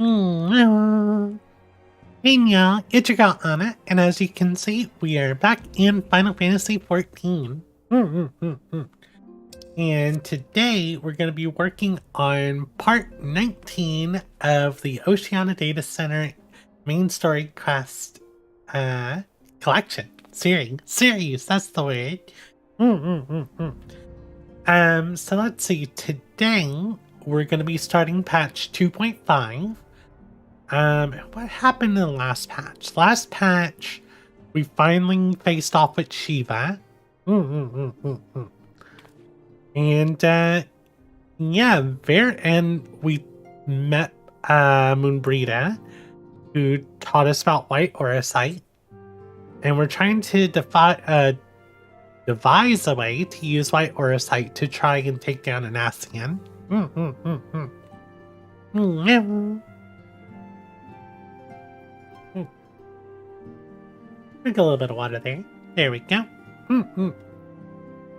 Hey y'all, it's your girl Anna, and as you can see, we are back in Final Fantasy XIV. And today, we're going to be working on part 19 of the Oceanian Data Center main story quest collection. Series, that's the word. So let's see, today, we're going to be starting patch 2.5. What happened in the last patch? Last patch, we finally faced off with Shiva. And, yeah, and we met, Moonbrita, who taught us about White Auracite. And we're trying to devise a way to use White Auracite to try and take down an Ascian. Drink a little bit of water there. There we go.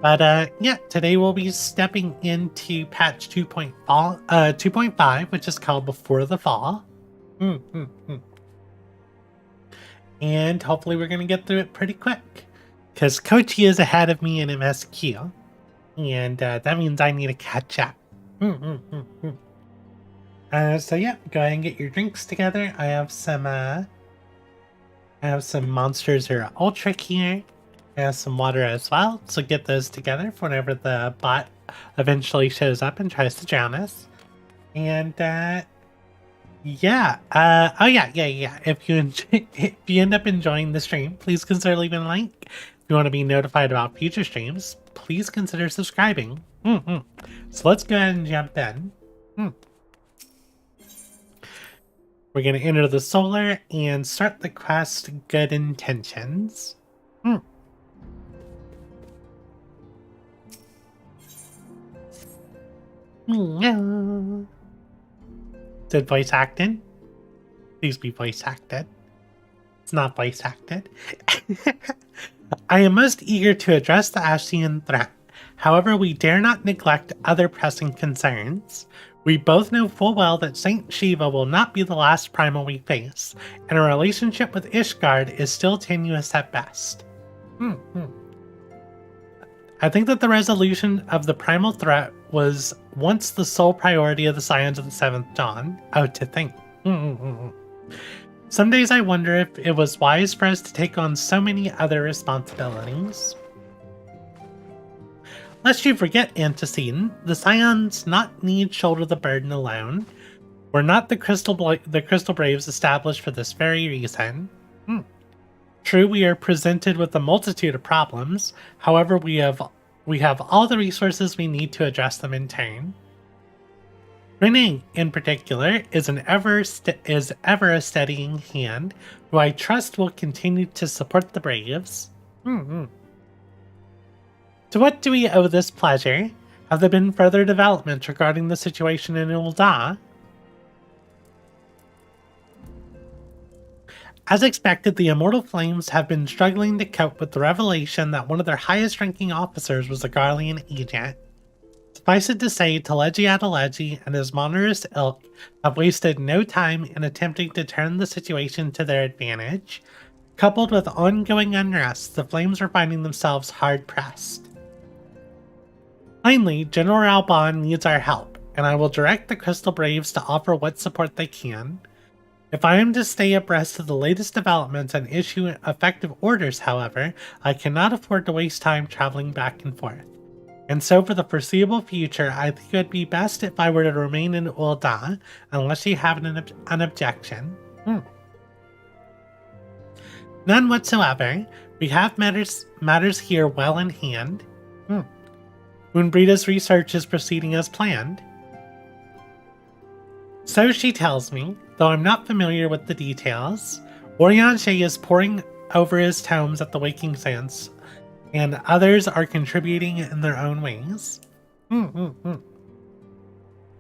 But yeah, today we'll be stepping into patch 2.5, which is called Before the Fall. And hopefully we're going to get through it pretty quick. Because Kochi is ahead of me in MSQ. And that means I need to catch up. So yeah, go ahead and get your drinks together. I have some monsters or ultra here. I have some water as well, so get those together for whenever the bot eventually shows up and tries to drown us. And yeah, if you end up enjoying the stream, please consider leaving a like. If you want to be notified about future streams, please consider subscribing. So let's go ahead and jump in. We're going to enter the solar and start the quest Good Intentions. Did voice acted? Please be voice acted. It's not voice acted. I am most eager to address the Ascian threat. However, we dare not neglect other pressing concerns. We both know full well that Saint Shiva will not be the last primal we face, and our relationship with Ishgard is still tenuous at best. I think that the resolution of the primal threat was once the sole priority of the Scions of the Seventh Dawn. Oh, to think. Some days I wonder if it was wise for us to take on so many other responsibilities. Lest you forget, Antecedent, the Scions not need shoulder the burden alone. We're not the Crystal Braves established for this very reason. True, we are presented with a multitude of problems. However, we have all the resources we need to address them in turn. Renee, in particular, is ever a steadying hand, who I trust will continue to support the Braves. To what do we owe this pleasure? Have there been further developments regarding the situation in Ul'dah? As expected, the Immortal Flames have been struggling to cope with the revelation that one of their highest-ranking officers was a Garlean agent. Suffice it to say, Teleji Adeleji and his Monarist ilk have wasted no time in attempting to turn the situation to their advantage. Coupled with ongoing unrest, the Flames are finding themselves hard-pressed. Finally, General Alban needs our help, and I will direct the Crystal Braves to offer what support they can. If I am to stay abreast of the latest developments and issue effective orders, however, I cannot afford to waste time traveling back and forth. And so for the foreseeable future, I think it would be best if I were to remain in Ul'dah, unless you have an objection. None whatsoever. We have matters here well in hand. Moonbrita's research is proceeding as planned. So she tells me, though I'm not familiar with the details. Orianche is poring over his tomes at the Waking Sense, and others are contributing in their own ways.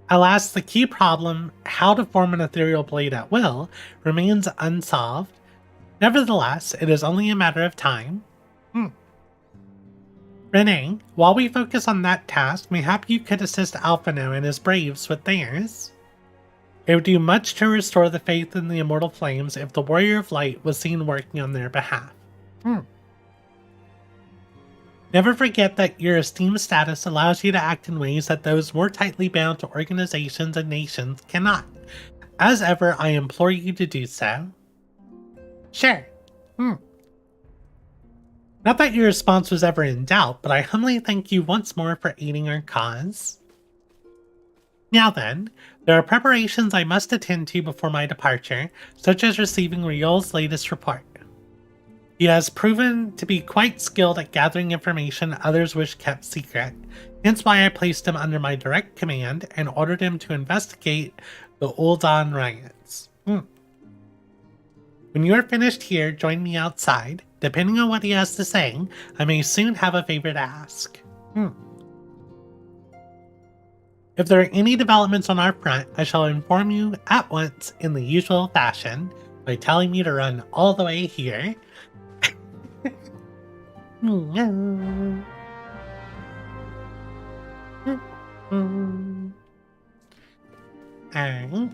Alas, the key problem, how to form an ethereal blade at will, remains unsolved. Nevertheless, it is only a matter of time. Renee, while we focus on that task, mayhap you could assist Alphino and his braves with theirs. It would do much to restore the faith in the immortal flames if the Warrior of Light was seen working on their behalf. Never forget that your esteemed status allows you to act in ways that those more tightly bound to organizations and nations cannot. As ever, I implore you to do so. Sure. Not that your response was ever in doubt, but I humbly thank you once more for aiding our cause. Now then, there are preparations I must attend to before my departure, such as receiving Riol's latest report. He has proven to be quite skilled at gathering information others wish kept secret, hence why I placed him under my direct command and ordered him to investigate the Ul'dah riots. When you are finished here, join me outside. Depending on what he has to say, I may soon have a favor to ask. If there are any developments on our front, I shall inform you at once in the usual fashion by telling you to run all the way here. Alright.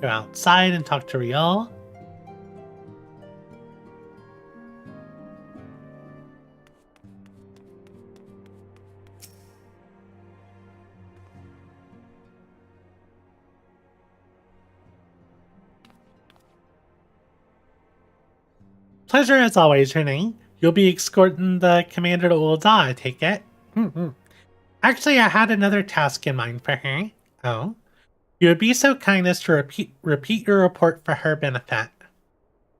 Go outside and talk to Riol. Pleasure as always, Renee. You'll be escorting the commander to Ul'dah, I take it? Actually, I had another task in mind for her. Oh? You would be so kind as to repeat your report for her benefit.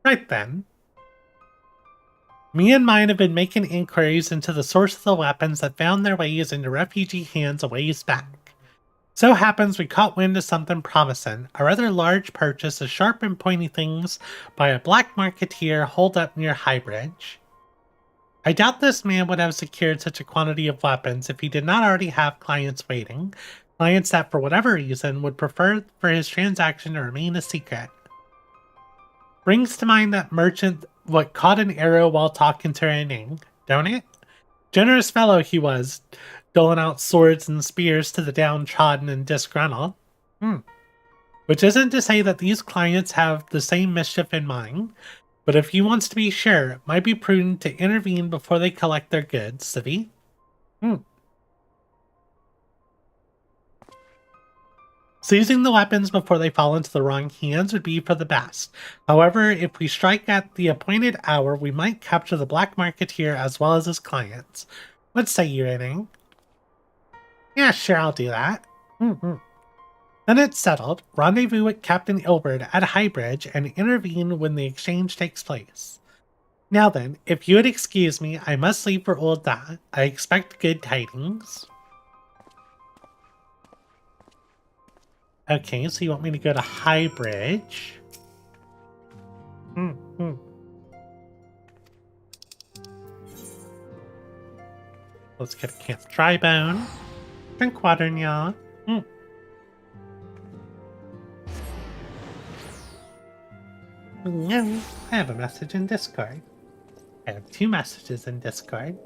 Right then. Me and mine have been making inquiries into the source of the weapons that found their ways into refugee hands a ways back. So happens we caught wind of something promising, a rather large purchase of sharp and pointy things by a black marketeer holed up near Highbridge. I doubt this man would have secured such a quantity of weapons if he did not already have clients waiting, clients that for whatever reason would prefer for his transaction to remain a secret. Brings to mind that merchant what caught an arrow while talking to Renee, don't it? Generous fellow he was, doling out swords and spears to the downtrodden and disgruntled. Which isn't to say that these clients have the same mischief in mind, but if he wants to be sure, it might be prudent to intervene before they collect their goods, Civvy. Seizing the weapons before they fall into the wrong hands would be for the best. However, if we strike at the appointed hour, we might capture the black marketeer as well as his clients. What say you, Renee? Yeah, sure, I'll do that. Then it's settled. Rendezvous with Captain Ilbert at Highbridge and intervene when the exchange takes place. Now then, if you would excuse me, I must leave for Ul'dah. I expect good tidings. Okay, so you want me to go to Highbridge? Let's get a Camp Drybone. Drink water, y'all. No, I have a message in Discord. I have 2 messages in Discord.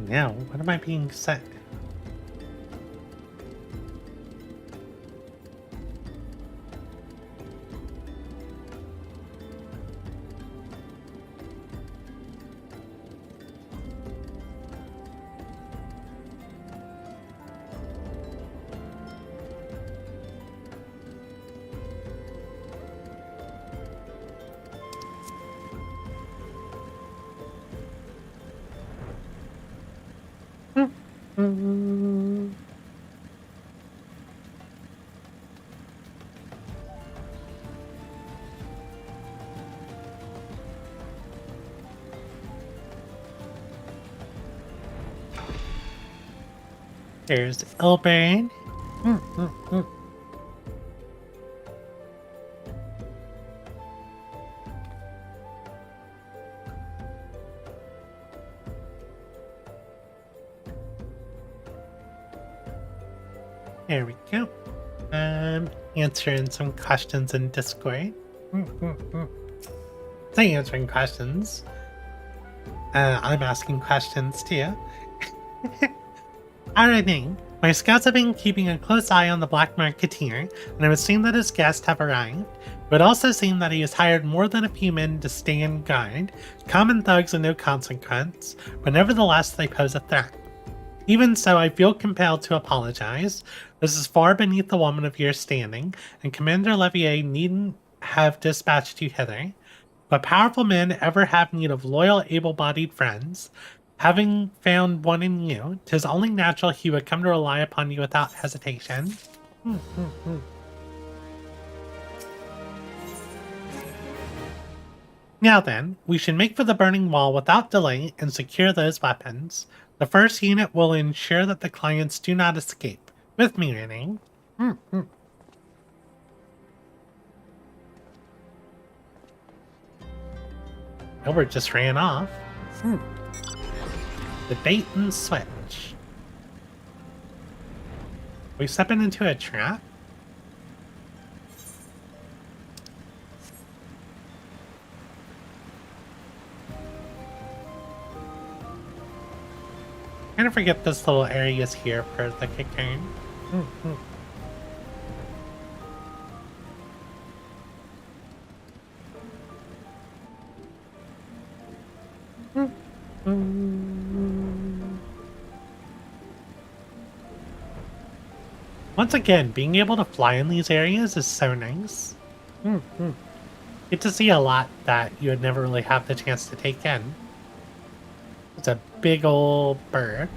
Now, what am I being sent? There's Ilbert. There we go. Answering some questions in Discord. Say answering questions. I'm asking questions too. Alrighty. My scouts have been keeping a close eye on the Black Marketeer, and it would seem that his guests have arrived. It would also seem that he has hired more than a few men to stand guard, common thugs of no consequence, but nevertheless they pose a threat. Even so, I feel compelled to apologize. This is far beneath a woman of your standing, and Commander Levier needn't have dispatched you hither. But powerful men ever have need of loyal, able-bodied friends. Having found one in you, 'tis only natural he would come to rely upon you without hesitation. Now then, we should make for the burning wall without delay and secure those weapons. The first unit will ensure that the clients do not escape. With me, Rennie. Albert just ran off. The bait and switch. We stepping into a trap? I kind of forget this little area is here for the cocoon. Once again, being able to fly in these areas is so nice. Get to see a lot that you would never really have the chance to take in. It's a big old bird.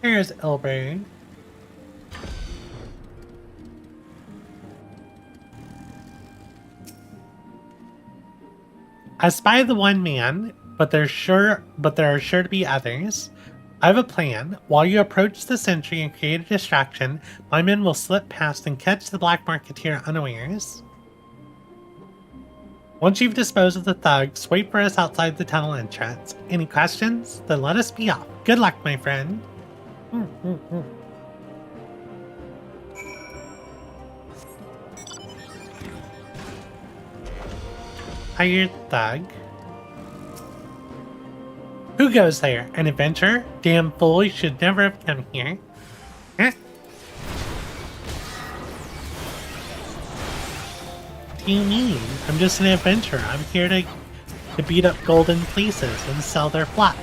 Here's Ilbert. I spy the one man, but there are sure to be others. I have a plan. While you approach the sentry and create a distraction, my men will slip past and catch the Black Marketeer unawares. Once you've disposed of the thugs, wait for us outside the tunnel entrance. Any questions? Then let us be off. Good luck, my friend. Hired thug. Who goes there? An adventurer? Damn fool, you should never have come here. Huh? What do you mean? I'm just an adventurer. I'm here to beat up golden fleeces and sell their flax.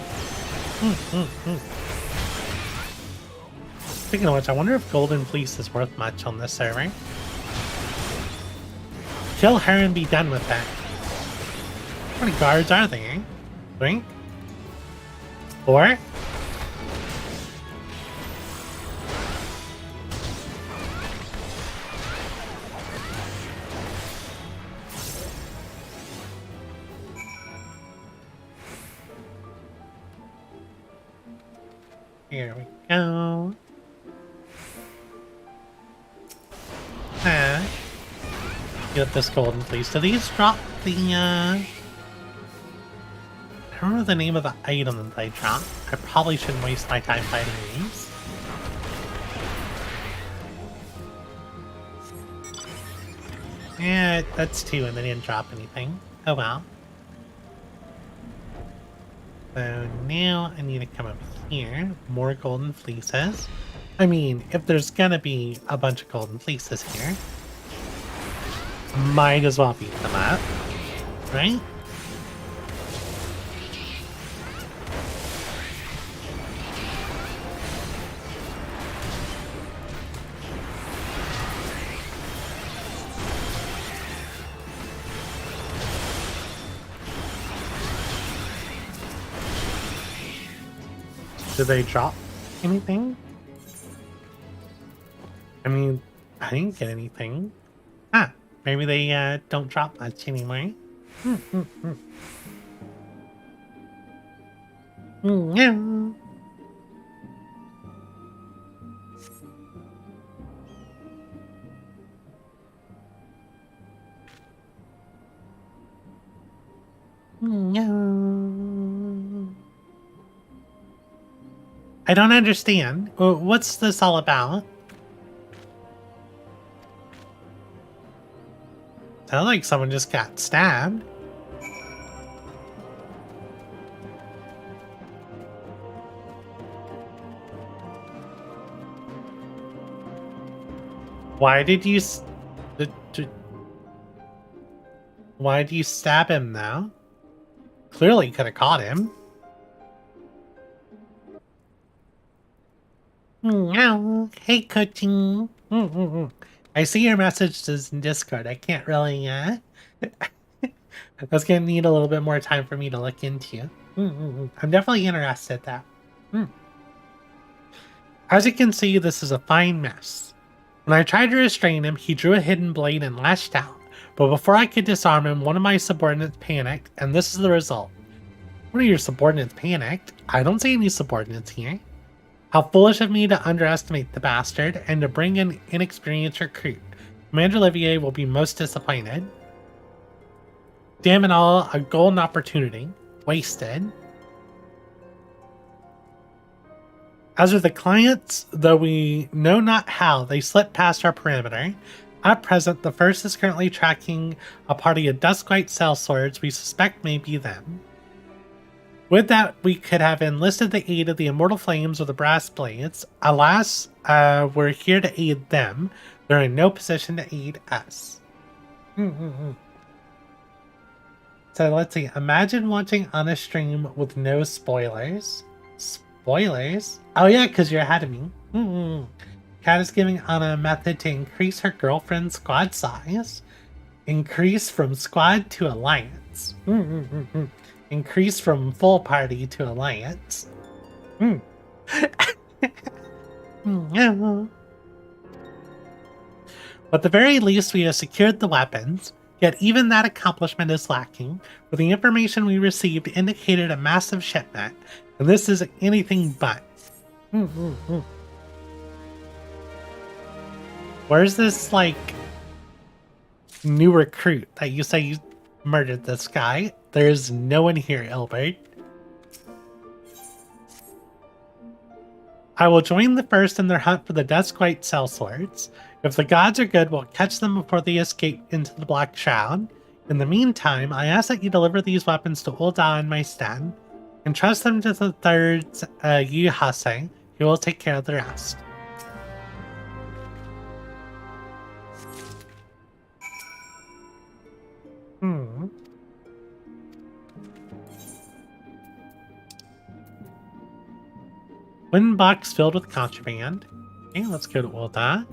Speaking of which, I wonder if golden fleece is worth much on this server. Kill her and be done with it. How many guards are there? 3? 4? Here we go. Get this golden fleece. Do these drop the I don't remember the name of the item that they drop. I probably shouldn't waste my time fighting these. Yeah, that's 2 and they didn't drop anything. Oh well. So now I need to come up here. More golden fleeces. I mean, if there's gonna be a bunch of golden fleeces here, might as well beat them up, right? Did they drop anything? I mean, I didn't get anything. Ah, maybe they don't drop much anymore. No. No. I don't understand. What's this all about? Sounds like someone just got stabbed. Why did you stab him now? Clearly could have caught him. Hey, coaching. I see your messages in Discord. I can't really, that's gonna need a little bit more time for me to look into. I'm definitely interested in that. As you can see, this is a fine mess. When I tried to restrain him, he drew a hidden blade and lashed out. But before I could disarm him, one of my subordinates panicked, and this is the result. One of your subordinates panicked? I don't see any subordinates here. How foolish of me to underestimate the bastard, and to bring an inexperienced recruit. Commander Olivier will be most disappointed. Damn it all, a golden opportunity. Wasted. As with the clients, though we know not how they slipped past our perimeter, at present the first is currently tracking a party of Duskwhite sellswords we suspect may be them. Would that we could have enlisted the aid of the Immortal Flames or the Brass Blades. Alas, we're here to aid them. They're in no position to aid us. So let's see. Imagine watching on a stream with no spoilers. Spoilers? Oh yeah, because you're ahead of me. Kat is giving Anna a method to increase her girlfriend's squad size. Increase from squad to alliance. Increase from full party to alliance. But at the very least, we have secured the weapons. Yet even that accomplishment is lacking, for the information we received indicated a massive shipment, and this is anything but. Where's this, like, new recruit that you say you murdered this guy? There's no one here, Ilbert. I will join the first in their hunt for the Duskwhite sellswords. If the gods are good, we'll catch them before they escape into the Black Shroud. In the meantime, I ask that you deliver these weapons to Ul'dah in my stead, and trust them to the third's Yu Hase, who will take care of the rest. Wooden box filled with contraband. Okay, let's go to Ul'dah.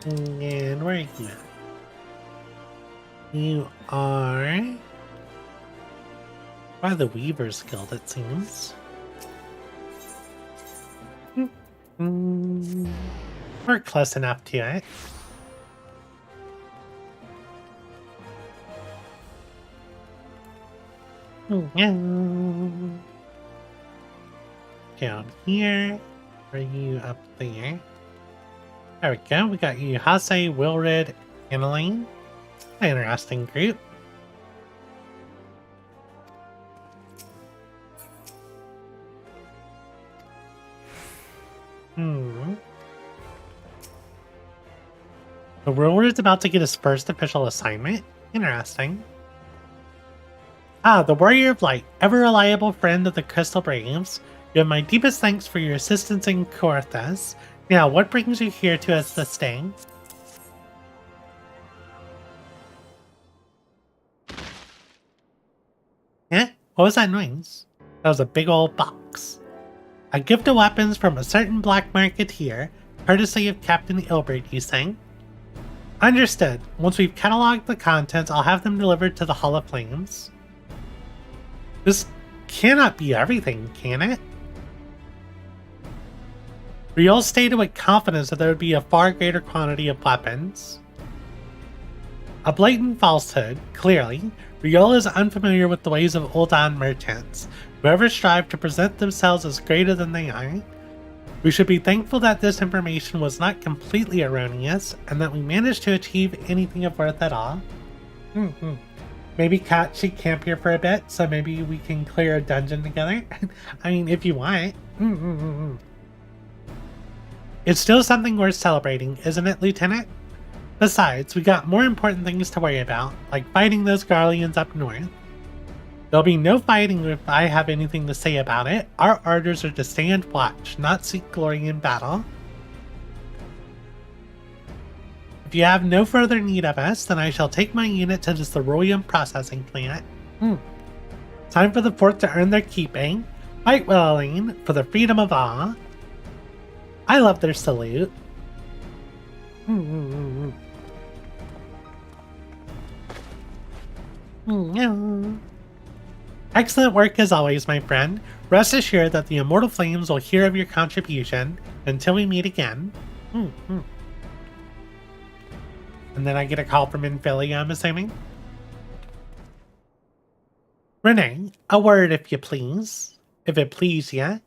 And where are you at? You are by the Weaver's Guild, it seems. We're close enough to it. Down here. Are you up there? There we go. We got you, Hase, Wilred, Elaine. Interesting group. The Wilred's about to get his first official assignment. Interesting. Ah, the Warrior of Light, ever reliable friend of the Crystal Braves. You have my deepest thanks for your assistance in Coerthas. Now, what brings you here to us this day? Eh? What was that noise? That was a big old box. A gift of weapons from a certain black marketeer, courtesy of Captain Ilbert, you say? Understood. Once we've cataloged the contents, I'll have them delivered to the Hall of Flames. This cannot be everything, can it? Riol stated with confidence that there would be a far greater quantity of weapons. A blatant falsehood, clearly. Riol is unfamiliar with the ways of Ul'dah merchants, who ever strive to present themselves as greater than they are. We should be thankful that this information was not completely erroneous and that we managed to achieve anything of worth at all. Maybe Kat should camp here for a bit, so maybe we can clear a dungeon together. I mean, if you want. It's still something worth celebrating, isn't it, Lieutenant? Besides, we got more important things to worry about, like fighting those Garleans up north. There'll be no fighting if I have anything to say about it. Our orders are to stand watch, not seek glory in battle. If you have no further need of us, then I shall take my unit to the Cerulean processing plant. Time for the fort to earn their keeping. Fight well, Elaine, for the freedom of all. I love their salute. Excellent work as always, my friend. Rest assured that the Immortal Flames will hear of your contribution until we meet again. And then I get a call from Philly, I'm assuming. Renee, a word if you please. If it please ya.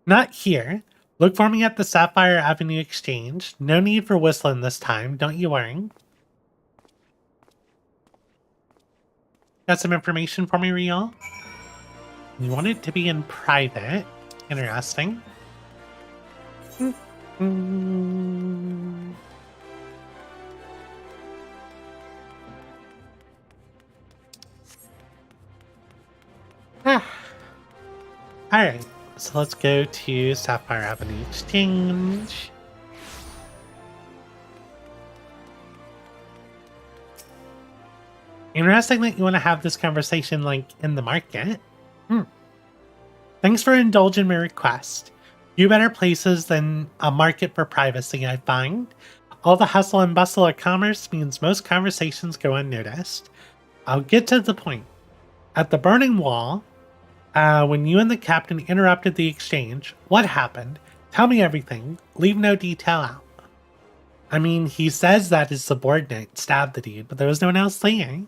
Not here. Look for me at the Sapphire Avenue Exchange. No need for whistling this time, don't you worry. Got some information for me, Riel? You want it to be in private. Interesting. Alright, so let's go to Sapphire Avenue Exchange. Interesting that you want to have this conversation, like, in the market. Thanks for indulging my request. Few better places than a market for privacy, I find. All the hustle and bustle of commerce means most conversations go unnoticed. I'll get to the point. At the Burning Wall, when you and the captain interrupted the exchange, what happened? Tell me everything. Leave no detail out. I mean, he says that his subordinate stabbed the dude, but there was no one else there.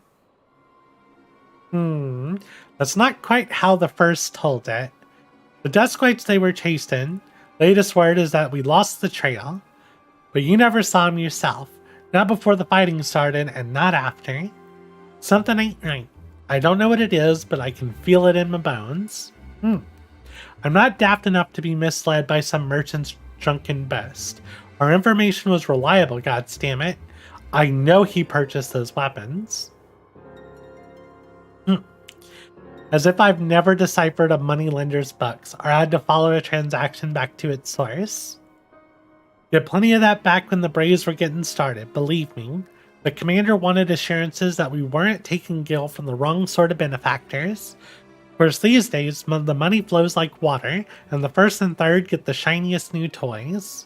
That's not quite how the first told it. The Duskwights they were chased in. Latest word is that we lost the trail. But you never saw him yourself. Not before the fighting started and not after. Something ain't right. I don't know what it is, but I can feel it in my bones. I'm not daft enough to be misled by some merchant's drunken boast. Our information was reliable, goddammit. I know he purchased those weapons. As if I've never deciphered a moneylender's books or had to follow a transaction back to its source. Did plenty of that back when the Braves were getting started, believe me. The commander wanted assurances that we weren't taking Gil from the wrong sort of benefactors. Of course, these days, the money flows like water, and the first and third get the shiniest new toys.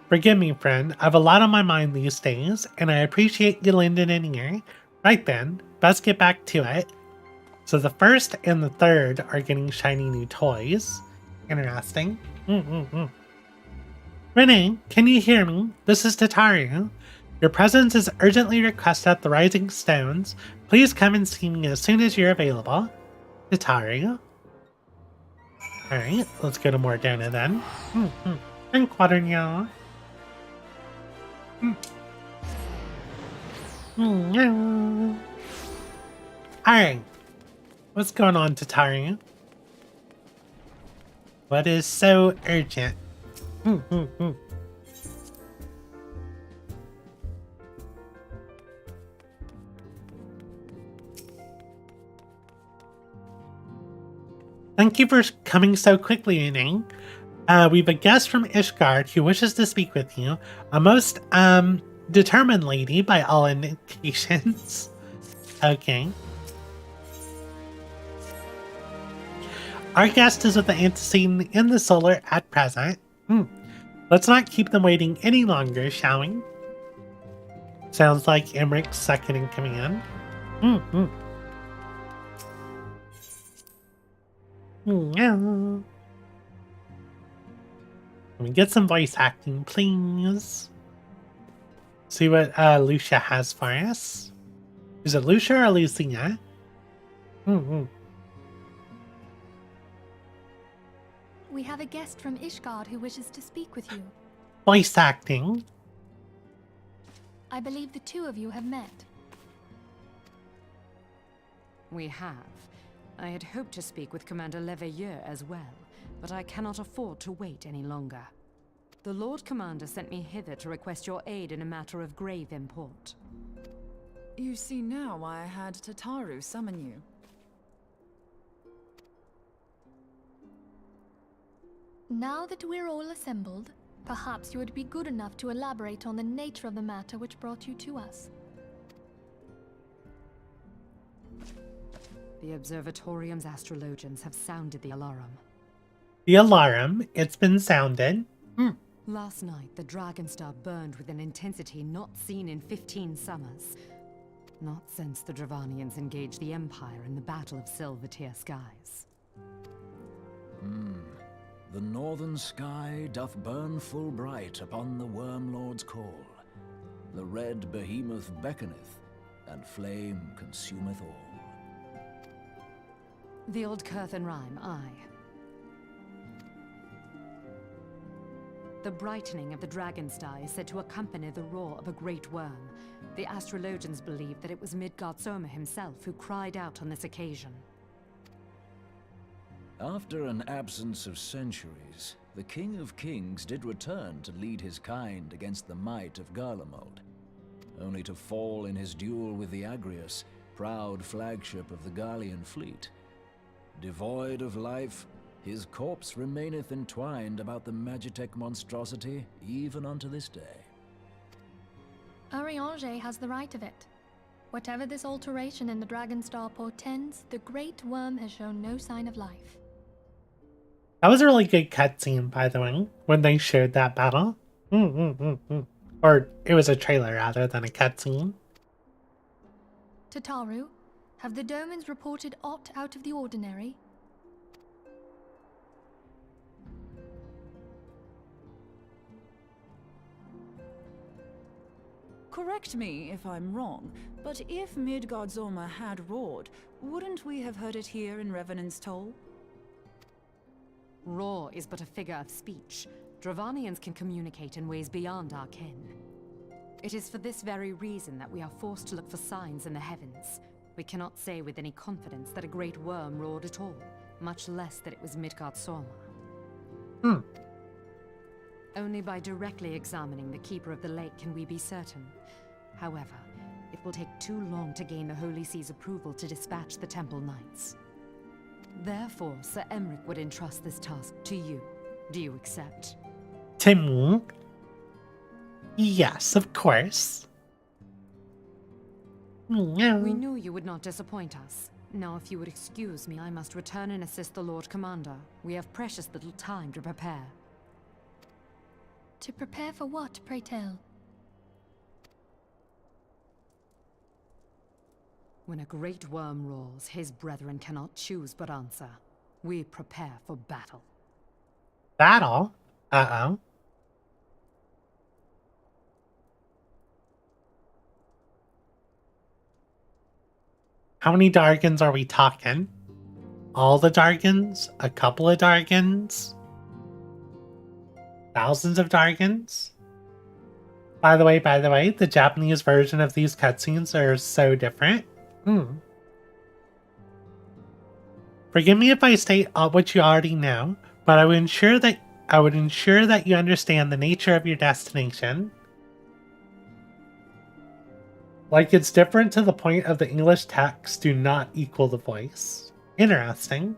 Forgive me, friend, I've a lot on my mind these days, and I appreciate you lending an ear. Right then, best get back to it. So the first and the third are getting shiny new toys. Interesting. Renee, can you hear me? This is Tataru. Your presence is urgently requested at the Rising Stones. Please come and see me as soon as you're available. Tataru. Alright, let's go to Mordona then. And Quaternia. Alright. What's going on, Tataru? What is so urgent? Thank you for coming so quickly, Ying. We've a guest from Ishgard who wishes to speak with you. A most, determined lady by all indications. Okay. Our guest is with the antecedent in the solar at present. Let's not keep them waiting any longer, shall we? Sounds like Emmeric's second in command. Can we get some voice acting, please? See what Lucia has for us. Is it Lucia or Lucia? We have a guest from Ishgard who wishes to speak with you. Voice acting. I believe the two of you have met. We have. I had hoped to speak with Commander Leveilleur as well, but I cannot afford to wait any longer. The Lord Commander sent me hither to request your aid in a matter of grave import. You see now why I had Tataru summon you. Now that we're all assembled, perhaps you would be good enough to elaborate on the nature of the matter which brought you to us. The Observatorium's astrologians have sounded the alarm. The alarm, it's been sounded. Last night, the Dragonstar burned with an intensity not seen in 15 summers. Not since the Dravanians engaged the Empire in the Battle of Silvertear Skies. The northern sky doth burn full bright upon the Wormlord's call. The red behemoth beckoneth, and flame consumeth all. The old Curthan rhyme, aye. The brightening of the Dragonstar is said to accompany the roar of a great worm. The astrologians believe that it was Midgard Soma himself who cried out on this occasion. After an absence of centuries, the King of Kings did return to lead his kind against the might of Garlemald, only to fall in his duel with the Agrius, proud flagship of the Garlean fleet. Devoid of life, his corpse remaineth entwined about the Magitech monstrosity even unto this day. Ariange has the right of it. Whatever this alteration in the Dragonstar portends, the Great Worm has shown no sign of life. That was a really good cutscene, by the way, when they showed that battle. Or it was a trailer rather than a cutscene. Tataru, have the Domans reported aught out of the ordinary? Correct me if I'm wrong, but if Midgard Soma had roared, wouldn't we have heard it here in Revenant's Toll? Roar is but a figure of speech. Dravanians can communicate in ways beyond our ken. It is for this very reason that we are forced to look for signs in the heavens. We cannot say with any confidence that a great worm roared at all, much less that it was Midgard Soma. Only by directly examining the Keeper of the Lake can we be certain. However, it will take too long to gain the Holy See's approval to dispatch the Temple Knights. Therefore, Sir Emric would entrust this task to you. Do you accept? To me? Yes, of course. We knew you would not disappoint us. Now, if you would excuse me, I must return and assist the Lord Commander. We have precious little time to prepare. To prepare for what, pray tell? When a great worm roars, his brethren cannot choose but answer. We prepare for battle. Battle? Uh-oh. How many Dargans are we talking? All the Dargans? A couple of Dargans? Thousands of Dargans? By the way, the Japanese version of these cutscenes are so different. Forgive me if I state what you already know, but I would ensure that you understand the nature of your destination. Like it's different to the point of the English text do not equal the voice. Interesting.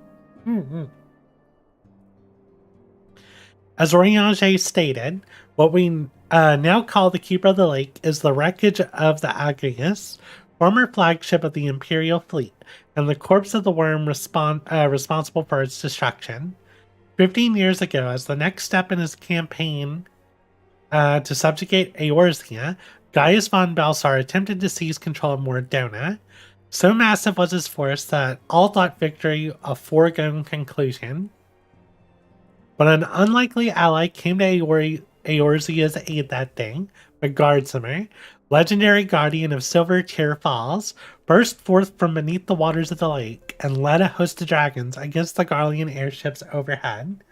As Oriange stated, what we now call the Keeper of the Lake is the wreckage of the Agrius, former flagship of the Imperial fleet, and the corpse of the worm responsible for its destruction. 15 years ago, as the next step in his campaign to subjugate Eorzea, Gaius von Belsar attempted to seize control of Mordona. So massive was his force that all thought victory a foregone conclusion. But an unlikely ally came to Eorzea's aid that day, but Gardsimer, legendary guardian of Silvertear Falls, burst forth from beneath the waters of the lake and led a host of dragons against the Garlean airships overhead.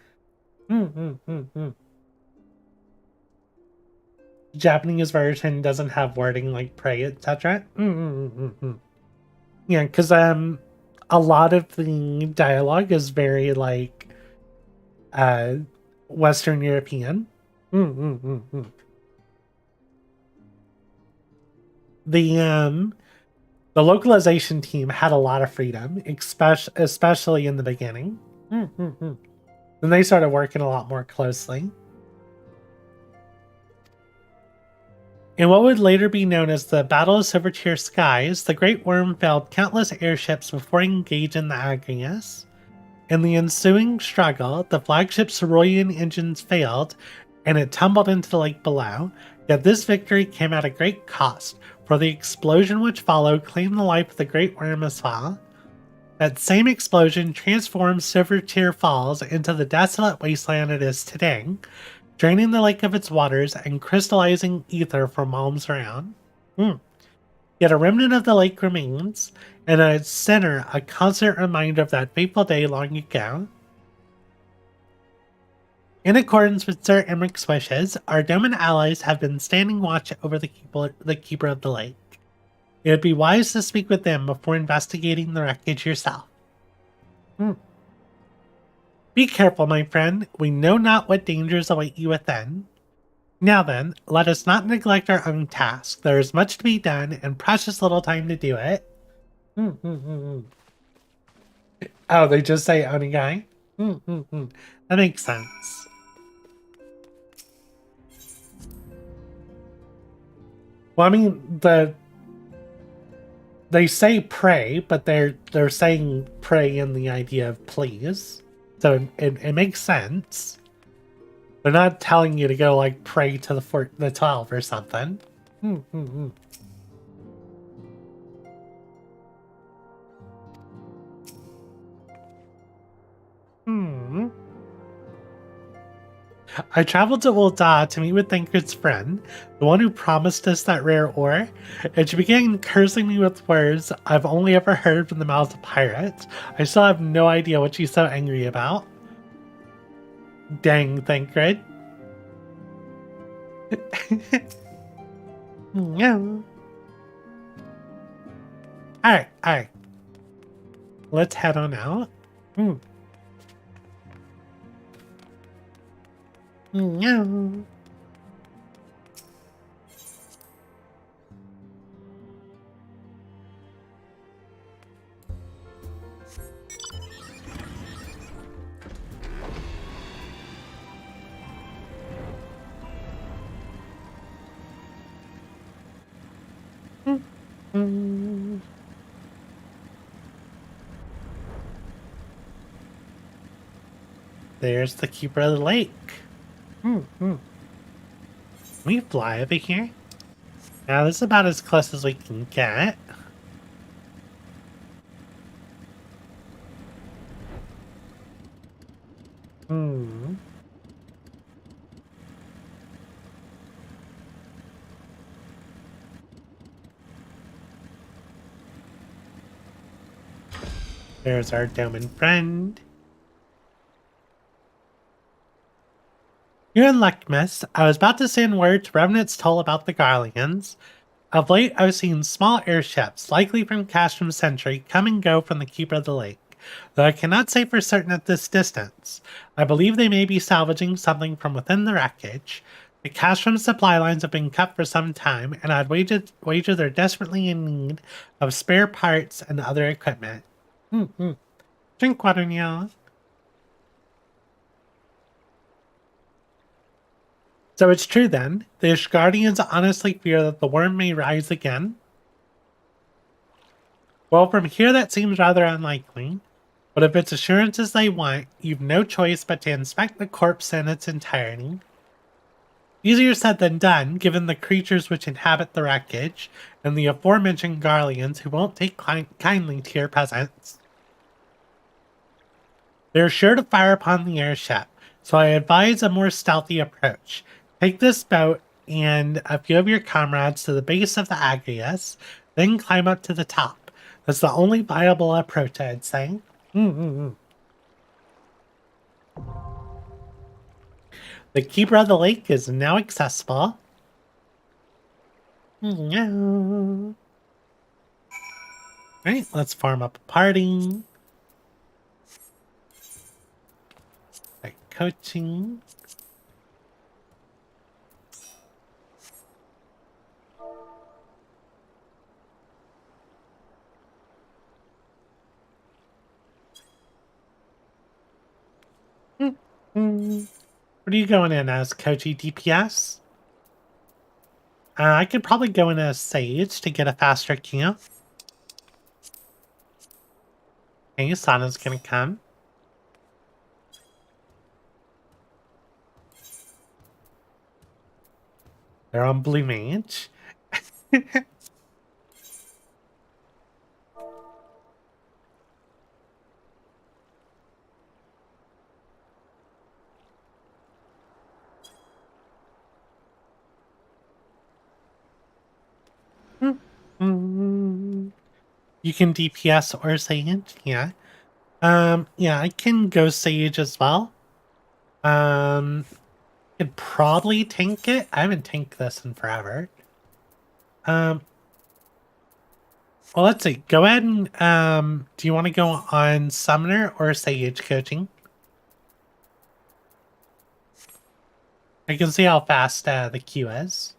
Japanese version doesn't have wording like pray, etc. Yeah, because a lot of the dialogue is very like Western European. The localization team had a lot of freedom, especially in the beginning. Then they started working a lot more closely. In what would later be known as the Battle of Sephirot Skies, the Great Worm failed countless airships before engaging the Agrias. In the ensuing struggle, the flagship's Cerulean engines failed, and it tumbled into the lake below, yet this victory came at a great cost, for the explosion which followed claimed the life of the Great Worm as well. That same explosion transformed Sephirot Falls into the desolate wasteland it is today, draining the lake of its waters and crystallizing ether for miles around. Yet a remnant of the lake remains, and at its center a constant reminder of that fateful day long ago. In accordance with Sir Emmeric's wishes, our Doman allies have been standing watch over the keeper of the lake. It would be wise to speak with them before investigating the wreckage yourself. Be careful, my friend. We know not what dangers await you within. Now then, let us not neglect our own task. There is much to be done, and precious little time to do it. Oh, they just say Onigai? That makes sense. Well, I mean, they say pray, but they're saying pray in the idea of please. So it makes sense. They're not telling you to go like pray to the 12 or something. I traveled to Ul'dah to meet with Thancred's friend, the one who promised us that rare ore, and she began cursing me with words I've only ever heard from the mouths of pirates. I still have no idea what she's so angry about. Dang, Thancred. Alright. Let's head on out. There's the keeper of the lake. Can we fly over here? Now this is about as close as we can get. There's our Doman friend. You're in luck, miss. I was about to send word to Revenant's Toll about the Garleans. Of late, I've seen small airships, likely from Castrum Sentry, come and go from the Keeper of the Lake, though I cannot say for certain at this distance. I believe they may be salvaging something from within the wreckage. The Castrum supply lines have been cut for some time, and I'd wager they're desperately in need of spare parts and other equipment. Drink water, Neil. So it's true then. The Ishgardians honestly fear that the worm may rise again? Well, from here that seems rather unlikely. But if it's assurances they want, you've no choice but to inspect the corpse in its entirety. Easier said than done, given the creatures which inhabit the wreckage, and the aforementioned Garleans who won't take kindly to your presence. They're sure to fire upon the airship, so I advise a more stealthy approach. Take this boat and a few of your comrades to the base of the Agrias, then climb up to the top. That's the only viable approach, I'd say. The Keeper of the Lake is now accessible. Alright, let's farm up a party. Like coaching. What are you going in as, Koji DPS? I could probably go in as Sage to get a faster queue. Okay, Sana's gonna come. They're on Blue Mage. You can DPS or Sage, yeah. Yeah, I can go Sage as well. Could probably tank it. I haven't tanked this in forever. Well, let's see. Go ahead and, do you want to go on Summoner or Sage coaching? I can see how fast the queue is.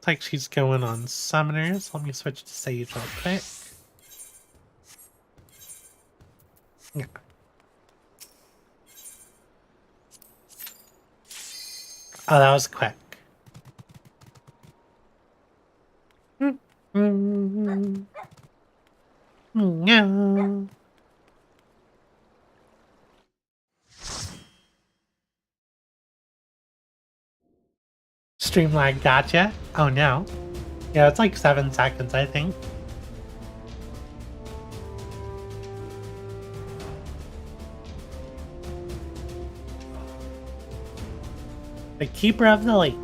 Looks like she's going on Summoners. Let me switch to Sage real quick. Yeah. Oh, that was quick. No. Stream lag, gotcha. Oh no. Yeah, it's like 7 seconds, I think. The Keeper of the Lake.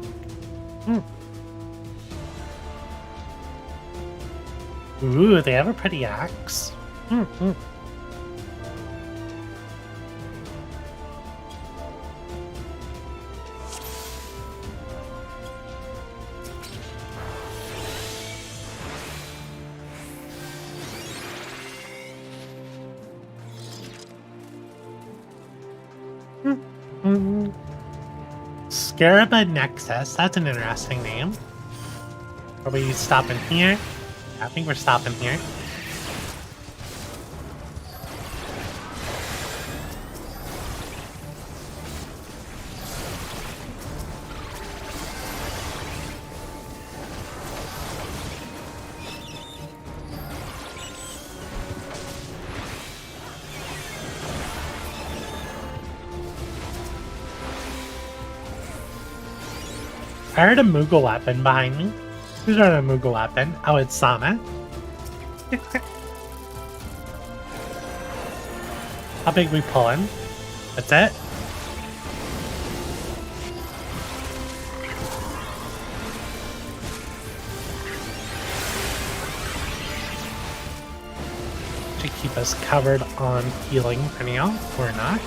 Ooh, they have a pretty axe. Scaraba Nexus, that's an interesting name. Are we stopping here? I think we're stopping here. I heard a Moogle weapon behind me. Who's got a Moogle weapon? Oh, it's Sana. How big we pulling? That's it? To keep us covered on healing for now, or not.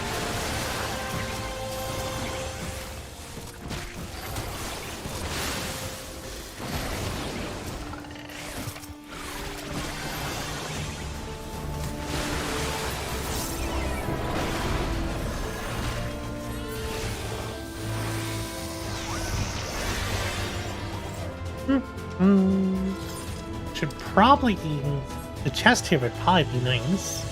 Should probably the chest here would probably be nice.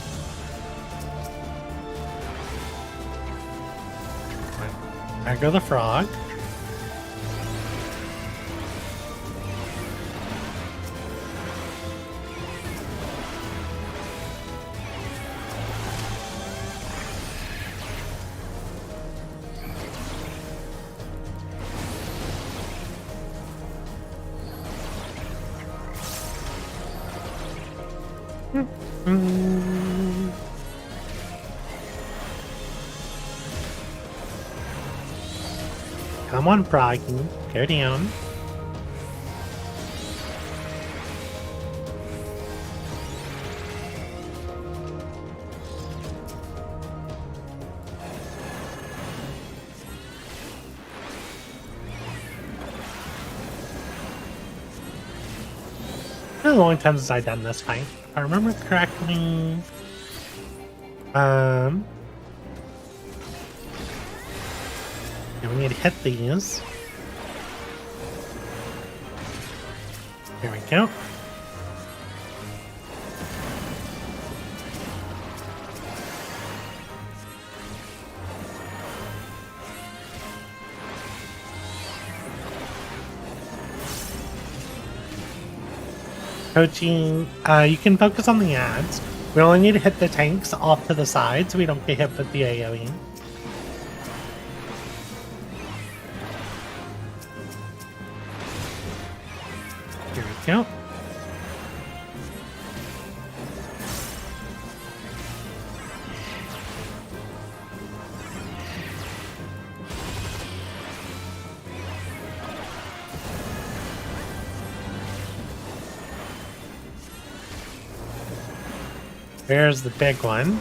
There go the frog. Come on, Froggy. Go down. been a long time since I've done this fight. If I remember correctly, yeah, we need to hit these. There we go. Coaching, you can focus on the ads. We only need to hit the tanks off to the side so we don't get hit with the AoE. Here we go. There's the big one.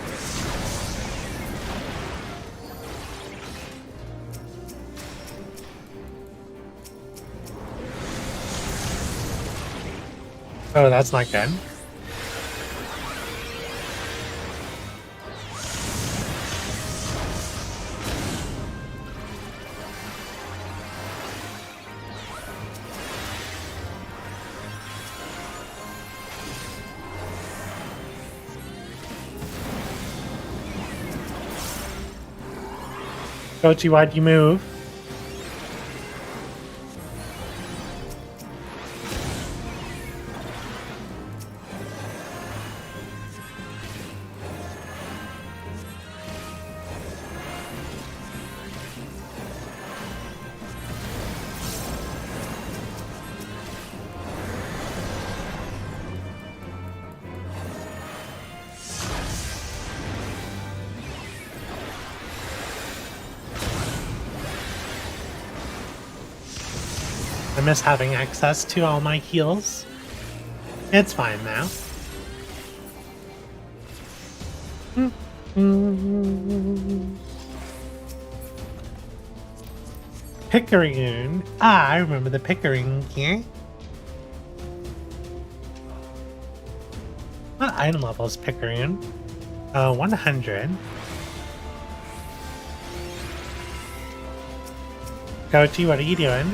Oh, that's not good. Kochi, why'd you move? I miss having access to all my heals. It's fine now. Pickering. Ah, I remember the Pickering here. What item level is Pickering? 100. Gochi, what are you doing?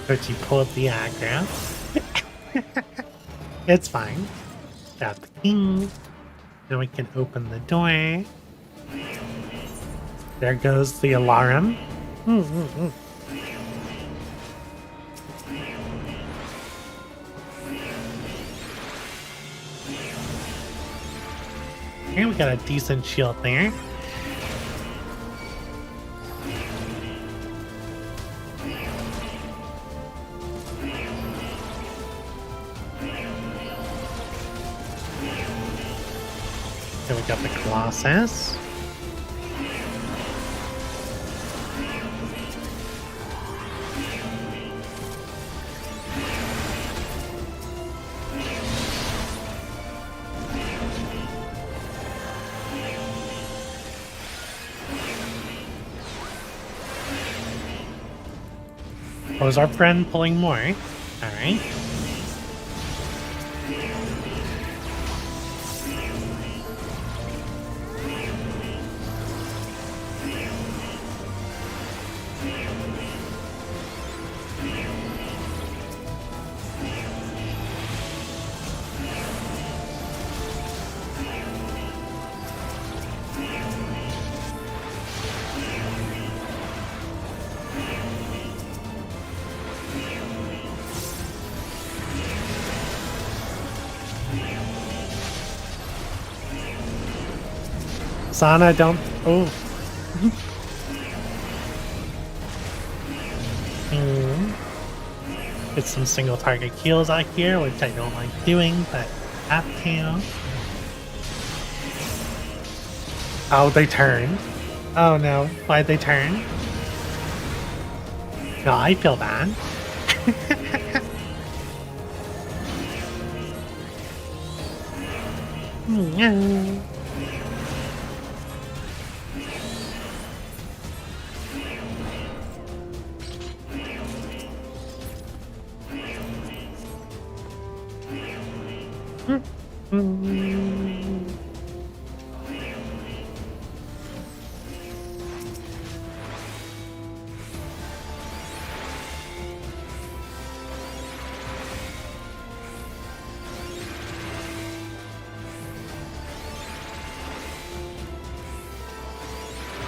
But you pull up the aggro. It's fine. Got the king. Now we can open the door. There goes the alarm. Okay, we got a decent shield there. Then we got the Colossus. Oh, is our friend pulling more? Alright. Sana, don't. Oh. Get some single target kills out here, which I don't like doing, but have to. Oh, they turned. Oh no, why'd they turn? No, I feel bad. No.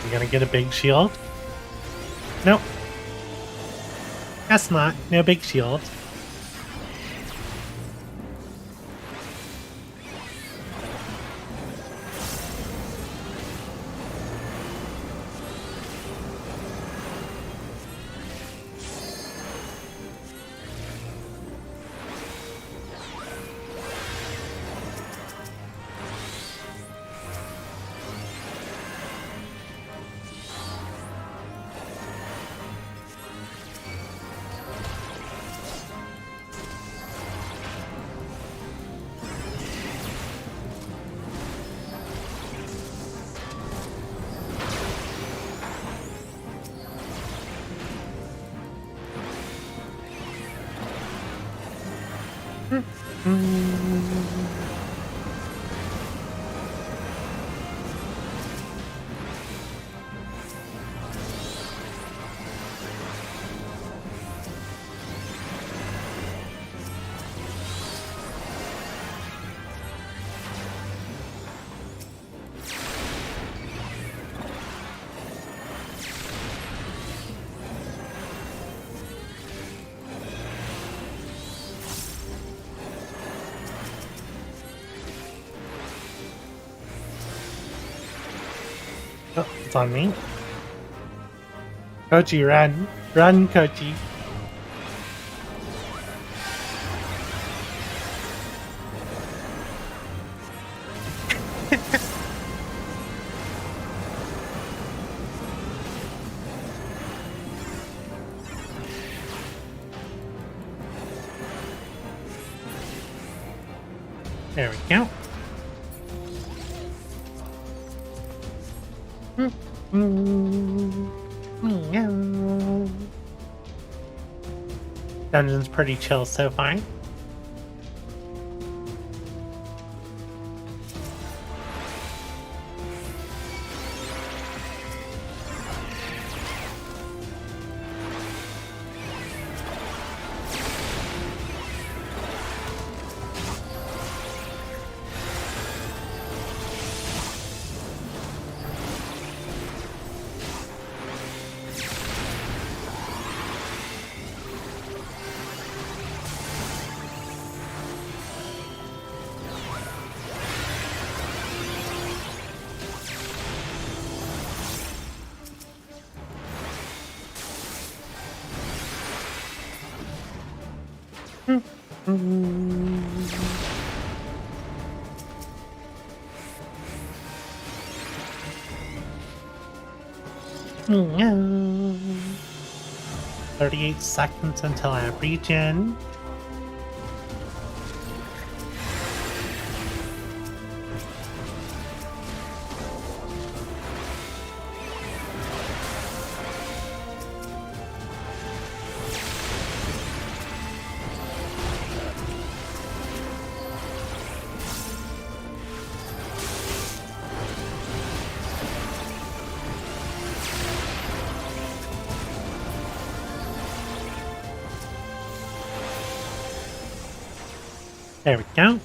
You gonna get a big shield? Nope. Guess not. No big shield. Oh, it's on me. Koji, run. Run, Koji. There we go. Dungeon's pretty chill so far. No. 38 seconds until I regen. There we go.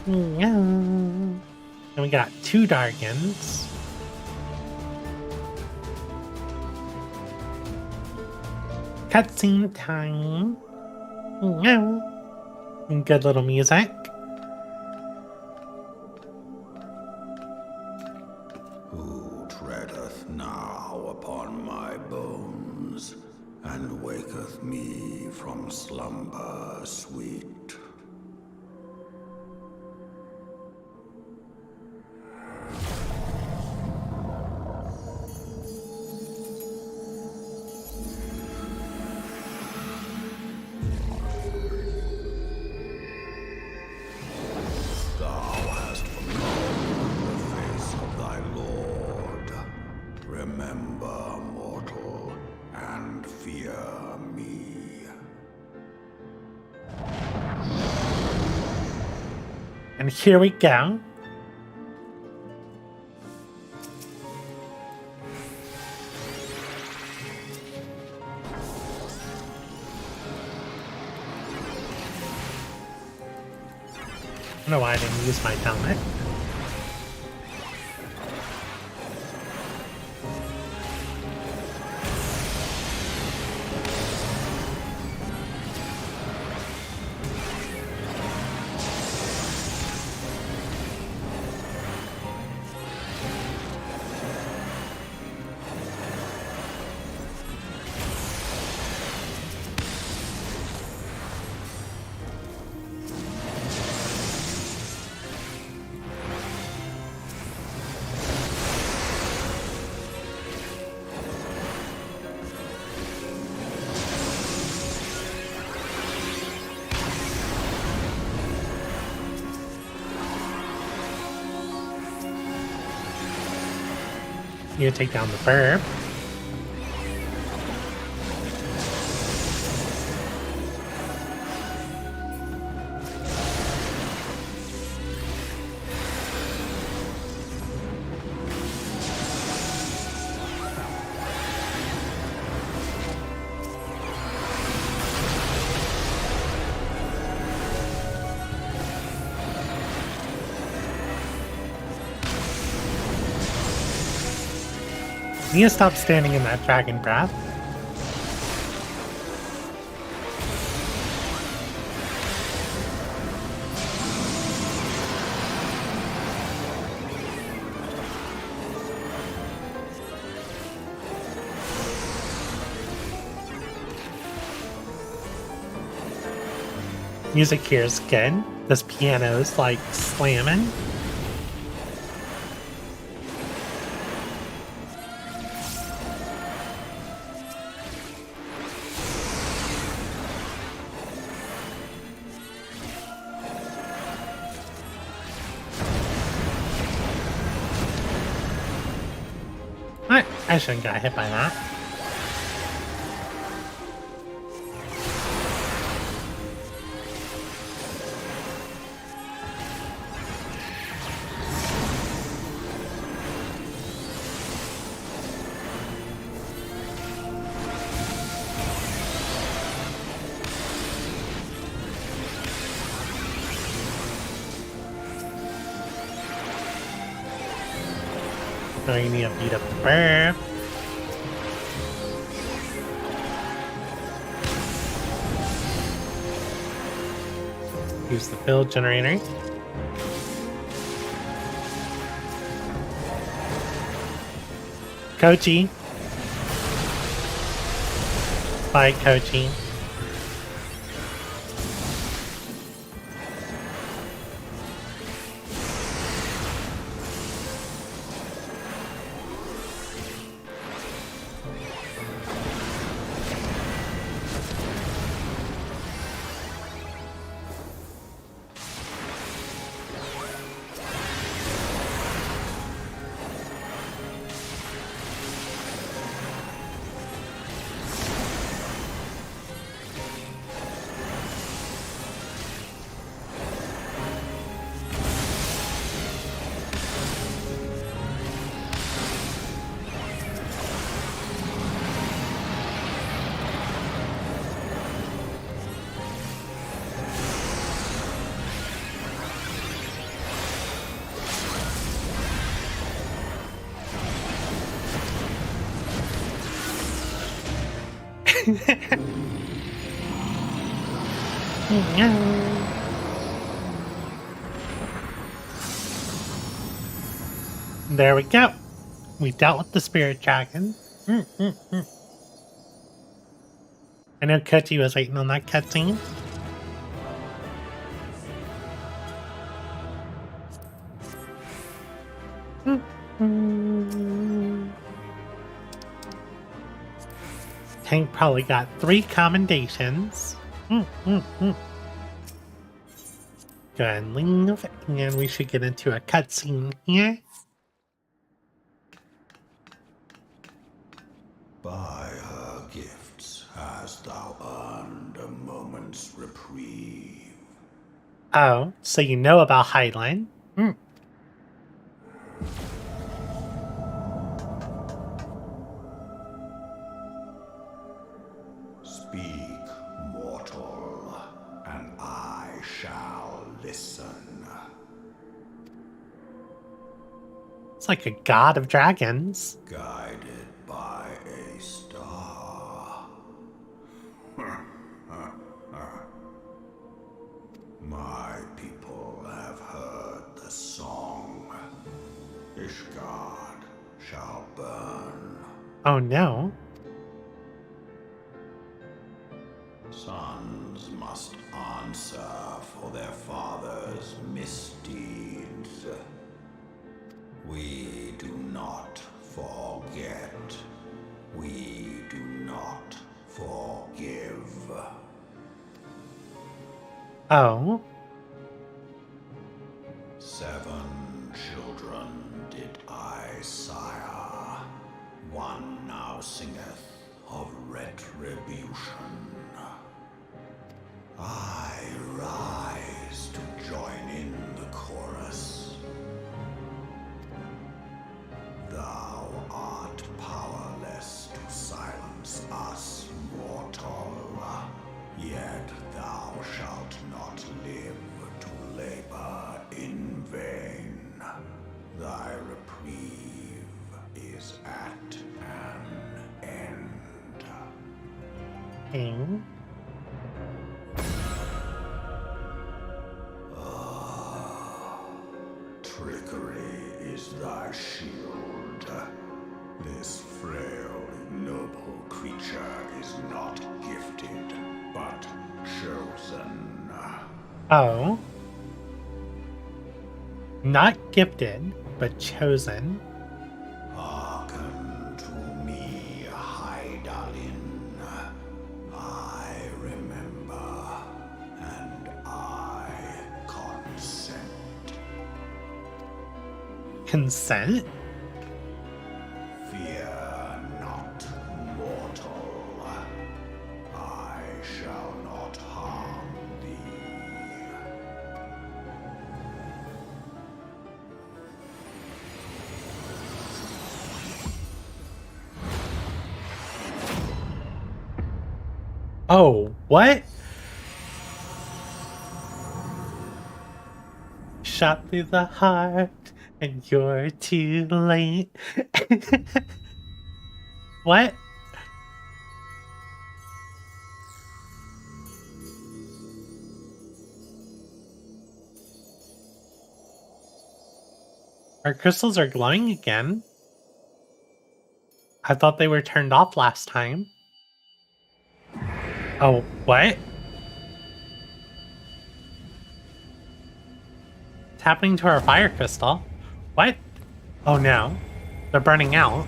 And we got 2 Dargans. Cutscene time. Good little music. Who treadeth now upon my bones, and waketh me from slumber sweet? And here we go. I don't know why I didn't use my helmet. You take down the burb. You need to stop standing in that dragon breath. Music here is good. This piano's like slamming. I shouldn't get hit by that. So you need to beat up the burb. Use the build generator. Kochi. Bye, Kochi. There we go. We dealt with the spirit dragon. I know Kochi was waiting on that cutscene. Tank probably got 3 commendations. Go ahead and leave, and we should get into a cutscene here. By her gift. 'Gifts, hast thou earned a moment's reprieve. 'Tis well, Oh, so you know about Highline? Hmm. Speak, mortal, and I shall listen. It's like a god of dragons. Guided by a star. My people have heard the song. Ishgard shall burn. Oh no. Sons must answer for their father's misdeeds. We do not forget. We do not forgive. Oh. 7 children did I sire. One now singeth of retribution. I rise to join in the chorus. Thou art powerless to silence us, mortal. Yet thou shalt not live to labor in vain. Thy reprieve is at an end. King. Trickery is thy shield. This frail, ignoble creature is not gifted, but chosen. Oh. Not gifted, but chosen. Hearken to me, Hydaelyn. I remember, and I consent. Consent? Fear not, mortal. I shall not harm thee. Oh, what? Shot through the heart, and you're too late. What? Our crystals are glowing again. I thought they were turned off last time. Oh, what? It's happening to our fire crystal. What? Oh no. They're burning out.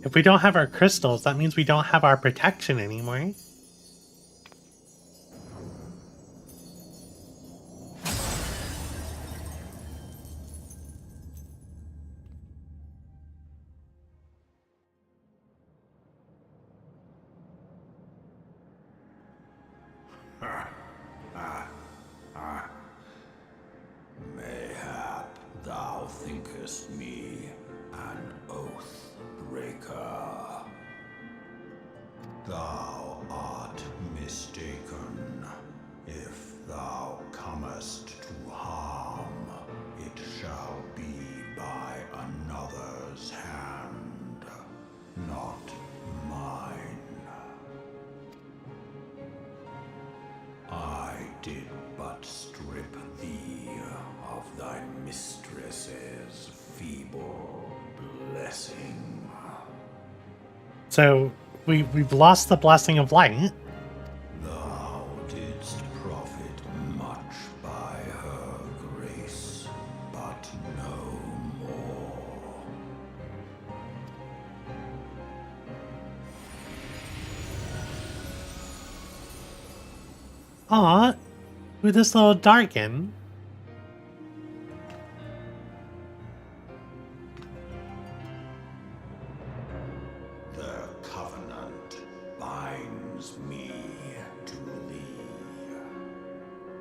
If we don't have our crystals, that means we don't have our protection anymore. Mayhap thou thinkest me an oath breaker. Thou art mistaken. If thou comest to harm, it shall be by another's hand, not mine. I did but strip thee of thy mistress's feeble blessing. So we've lost the blessing of light. Thou didst profit much by her grace, but no more. Aw, with this little Darkin.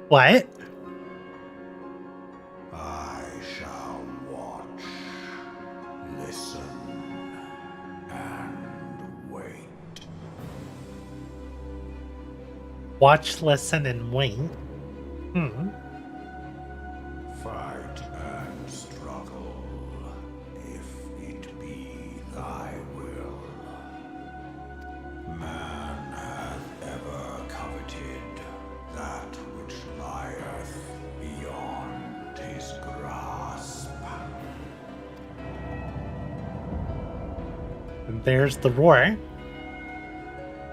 What? I shall watch, listen, and wait. Watch, listen, and wait. Fight and struggle, if it be thy will. Man hath ever coveted that which lieth beyond his grasp. And there's the roar.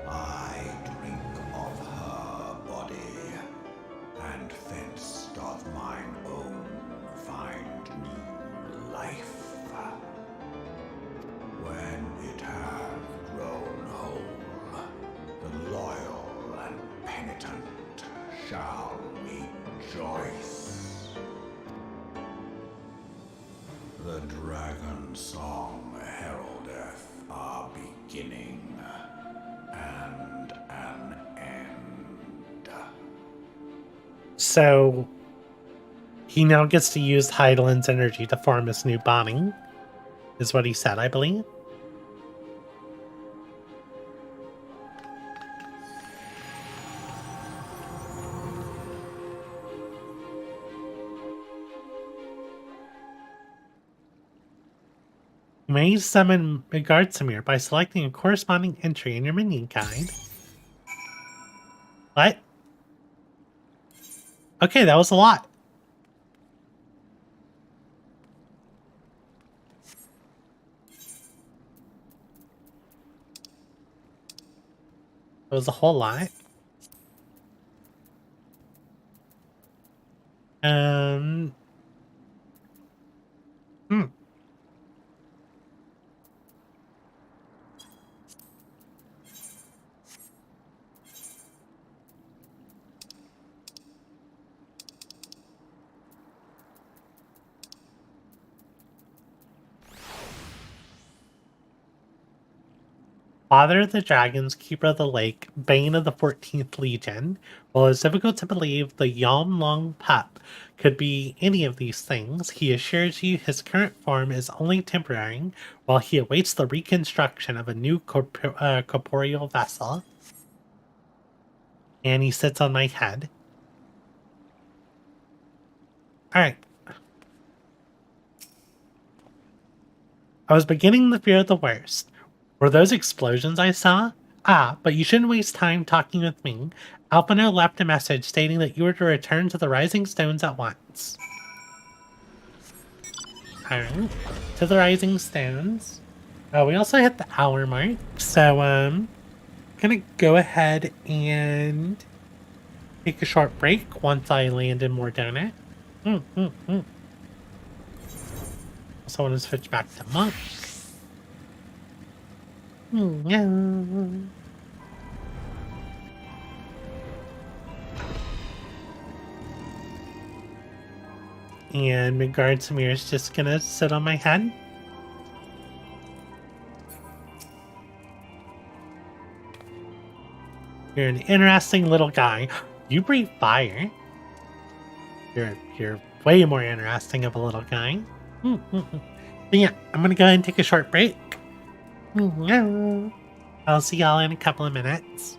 I drink of her body, and thence doth mine own find new life. When it hath grown whole, the loyal and penitent shall rejoice. The dragon song heraldeth our beginning and an end. So he now gets to use Heidelin's energy to form his new body, is what he said, I believe. You may summon Gardzimir by selecting a corresponding entry in your minion guide. What? Okay, that was a lot. It was a whole lot. Hmm. Father of the Dragons, Keeper of the Lake, Bane of the 14th Legion. While it's difficult to believe the Yom Long Pup could be any of these things, he assures you his current form is only temporary while he awaits the reconstruction of a new corporeal vessel. And he sits on my head. Alright. I was beginning to fear the worst. Were those explosions I saw? Ah, but you shouldn't waste time talking with me. Alpino left a message stating that you were to return to the Rising Stones at once. Alright, to the Rising Stones. We also hit the hour mark, so I'm gonna go ahead and take a short break once I land in more donut. Also want to switch back to monk. Yeah. And Midgard Samir is just gonna sit on my head. You're an interesting little guy. You breathe fire. You're way more interesting of a little guy. But yeah, I'm gonna go ahead and take a short break. I'll see y'all in a couple of minutes.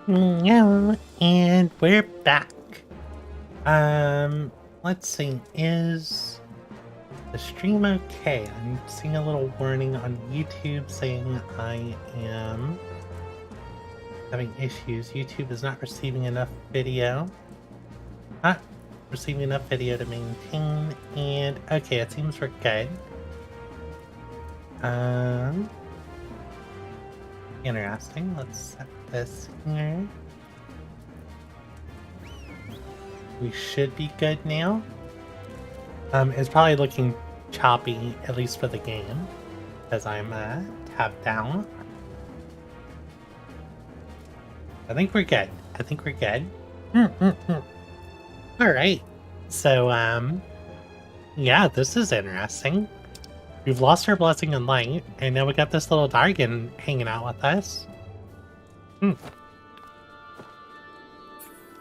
Yeah, and we're back. Let's see, is the stream okay? I'm seeing a little warning on YouTube saying I am having issues. YouTube is not receiving enough video. Not receiving enough video to maintain, and okay, it seems we're good. Interesting. Let's set this here. We should be good now. It's probably looking choppy, at least for the game, because I'm tabbed down. I think we're good. I think we're good. Alright. So, yeah, this is interesting. We've lost our blessing and light, and now we got this little Dargan hanging out with us.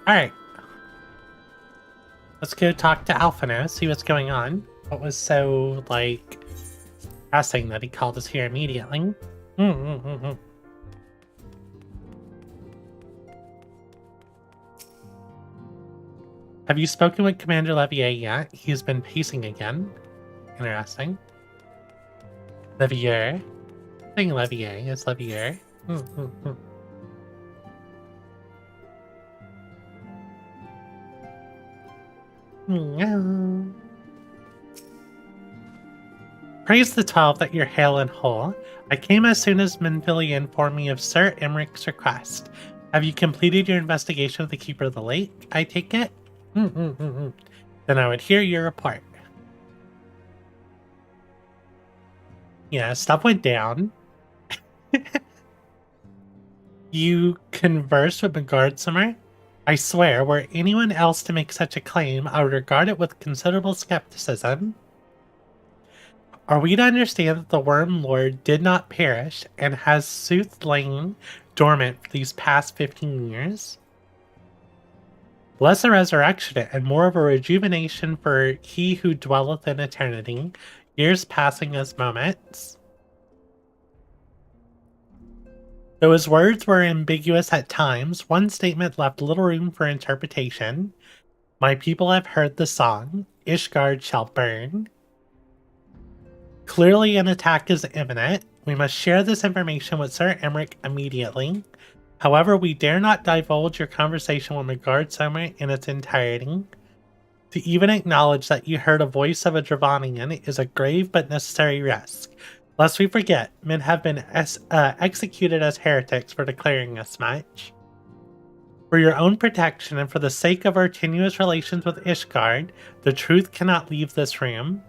Alright. Let's go talk to Alphino, see what's going on. What was so, like, pressing that he called us here immediately? Have you spoken with Commander Levier yet? He's been pacing again. Interesting. Levier. Saying Levier, it's Levier. Praise the 12 that you're hale and whole. I came as soon as Minfilia informed me of Sir Emmeric's request. Have you completed your investigation of the Keeper of the Lake, I take it? Then I would hear your report. Yeah, stuff went down. You conversed with Megardsumer? I swear, were anyone else to make such a claim, I would regard it with considerable skepticism. Are we to understand that the Worm Lord did not perish and has sooth lain dormant for these past 15 years? Less a resurrection and more of a rejuvenation for he who dwelleth in eternity, years passing as moments. Though his words were ambiguous at times, one statement left little room for interpretation. My people have heard the song, Ishgard shall burn. Clearly an attack is imminent. We must share this information with Sir Emeric immediately. However, we dare not divulge your conversation with Megardsumer in its entirety. To even acknowledge that you heard a voice of a Dravanian is a grave but necessary risk. Lest we forget, men have been executed as heretics for declaring as much. For your own protection and for the sake of our tenuous relations with Ishgard, the truth cannot leave this room.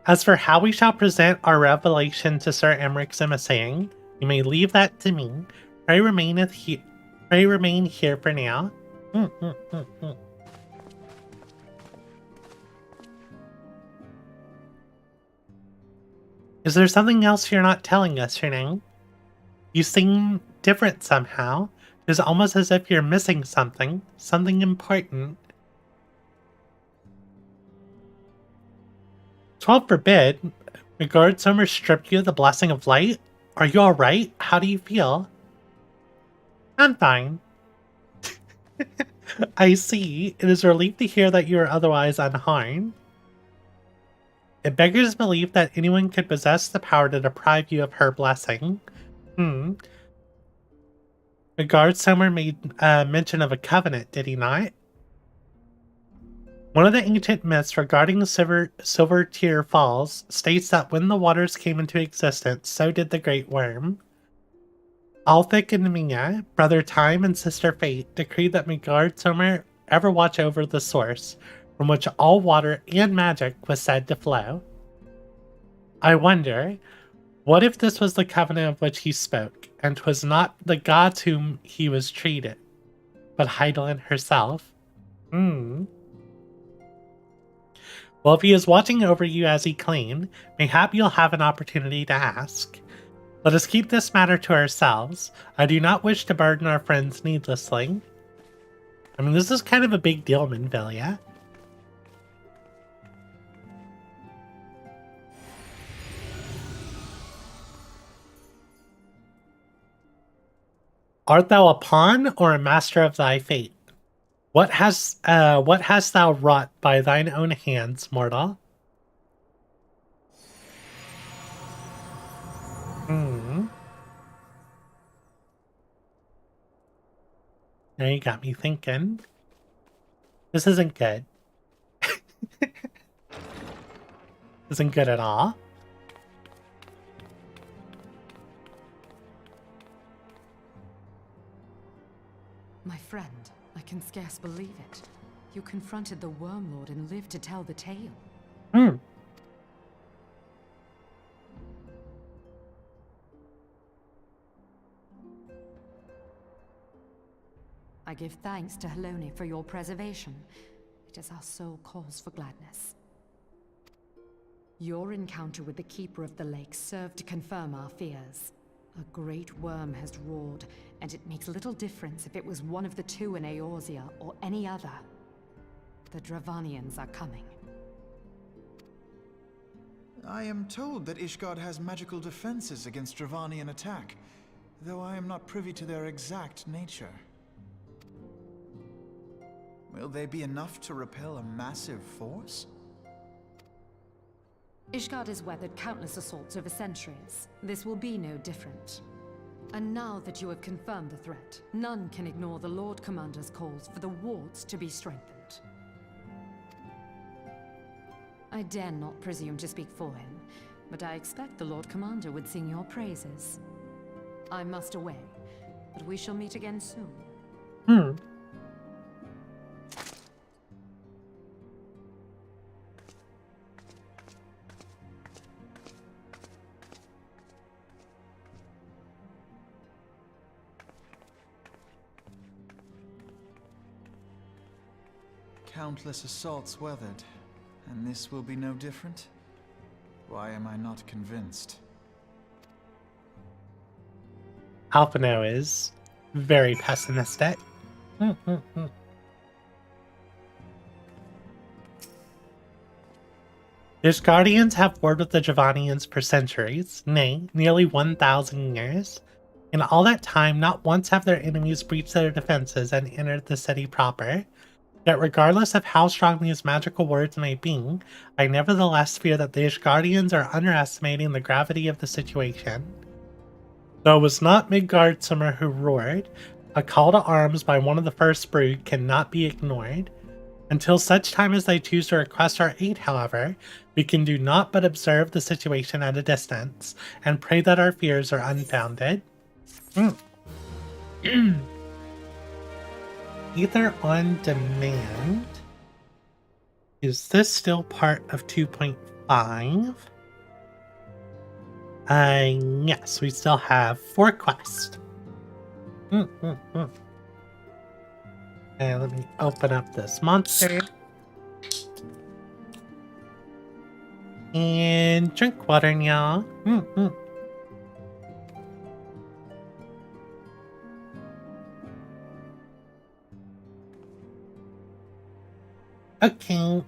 As for how we shall present our revelation to Sir Emmeric's emissary, you may leave that to me. Pray remain here for now. Is there something else you're not telling us, Renee? You seem different somehow. It's almost as if you're missing something important. 12 forbid. Megardsumer stripped you of the blessing of light? Are you alright? How do you feel? I'm fine. I see. It is a relief to hear that you are otherwise unharmed. It beggars belief that anyone could possess the power to deprive you of her blessing. Megardsumer made mention of a covenant, did he not? One of the ancient myths regarding the Silver Tear Falls states that when the waters came into existence, so did the Great Worm. Althik and Mia, Brother Time and Sister Fate, decreed that Megardsumer ever watch over the source, from which all water and magic was said to flow. I wonder, what if this was the covenant of which he spoke, and 'twas not the gods whom he was treated, but Heidelin herself? Well, if he is watching over you as he claimed, mayhap you'll have an opportunity to ask. Let us keep this matter to ourselves. I do not wish to burden our friends needlessly. I mean, this is kind of a big deal, Minfilia. Art thou a pawn or a master of thy fate? What hast thou wrought by thine own hands, mortal? Now you got me thinking. This isn't good. Isn't good at all. My friend, I can scarce believe it. You confronted the Worm Lord and lived to tell the tale. I give thanks to Helone for your preservation. It is our soul calls for gladness. Your encounter with the Keeper of the Lake served to confirm our fears. A great worm has roared, and it makes little difference if it was one of the two in Eorzea or any other. The Dravanians are coming. I am told that Ishgard has magical defenses against Dravanian attack, though I am not privy to their exact nature. Will they be enough to repel a massive force? Ishgard has weathered countless assaults over centuries. This will be no different. And now that you have confirmed the threat, none can ignore the Lord Commander's calls for the wards to be strengthened. I dare not presume to speak for him, but I expect the Lord Commander would sing your praises. I must away, but we shall meet again soon. Countless assaults weathered, and this will be no different? Why am I not convinced? Alphino is very pessimistic. His guardians have warred with the Dravanians for centuries, nay, nearly 1,000 years. In all that time, not once have their enemies breached their defenses and entered the city proper. Yet regardless of how strong these magical words may be, I nevertheless fear that the Ishgardians are underestimating the gravity of the situation. Though it was not Midgardsormr who roared, a call to arms by one of the first brood cannot be ignored. Until such time as they choose to request our aid, however, we can do naught but observe the situation at a distance, and pray that our fears are unfounded. Either on demand. Is this still part of 2.5? Yes, we still have 4 quests. And let me open up this monster. And drink water now. Okay,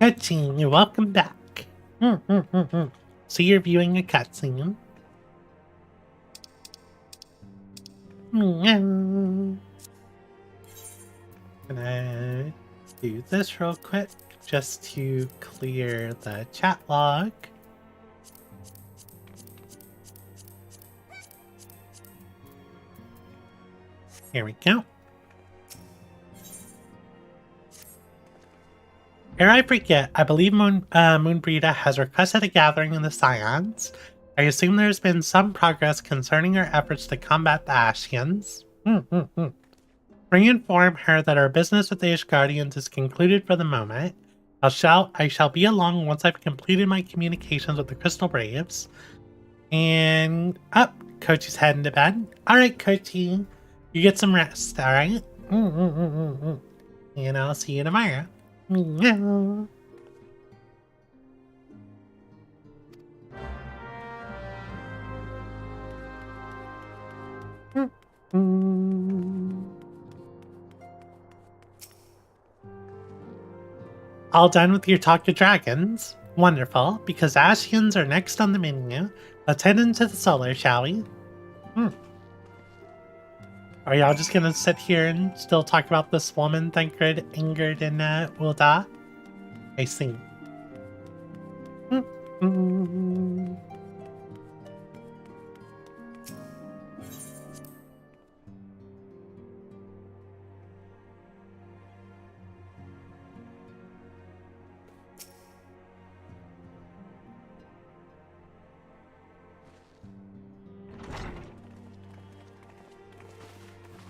cutscene, you're welcome back. So you're viewing a cutscene. Gonna do this real quick just to clear the chat log. Here we go. Ere I forget, I believe Moonbreeda has requested a gathering in the Scions. I assume there's been some progress concerning our efforts to combat the Ashians. Re-inform her that our business with the Ishgardians is concluded for the moment. I shall be along once I've completed my communications with the Crystal Braves. And up, Kochi's heading to bed. Alright, Kochi, you get some rest, alright? And I'll see you tomorrow. All done with your talk to dragons? Wonderful, because Ashians are next on the menu. Let's head into the solar, shall we? Are y'all just gonna sit here and still talk about this woman, Thancred, Ingrid, and Wilda? I see.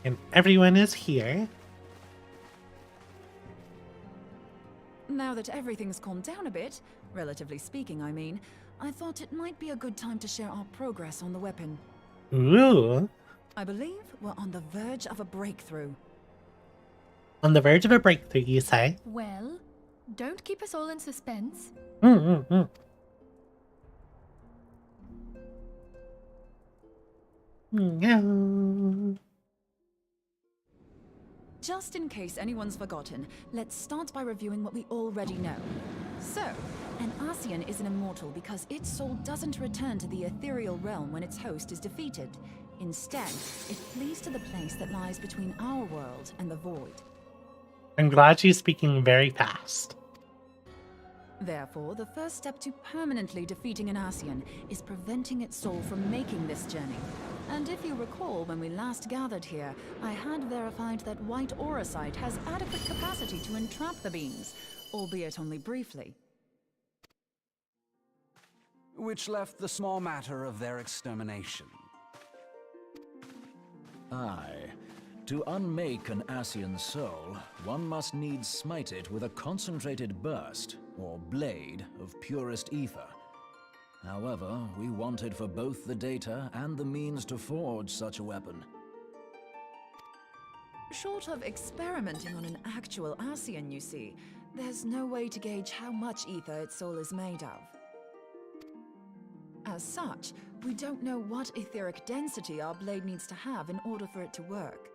And everyone is here. Now that everything's calmed down a bit, relatively speaking, I mean, I thought it might be a good time to share our progress on the weapon. Ooh. I believe we're on the verge of a breakthrough. On the verge of a breakthrough, you say? Well, don't keep us all in suspense. Yeah. Just in case anyone's forgotten, let's start by reviewing what we already know. So, an Ascian is an immortal because its soul doesn't return to the ethereal realm when its host is defeated. Instead, it flees to the place that lies between our world and the void. I'm glad she's speaking very fast. Therefore, the first step to permanently defeating an Ascian is preventing its soul from making this journey. And if you recall, when we last gathered here, I had verified that white auracite has adequate capacity to entrap the beings, albeit only briefly. Which left the small matter of their extermination. Aye. To unmake an Ascian soul, one must needs smite it with a concentrated burst, or blade, of purest ether. However, we wanted for both the data and the means to forge such a weapon. Short of experimenting on an actual Ascian, you see, there's no way to gauge how much ether its soul is made of. As such, we don't know what etheric density our blade needs to have in order for it to work.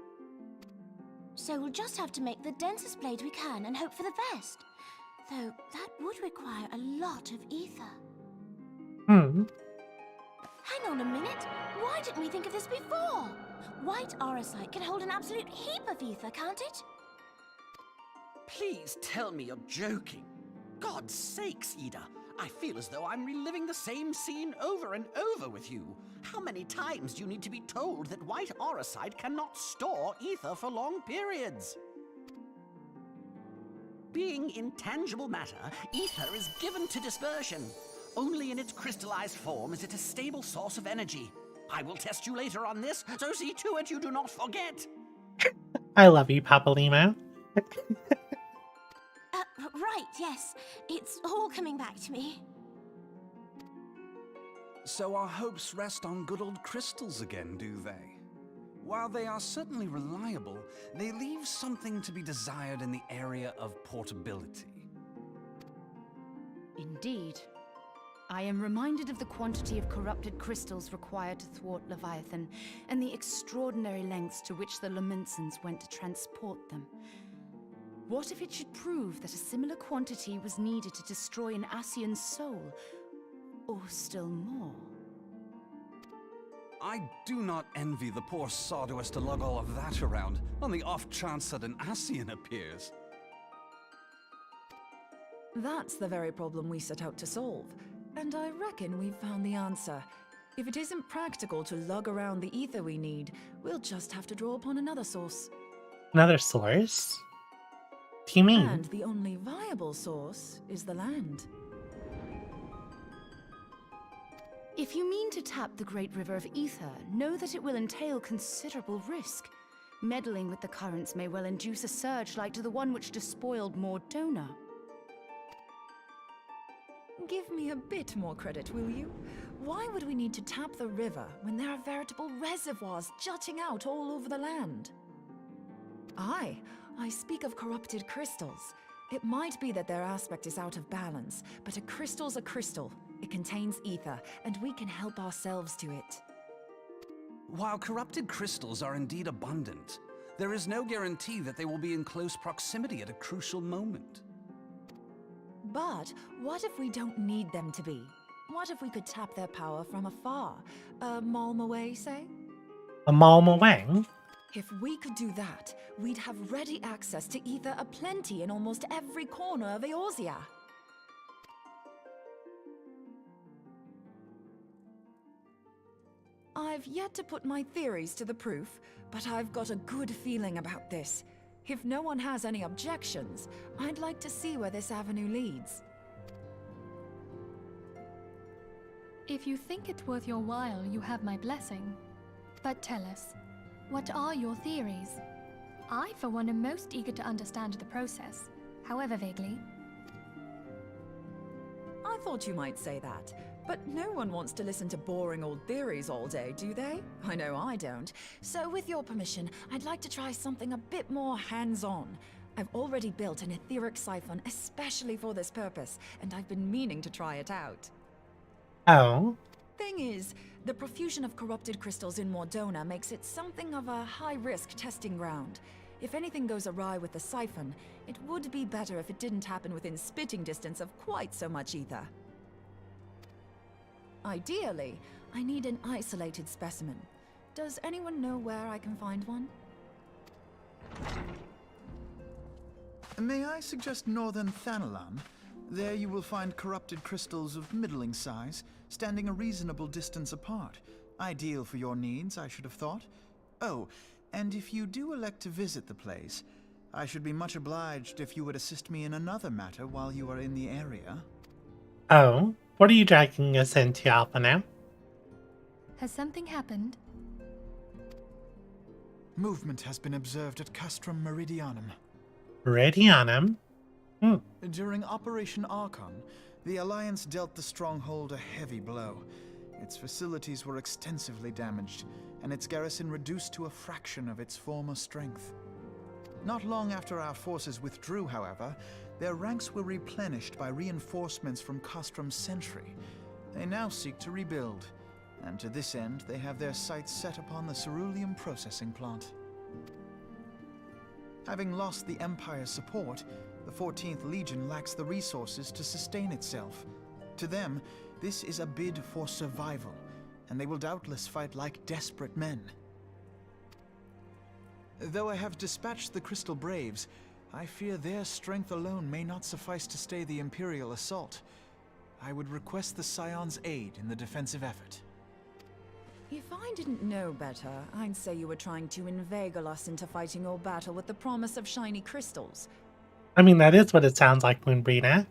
So we'll just have to make the densest blade we can and hope for the best. Though that would require a lot of ether. Hang on a minute. Why didn't we think of this before? White auracite can hold an absolute heap of ether, can't it? Please tell me you're joking. God's sakes, Ida. I feel as though I'm reliving the same scene over and over with you. How many times do you need to be told that white auracite cannot store ether for long periods? Being intangible matter, ether is given to dispersion. Only in its crystallized form is it a stable source of energy. I will test you later on this, so see to it you do not forget. I love you, Papalimo. Right, yes. It's all coming back to me. So our hopes rest on good old crystals again, do they? While they are certainly reliable, they leave something to be desired in the area of portability. Indeed. I am reminded of the quantity of corrupted crystals required to thwart Leviathan, and the extraordinary lengths to which the Lamentsons went to transport them. What if it should prove that a similar quantity was needed to destroy an Ascian soul? Or still more? I do not envy the poor sod who has to lug all of that around, on the off chance that an Ascian appears. That's the very problem we set out to solve. And I reckon we've found the answer. If it isn't practical to lug around the ether we need, we'll just have to draw upon another source. Another source? What do you mean? And the only viable source is the land. If you mean to tap the Great River of Ether, know that it will entail considerable risk. Meddling with the currents may well induce a surge like to the one which despoiled Mordona. Give me a bit more credit, will you? Why would we need to tap the river when there are veritable reservoirs jutting out all over the land? Aye, I speak of corrupted crystals. It might be that their aspect is out of balance, but a crystal's a crystal. It contains ether, and we can help ourselves to it. While corrupted crystals are indeed abundant, there is no guarantee that they will be in close proximity at a crucial moment. But what if we don't need them to be? What if we could tap their power from afar? A malm away, say? A malm away? If we could do that, we'd have ready access to ether aplenty in almost every corner of Eorzea. I've yet to put my theories to the proof, but I've got a good feeling about this. If no one has any objections, I'd like to see where this avenue leads. If you think it's worth your while, you have my blessing. But tell us, what are your theories? I, for one, am most eager to understand the process, however vaguely. I thought you might say that, but no one wants to listen to boring old theories all day, do they? I know I don't. So with your permission, I'd like to try something a bit more hands-on. I've already built an etheric siphon especially for this purpose, and I've been meaning to try it out. Oh. Thing is, the profusion of corrupted crystals in Mordona makes it something of a high-risk testing ground. If anything goes awry with the siphon, it would be better if it didn't happen within spitting distance of quite so much ether. Ideally, I need an isolated specimen. Does anyone know where I can find one? May I suggest northern Thanalan? There you will find corrupted crystals of middling size, standing a reasonable distance apart. Ideal for your needs, I should have thought. Oh, and if you do elect to visit the place, I should be much obliged if you would assist me in another matter while you are in the area. Oh? What are you dragging us into, Alpha, now? Has something happened? Movement has been observed at Castrum Meridianum. Meridianum? During Operation Archon, the Alliance dealt the stronghold a heavy blow. Its facilities were extensively damaged, and its garrison reduced to a fraction of its former strength. Not long after our forces withdrew, however, their ranks were replenished by reinforcements from Castrum's sentry. They now seek to rebuild, and to this end they have their sights set upon the ceruleum processing plant. Having lost the Empire's support, the 14th Legion lacks the resources to sustain itself. To them, this is a bid for survival, and they will doubtless fight like desperate men. Though I have dispatched the Crystal Braves, I fear their strength alone may not suffice to stay the Imperial assault. I would request the Scion's aid in the defensive effort. If I didn't know better, I'd say you were trying to inveigle us into fighting your battle with the promise of shiny crystals. I mean, that is what it sounds like, Moonbreeder.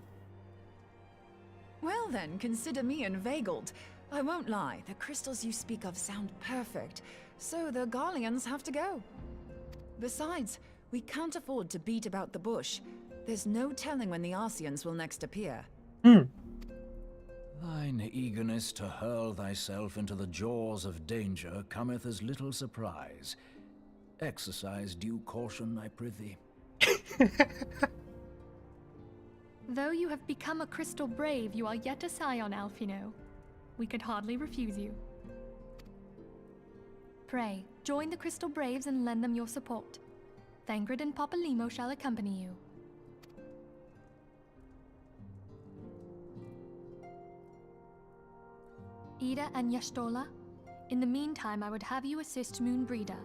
Well then, consider me inveigled. I won't lie, the crystals you speak of sound perfect, so the Garleans have to go. Besides, we can't afford to beat about the bush. There's no telling when the Arceans will next appear. Thine eagerness to hurl thyself into the jaws of danger cometh as little surprise. Exercise due caution, I prithee. Though you have become a Crystal Brave, you are yet a Scion, Alphino. We could hardly refuse you. Pray, join the Crystal Braves and lend them your support. Thangred and Papalimo shall accompany you. Ida and Yashtola, in the meantime I would have you assist Moonbreeder.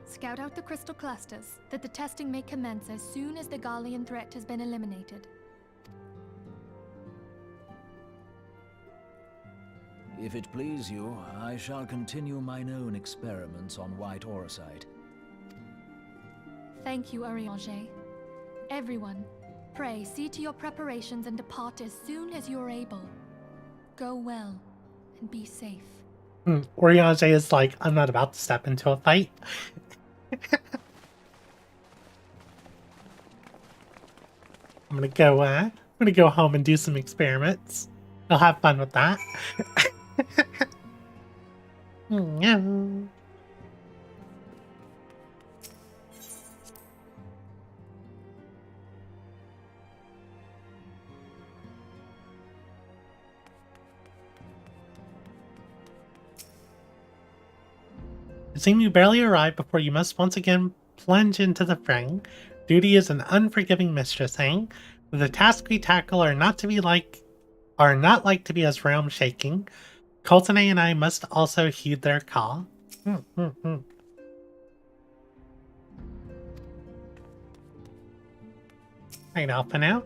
Scout out the crystal clusters, that the testing may commence as soon as the Garlean threat has been eliminated. If it please you, I shall continue mine own experiments on white aurosite. Thank you, Arianger. Everyone, pray see to your preparations and depart as soon as you are able. Go well, and be safe. Oriange is like, I'm not about to step into a fight. I'm gonna go home and do some experiments. I'll have fun with that. It seems you barely arrived before you must once again plunge into the fray. Duty is an unforgiving mistress, eh? The tasks we tackle are not like to be as realm shaking. Coltene and I must also heed their call. Right, Alpha now.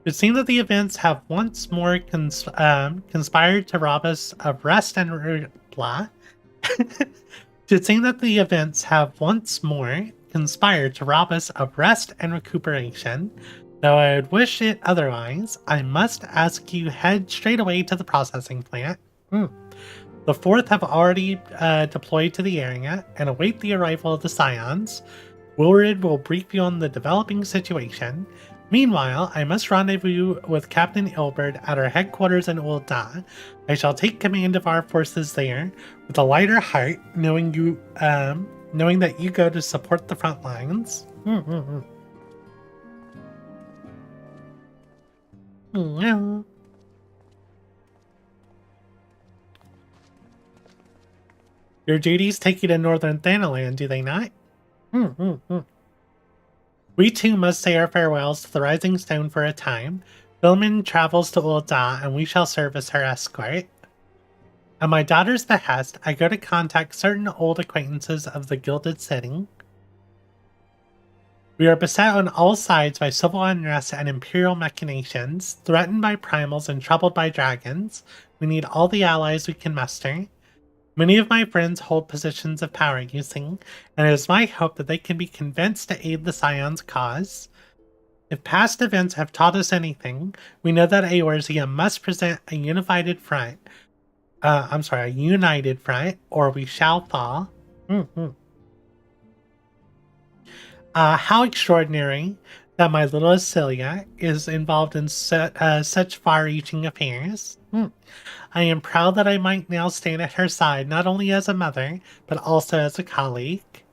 It seems that the events have once more conspired to rob us of rest and blah. It seems that the events have once more conspired to rob us of rest and recuperation. Though I would wish it otherwise, I must ask you head straight away to the processing plant. The fourth have already deployed to the area and await the arrival of the Scions. Wilrid will brief you on the developing situation. Meanwhile, I must rendezvous with Captain Ilberd at our headquarters in Ul'dah. I shall take command of our forces there with a lighter heart, knowing that you go to support the front lines. Your duties take you to Northern Thanaland, do they not? We too must say our farewells to the Rising Stone for a time. Vilmin travels to Ul'dah, and we shall serve as her escort. At my daughter's behest, I go to contact certain old acquaintances of the Gilded City. We are beset on all sides by civil unrest and imperial machinations, threatened by primals and troubled by dragons. We need all the allies we can muster. Many of my friends hold positions of power, you see, and it is my hope that they can be convinced to aid the Scion's cause. If past events have taught us anything, we know that Eorzea must present a united front, or we shall fall. How extraordinary that my little Asilia is involved in such far-reaching affairs. I am proud that I might now stand at her side, not only as a mother, but also as a colleague.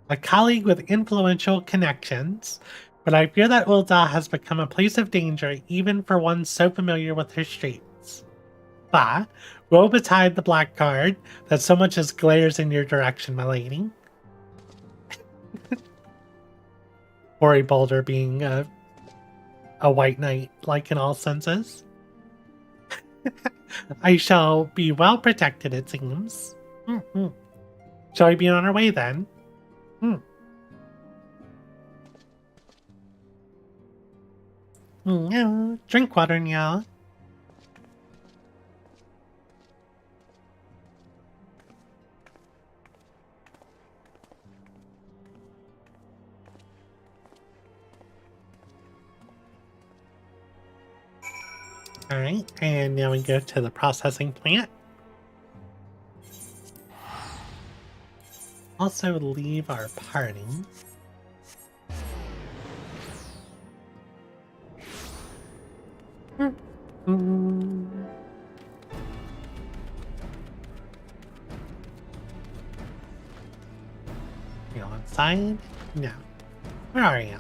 A colleague with influential connections, but I fear that Ul'dah has become a place of danger even for one so familiar with her streets. Bah, woe betide the blackguard that so much as glares in your direction, my lady. Ori Boulder being a white knight, like in all senses. I shall be well protected, it seems. Shall we be on our way then? Drink water now. Alright, and now we go to the processing plant. Also leave our party. You inside? No. Where are you?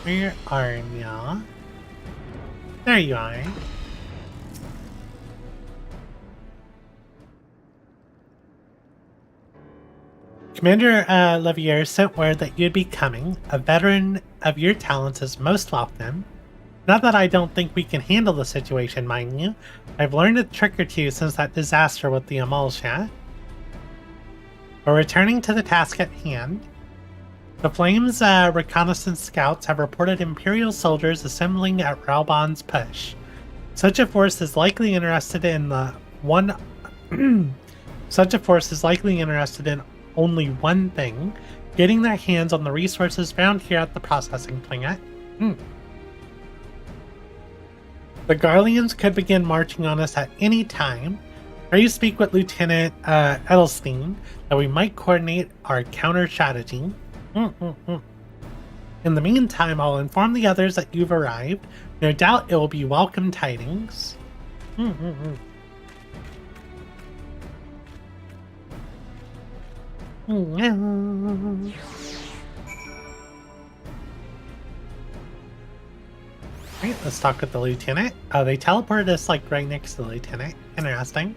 Where are you? There you are. Commander Levier sent word that you'd be coming. A veteran of your talents is most welcome. Not that I don't think we can handle the situation, mind you. I've learned a trick or two since that disaster with the Emulsia. But returning to the task at hand, the Flames reconnaissance scouts have reported Imperial soldiers assembling at Ralbon's push. Such a force is likely interested in only one thing: getting their hands on the resources found here at the processing plant. The Garleans could begin marching on us at any time. Pray speak with Lieutenant Edelstein that we might coordinate our counter strategy. In the meantime, I'll inform the others that you've arrived. No doubt it will be welcome tidings. Right, let's talk with the lieutenant. Oh, they teleported us like right next to the lieutenant. Interesting.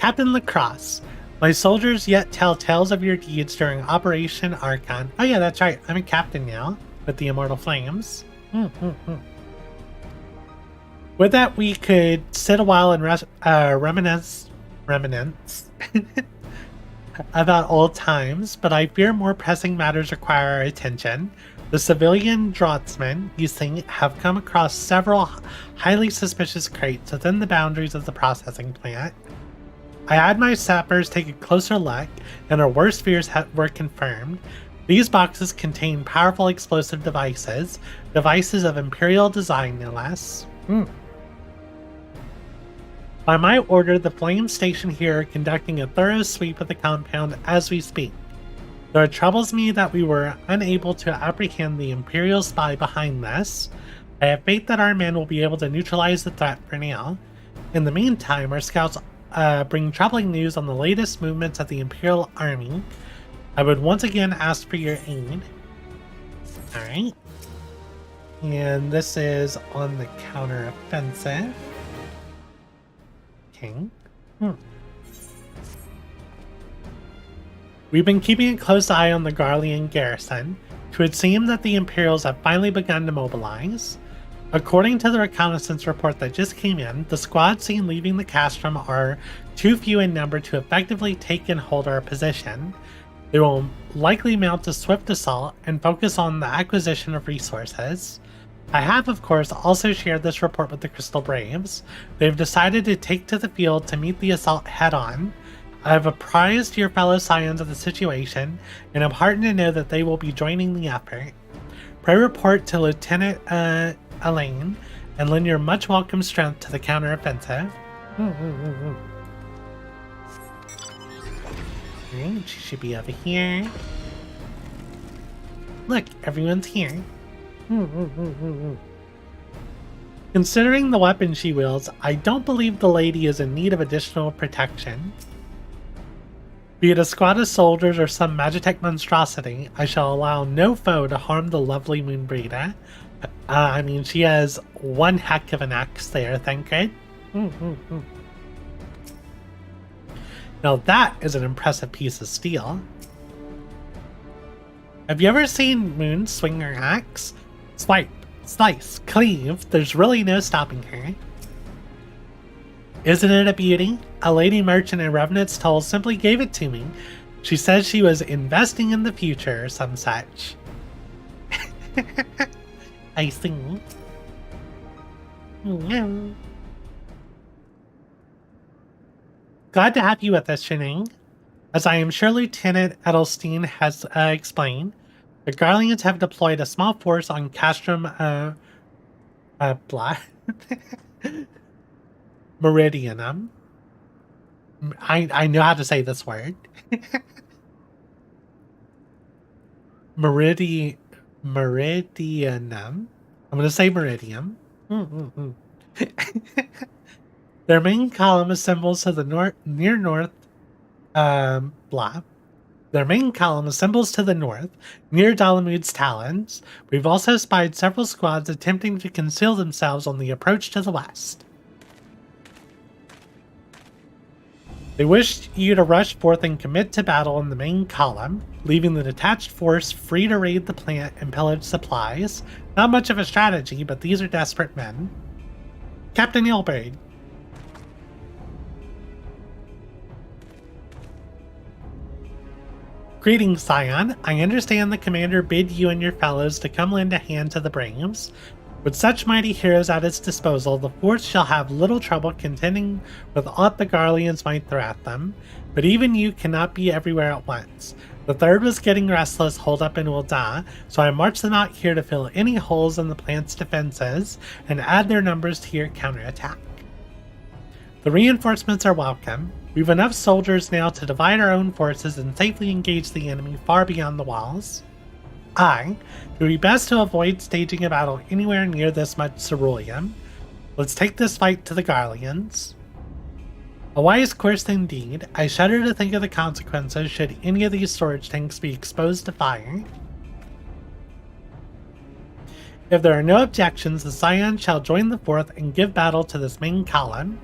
Captain Lacrosse. My soldiers yet tell tales of your deeds during Operation Archon. Oh yeah, that's right. I'm a captain now with the Immortal Flames. With that, we could sit a while and reminisce about old times, but I fear more pressing matters require our attention. The civilian draftsmen, you see, have come across several highly suspicious crates within the boundaries of the processing plant. I had my sappers take a closer look, and our worst fears were confirmed. These boxes contain powerful explosive devices of Imperial design no less. By my order, the flame station here are conducting a thorough sweep of the compound as we speak. Though it troubles me that we were unable to apprehend the Imperial spy behind this, I have faith that our men will be able to neutralize the threat for now. In the meantime, our scouts bring troubling news on the latest movements of the Imperial Army. I would once again ask for your aid. Alright. And this is on the counter-offensive. Okay. We've been keeping a close eye on the Garlean garrison. It would seem that the Imperials have finally begun to mobilize. According to the reconnaissance report that just came in, the squads seen leaving the castrum are too few in number to effectively take and hold our position. They will likely mount a swift assault and focus on the acquisition of resources. I have, of course, also shared this report with the Crystal Braves. They've decided to take to the field to meet the assault head-on. I have apprised your fellow Scions of the situation, and I'm heartened to know that they will be joining the effort. Pray report to Lieutenant Elaine, and lend your much welcome strength to the counter-offensive. Alright, she should be over here. Look, everyone's here. Considering the weapon she wields, I don't believe the lady is in need of additional protection. Be it a squad of soldiers or some Magitech monstrosity, I shall allow no foe to harm the lovely Moonbreeder. I mean, she has one heck of an axe there, thank God. Now that is an impressive piece of steel. Have you ever seen Moon swing her axe? Swipe, slice, cleave, there's really no stopping her. Isn't it a beauty? A lady merchant in Revenant's Toll simply gave it to me. She says she was investing in the future or some such. I see. Glad to have you with us, Shanning. As I am sure Lieutenant Edelstein has explained, the Garleans have deployed a small force on Castrum Meridianum. I know how to say this word. Meridianum. I'm going to say Meridium. Their main column assembles to the near north. Their main column assembles to the north, near Dalamud's talons. We've also spied several squads attempting to conceal themselves on the approach to the west. They wish you to rush forth and commit to battle in the main column, leaving the detached force free to raid the plant and pillage supplies. Not much of a strategy, but these are desperate men. Captain Ilberg. Greetings, Scion. I understand the commander bid you and your fellows to come lend a hand to the Braves. With such mighty heroes at its disposal, the force shall have little trouble contending with aught the Garleans might throw at them, but even you cannot be everywhere at once. The third was getting restless holed up in Ul'dah, so I marched them out here to fill any holes in the plant's defenses and add their numbers to your counterattack. The reinforcements are welcome. We've enough soldiers now to divide our own forces and safely engage the enemy far beyond the walls. It would be best to avoid staging a battle anywhere near this much ceruleum. Let's take this fight to the Garleans. A wise course indeed. I shudder to think of the consequences should any of these storage tanks be exposed to fire. If there are no objections, the Scion shall join the fourth and give battle to this main column.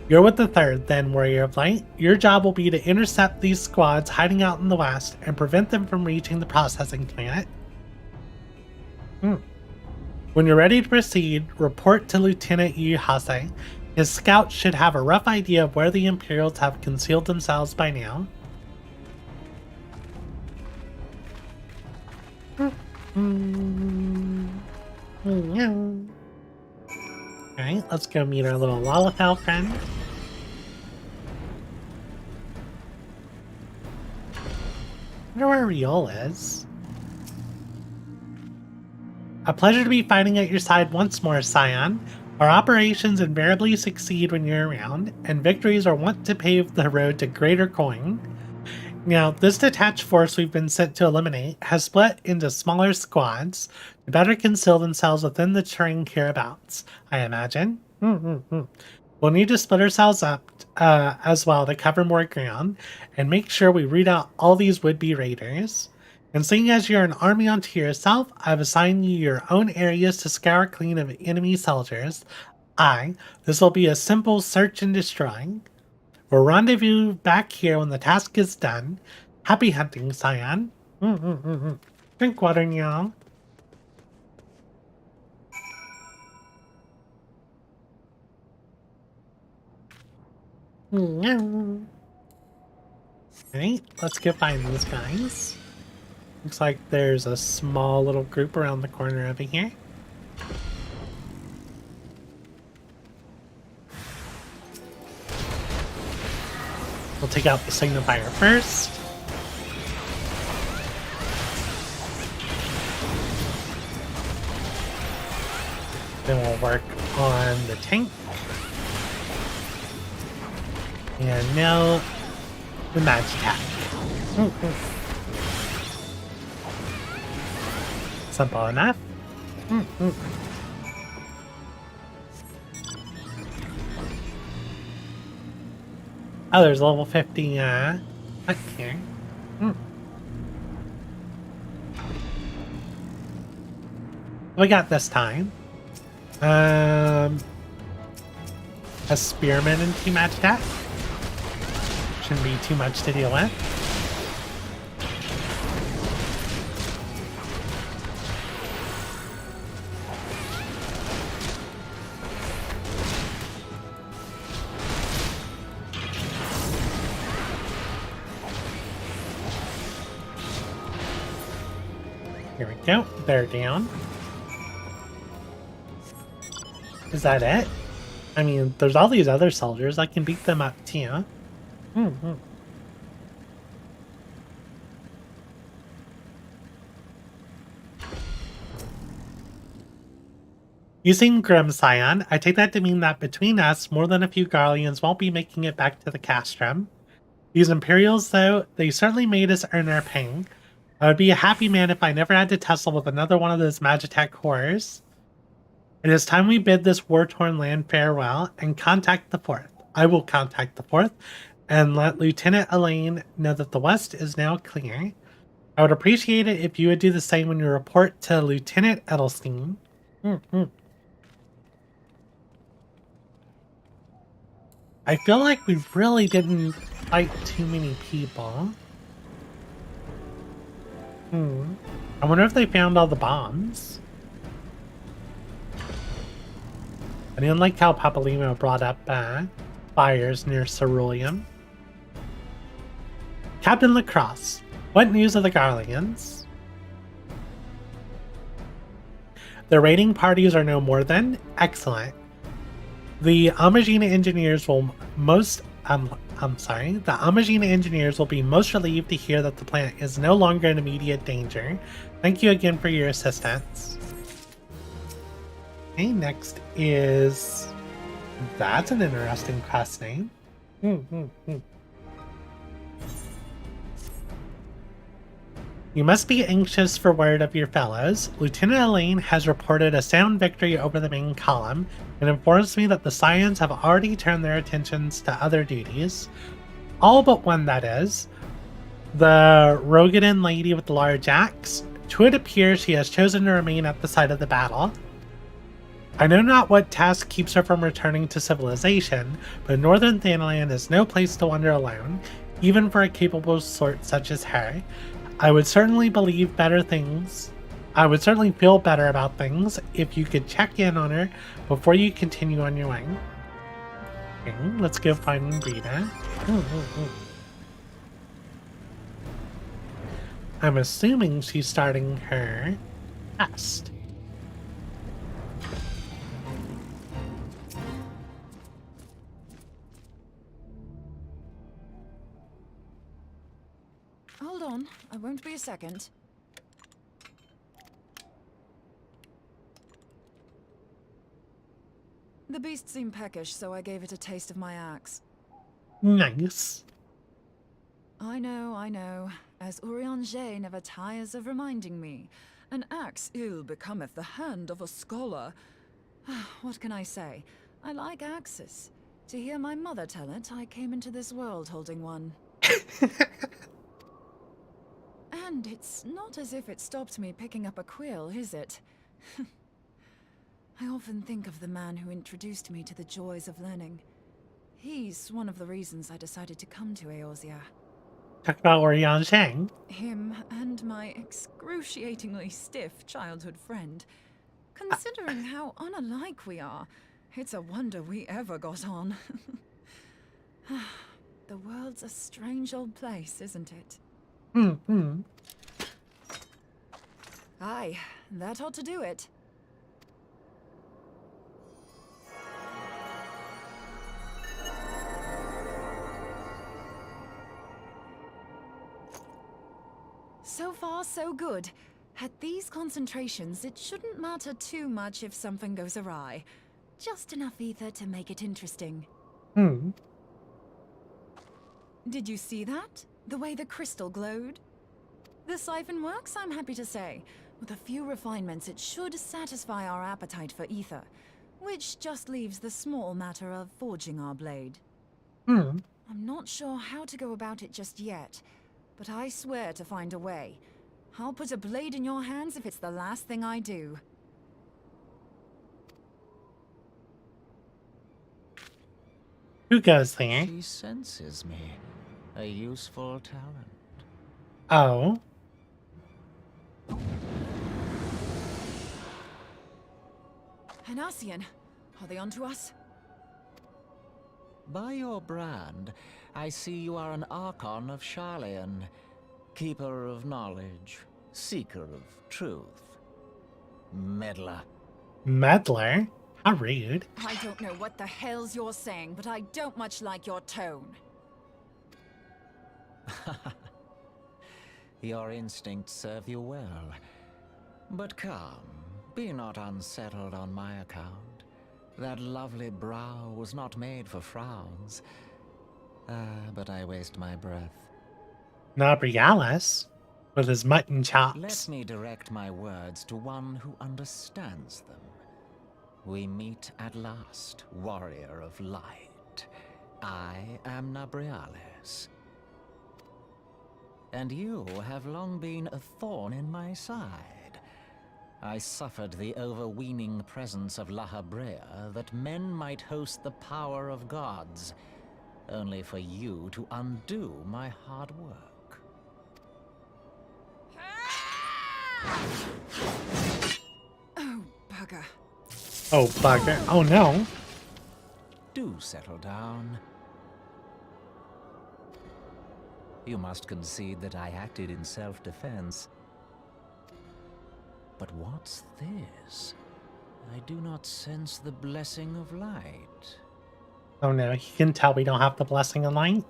You're with the third, then, Warrior of Light. Your job will be to intercept these squads hiding out in the west and prevent them from reaching the processing plant. When you're ready to proceed, report to Lieutenant Yuhase. His scouts should have a rough idea of where the Imperials have concealed themselves by now. Alright, let's go meet our little Lalafell friend. I wonder where Riol is. A pleasure to be fighting at your side once more, Scion. Our operations invariably succeed when you're around, and victories are wont to pave the road to greater coin. Now, this detached force we've been sent to eliminate has split into smaller squads to better conceal themselves within the terrain hereabouts, I imagine. We'll need to split ourselves up as well to cover more ground and make sure we root out all these would-be raiders. And seeing as you're an army unto yourself, I've assigned you your own areas to scour clean of enemy soldiers. This will be a simple search and destroy. We'll rendezvous back here when the task is done. Happy hunting, Scion. Drink water, y'all. Alright, let's go find these guys. Looks like there's a small little group around the corner over here. We'll take out the signifier first. Then we'll work on the tank. And now the magic attack. Simple enough. Oh, there's level 50 up here. What we got this time? A spearman and team match attack. Shouldn't be too much to deal with. Here we go. They're down. Is that it? I mean, there's all these other soldiers. I can beat them up too. You seem grim, Scion. I take that to mean that between us, more than a few Garleans won't be making it back to the castrum. These Imperials, though, they certainly made us earn our pay. I would be a happy man if I never had to tussle with another one of those Magitech horrors. It is time we bid this war-torn land farewell and contact the Fourth. I will contact the Fourth and let Lieutenant Elaine know that the West is now clear. I would appreciate it if you would do the same when you report to Lieutenant Edelstein. I feel like we really didn't fight too many people. I wonder if they found all the bombs. I didn't like how Papalimo brought up fires near Cerulean. Captain Lacrosse, what news of the Garleans? The raiding parties are no more than excellent. The Amagina engineers will the Amagina engineers will be most relieved to hear that the planet is no longer in immediate danger. Thank you again for your assistance. Okay, next is... That's an interesting quest name. You must be anxious for word of your fellows. Lieutenant Elaine has reported a sound victory over the main column and informs me that the Scions have already turned their attentions to other duties. All but one, that is. The Rogadan lady with the large axe. To it appears she has chosen to remain at the site of the battle. I know not what task keeps her from returning to civilization, but Northern Thanalan is no place to wander alone, even for a capable sort such as her. I would certainly feel better about things if you could check in on her before you continue on your way. Okay, let's go find Rita. I'm assuming she's starting her test. Hold on, I won't be a second. The beast seemed peckish, so I gave it a taste of my axe. Nice. I know. As Urianger never tires of reminding me, an axe ill becometh the hand of a scholar. What can I say? I like axes. To hear my mother tell it, I came into this world holding one. And it's not as if it stopped me picking up a quill, is it? I often think of the man who introduced me to the joys of learning. He's one of the reasons I decided to come to Eorzea. Talk about Orion Shang. Him and my excruciatingly stiff childhood friend. Considering how unalike we are, it's a wonder we ever got on. The world's a strange old place, isn't it? Aye, that ought to do it. So far, so good. At these concentrations, it shouldn't matter too much if something goes awry. Just enough ether to make it interesting. Did you see that? The way the crystal glowed? The siphon works, I'm happy to say. With a few refinements, it should satisfy our appetite for ether, which just leaves the small matter of forging our blade. I'm not sure how to go about it just yet, but I swear to find a way. I'll put a blade in your hands if it's the last thing I do. Who goes there? She senses me. A useful talent. Oh. Hanasian, are they onto us? By your brand, I see you are an Archon of Sharlayan, keeper of knowledge, seeker of truth. Meddler. Meddler? How rude. I don't know what the hell's you're saying, but I don't much like your tone. Your instincts serve you well. But come, be not unsettled on my account. That lovely brow was not made for frowns. But I waste my breath. Nabrialis, with his mutton chops. Let me direct my words to one who understands them. We meet at last, warrior of light. I am Nabrialis. And you have long been a thorn in my side. I suffered the overweening presence of La Habrea that men might host the power of gods, only for you to undo my hard work. Oh, bugger. Oh, bugger. Oh, no. Do settle down. You must concede that I acted in self-defense. But what's this? I do not sense the blessing of light. Oh, no. He can tell we don't have the blessing of light.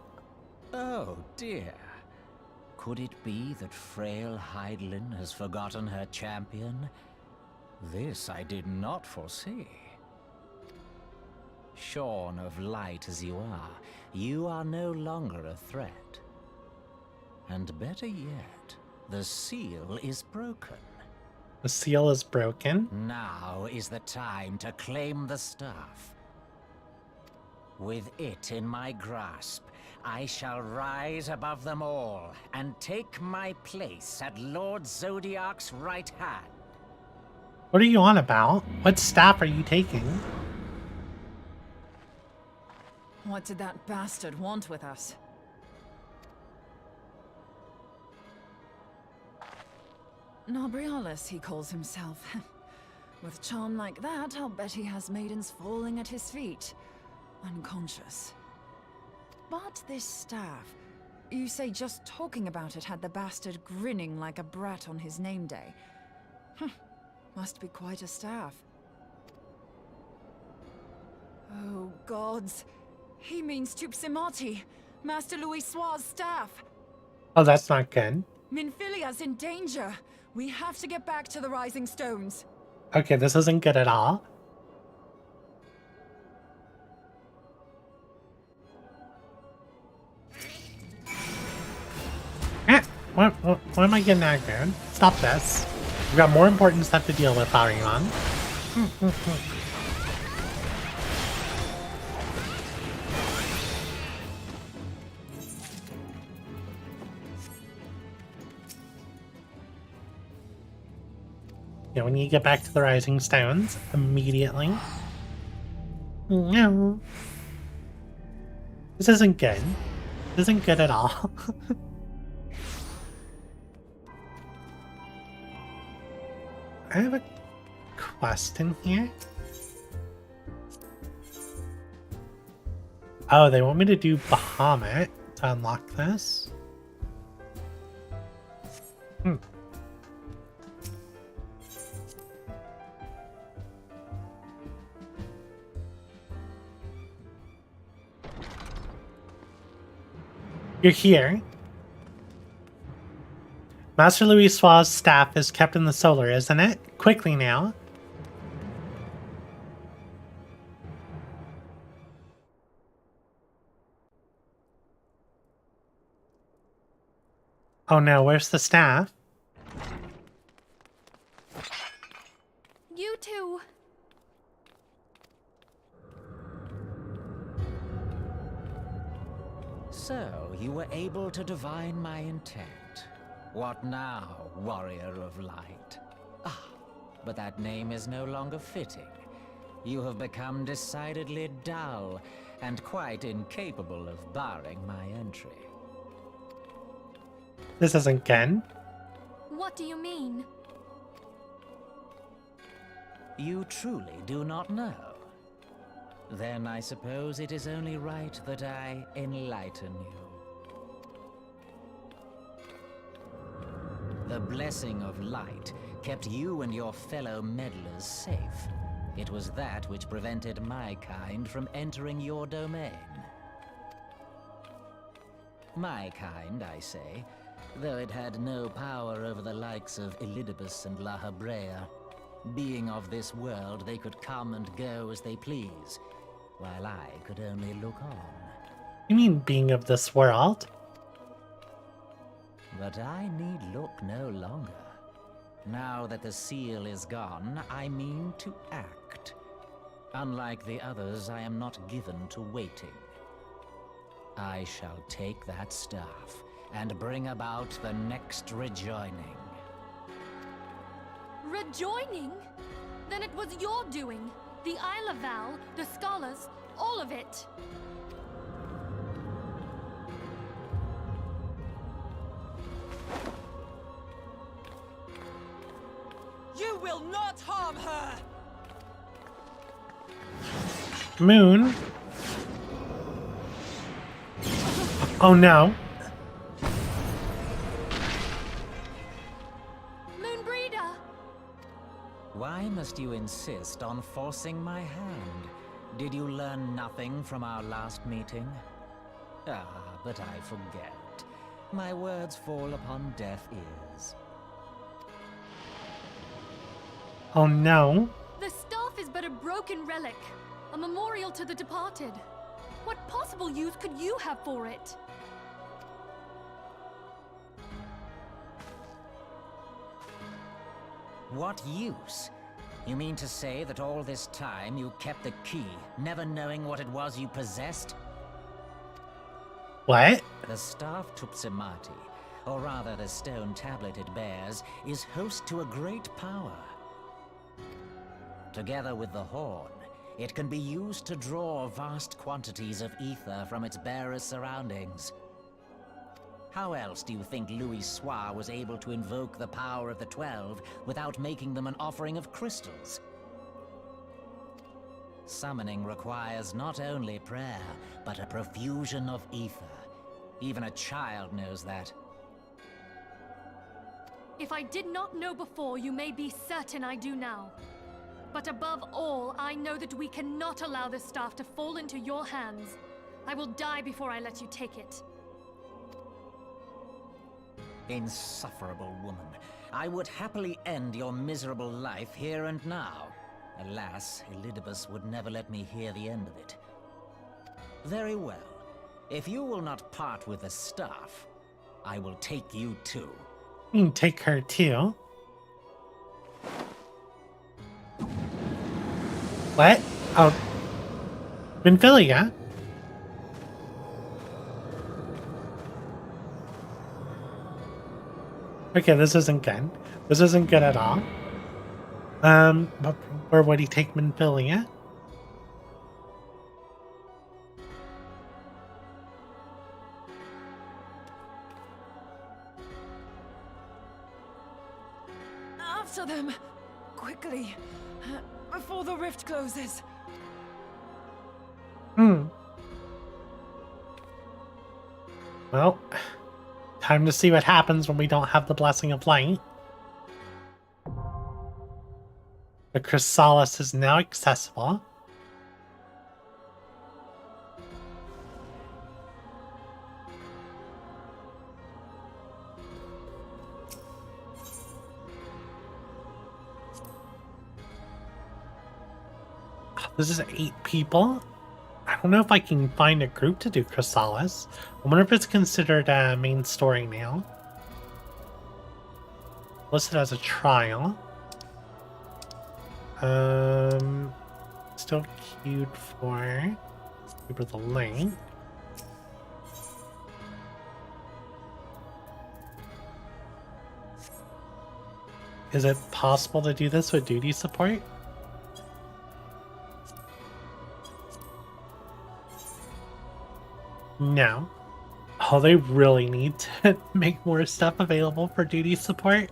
Oh, dear. Could it be that frail Hydaelyn has forgotten her champion? This I did not foresee. Shorn of light as you are no longer a threat. And better yet, the seal is broken. The seal is broken. Now is the time to claim the staff. With it in my grasp, I shall rise above them all and take my place at Lord Zodiac's right hand. What are you on about? What staff are you taking? What did that bastard want with us? Nabrialis, he calls himself. With charm like that, I'll bet he has maidens falling at his feet. unconscious. But this staff, you say just talking about it had the bastard grinning like a brat on his name day. Must be quite a staff. Oh, gods. He means Tupsimati, Master Louis Soir's staff. Oh, that's not good. Minfilia's in danger. We have to get back to the Rising Stones. Okay, this isn't good at all. Why am I getting aggroed? Stop this. We've got more important stuff to deal with, Arion. Yeah, we need to get back to the Rising Stones immediately. No. This isn't good. This isn't good at all. I have a quest in here. Oh, they want me to do Bahamut to unlock this. You're here. Master Louis Soir's staff is kept in the solar, isn't it? Quickly now. Oh no, where's the staff? You two. So, you were able to divine my intent. What now, warrior of light? Ah, but that name is no longer fitting. You have become decidedly dull, and quite incapable of barring my entry. This isn't Ken. What do you mean? You truly do not know? Then I suppose it is only right that I enlighten you. The blessing of light kept you and your fellow meddlers safe. It was that which prevented my kind from entering your domain. My kind, I say, though it had no power over the likes of Elidibus and La Habrea. Being of this world, they could come and go as they please, while I could only look on. You mean being of this world? But I need look no longer. Now that the seal is gone, I mean to act. Unlike the others, I am not given to waiting. I shall take that staff and bring about the next rejoining. Rejoining? Then it was your doing. The Isle of Val, the scholars, all of it. You will not harm her! Moon? Oh no. Moonbreeder! Why must you insist on forcing my hand? Did you learn nothing from our last meeting? Ah, but I forget. My words fall upon deaf ears. Oh no. The staff is but a broken relic, a memorial to the departed. What possible use could you have for it? What use? You mean to say that all this time you kept the key, never knowing what it was you possessed? What? The staff Tupsimati, or rather the stone tablet it bears, is host to a great power. Together with the horn, it can be used to draw vast quantities of ether from its bearer's surroundings. How else do you think Louis Soir was able to invoke the power of the 12 without making them an offering of crystals? Summoning requires not only prayer, but a profusion of ether. Even a child knows that. If I did not know before, you may be certain I do now. But above all, I know that we cannot allow this staff to fall into your hands. I will die before I let you take it. Insufferable woman. I would happily end your miserable life here and now. Alas, Elidibus would never let me hear the end of it. Very well. If you will not part with the staff, I will take you too. You can take her too. What? Oh. Minfilia? Okay, this isn't good. This isn't good at all. But where would he take Minfilia? After them! Quickly! Before the rift closes! Well, time to see what happens when we don't have the Blessing of Light. The Chrysalis is now accessible. This is 8 people. I don't know if I can find a group to do Chrysalis. I wonder if it's considered a main story now. Listed as a trial. Still queued for the link. Is it possible to do this with duty support? No. Oh, they really need to make more stuff available for duty support.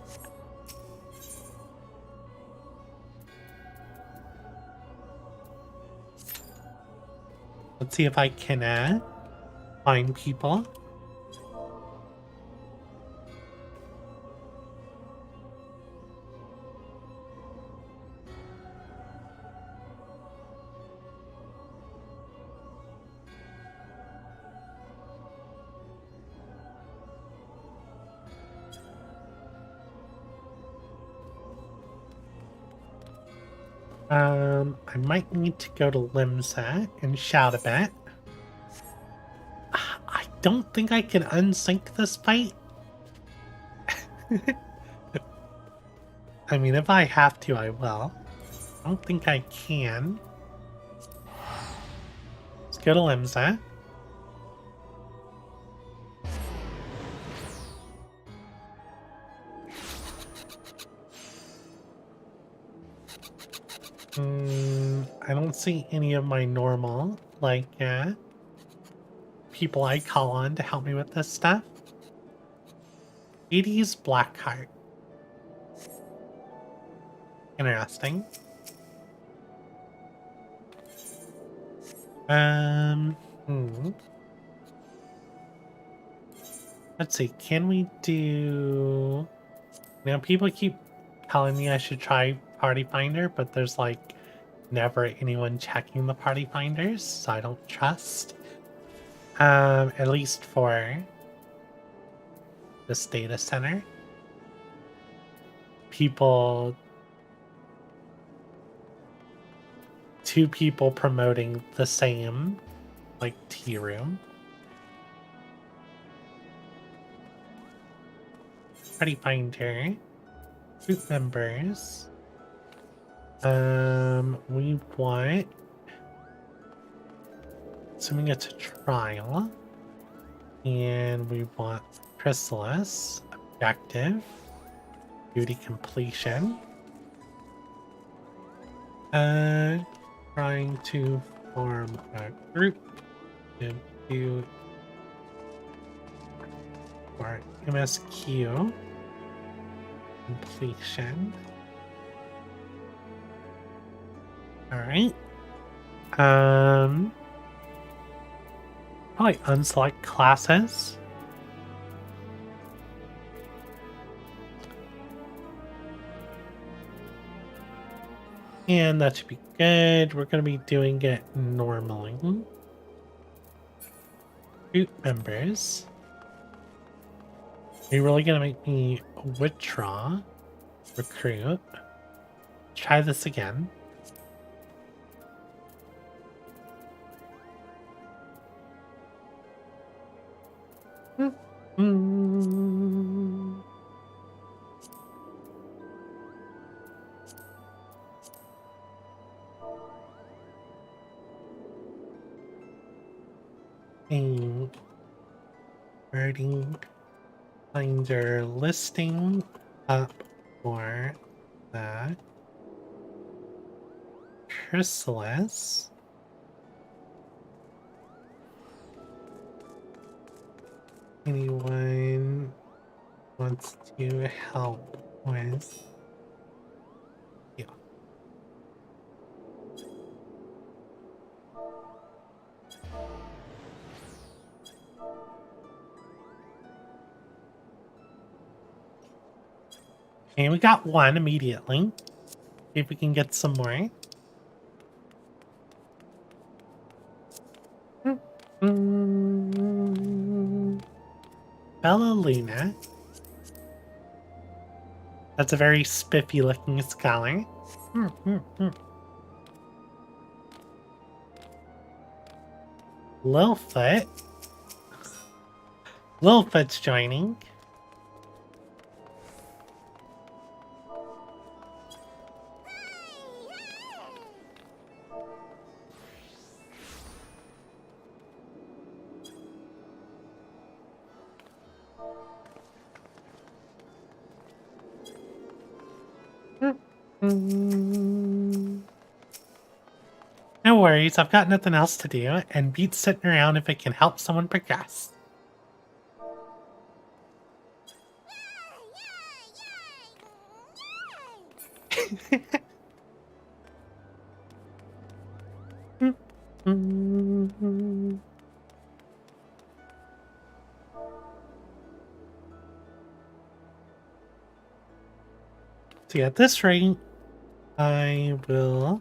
Let's see if I can find people. I might need to go to Limsa and shout a bit. I don't think I can unsync this fight. I mean, if I have to, I will. I don't think I can. Let's go to Limsa. I don't see any of my normal, like, people I call on to help me with this stuff. 80s Blackheart. Interesting. Let's see, can we do... Now, people keep telling me I should try Party Finder, but there's, like, never anyone checking the Party Finders, so I don't trust. At least for this data center. People... 2 people promoting the same, like, tea room. Party Finder. Group members. We want... Assuming it's a trial. And we want Chrysalis. Objective. Duty completion. Trying to form a group to do for MSQ completion. Alright. Probably unselect classes. And that should be good. We're going to be doing it normally. Group members. Are you really going to make me withdraw? Recruit. Try this again. Wording finder listing up for the chrysalis. Anyone wants to help with? Yeah. And we got one immediately. See if we can get some more. Bella Luna. That's a very spiffy looking scholar. Lilfoot. Lilfoot's joining. No worries, I've got nothing else to do, and beats sitting around if it can help someone progress. So at this rate, I will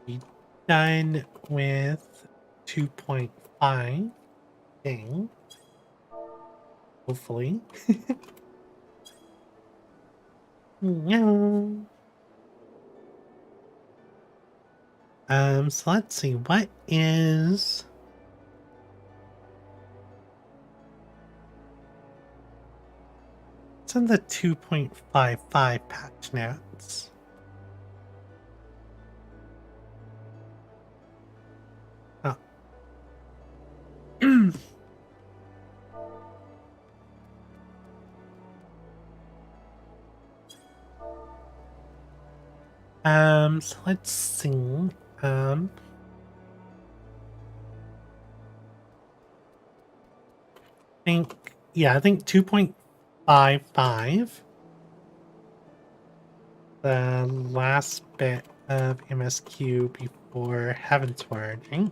be done with 2.5 thing. Hopefully. So let's see, what is... It's in the 2.55 patch notes. Oh. So let's see. I think 2.55. The last bit of MSQ before Heaven's Word, right?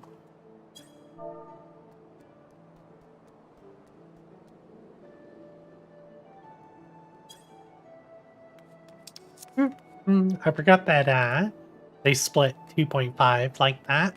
I forgot that they split 2.5 like that.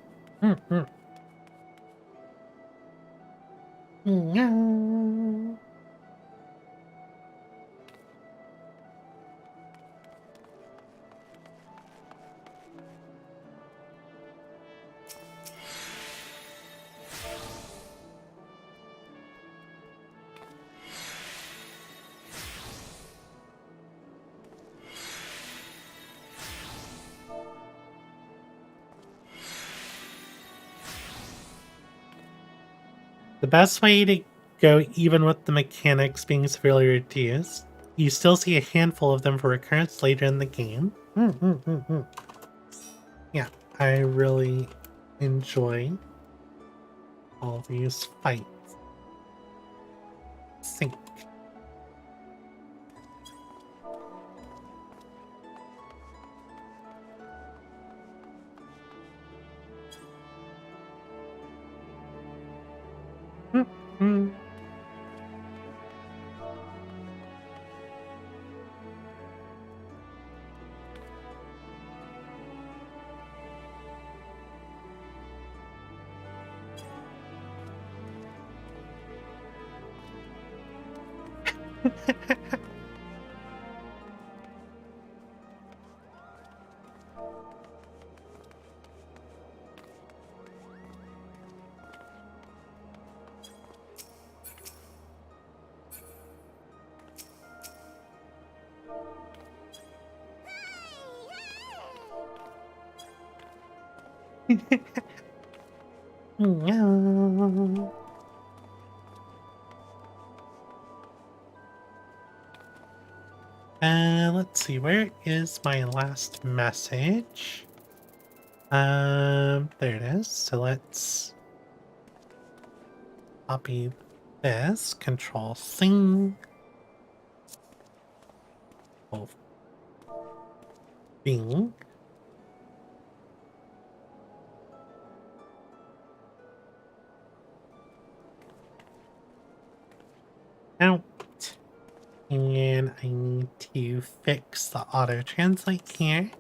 The best way to go even with the mechanics being severely reduced, you still see a handful of them for recurrence later in the game. Yeah, I really enjoy all these fights. Sync. Mm. Yeah. Let's see, where is my last message? There it is. So let's copy this, Control C, Control V. Out. And I need to fix the auto translate here.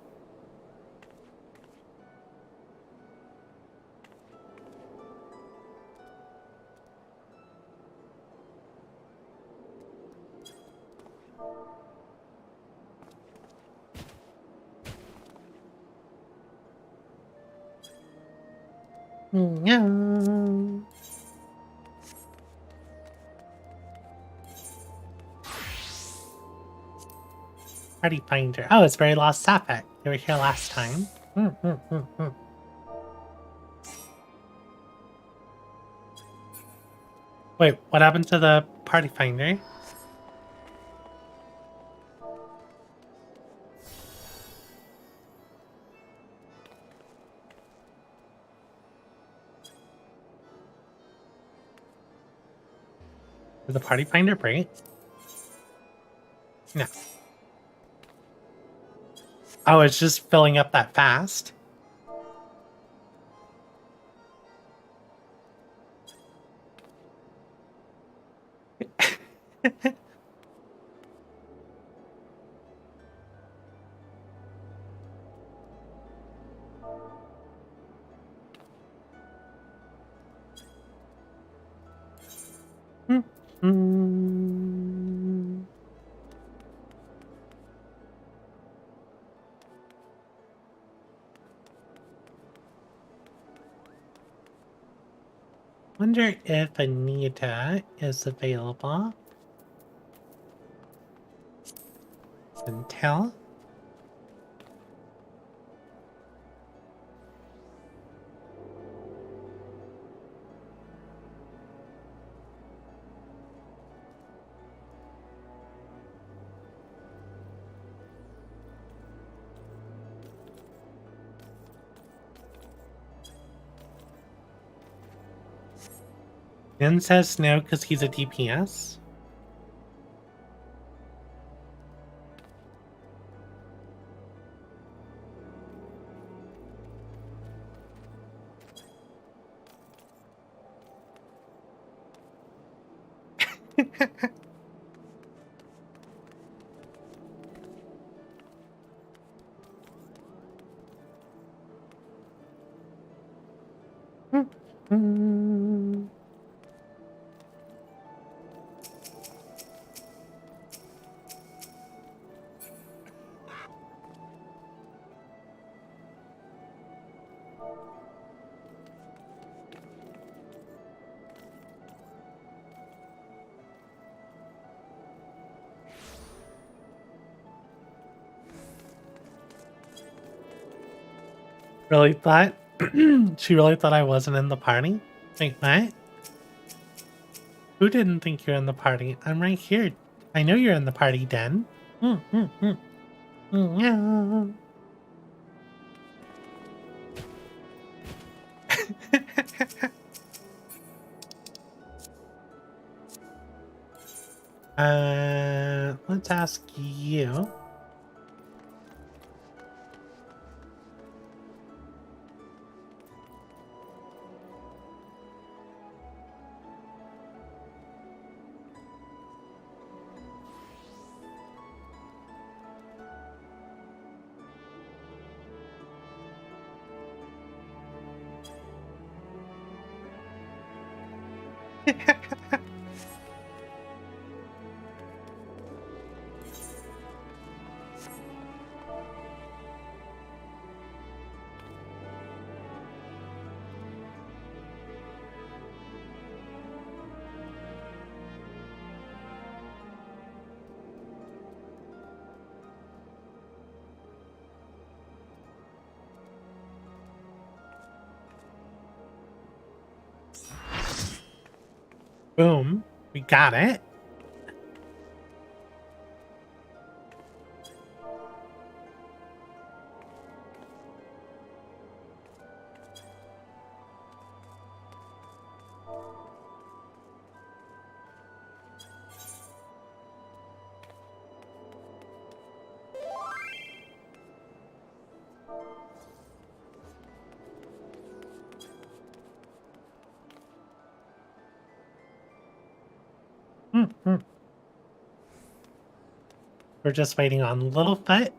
Yeah. Party finder. Oh, it's very lost Sapphic. They were here last time. Wait, what happened to the party finder? Did the party finder break? No. Oh, it's just filling up that fast. Wonder if Anita is available. Until. Ben says no because he's a DPS. Really thought she really thought I wasn't in the party? Wait, what? Who didn't think you're in the party? I'm right here. I know you're in the party, Den. Yeah. Let's ask you. Boom. We got it. We're just waiting on Littlefoot.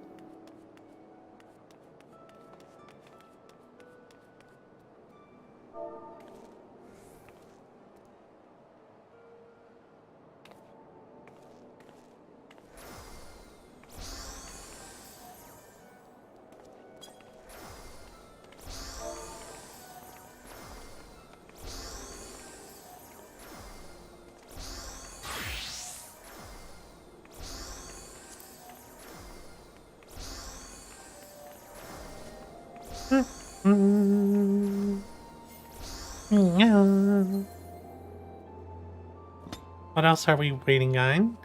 What else are we waiting on?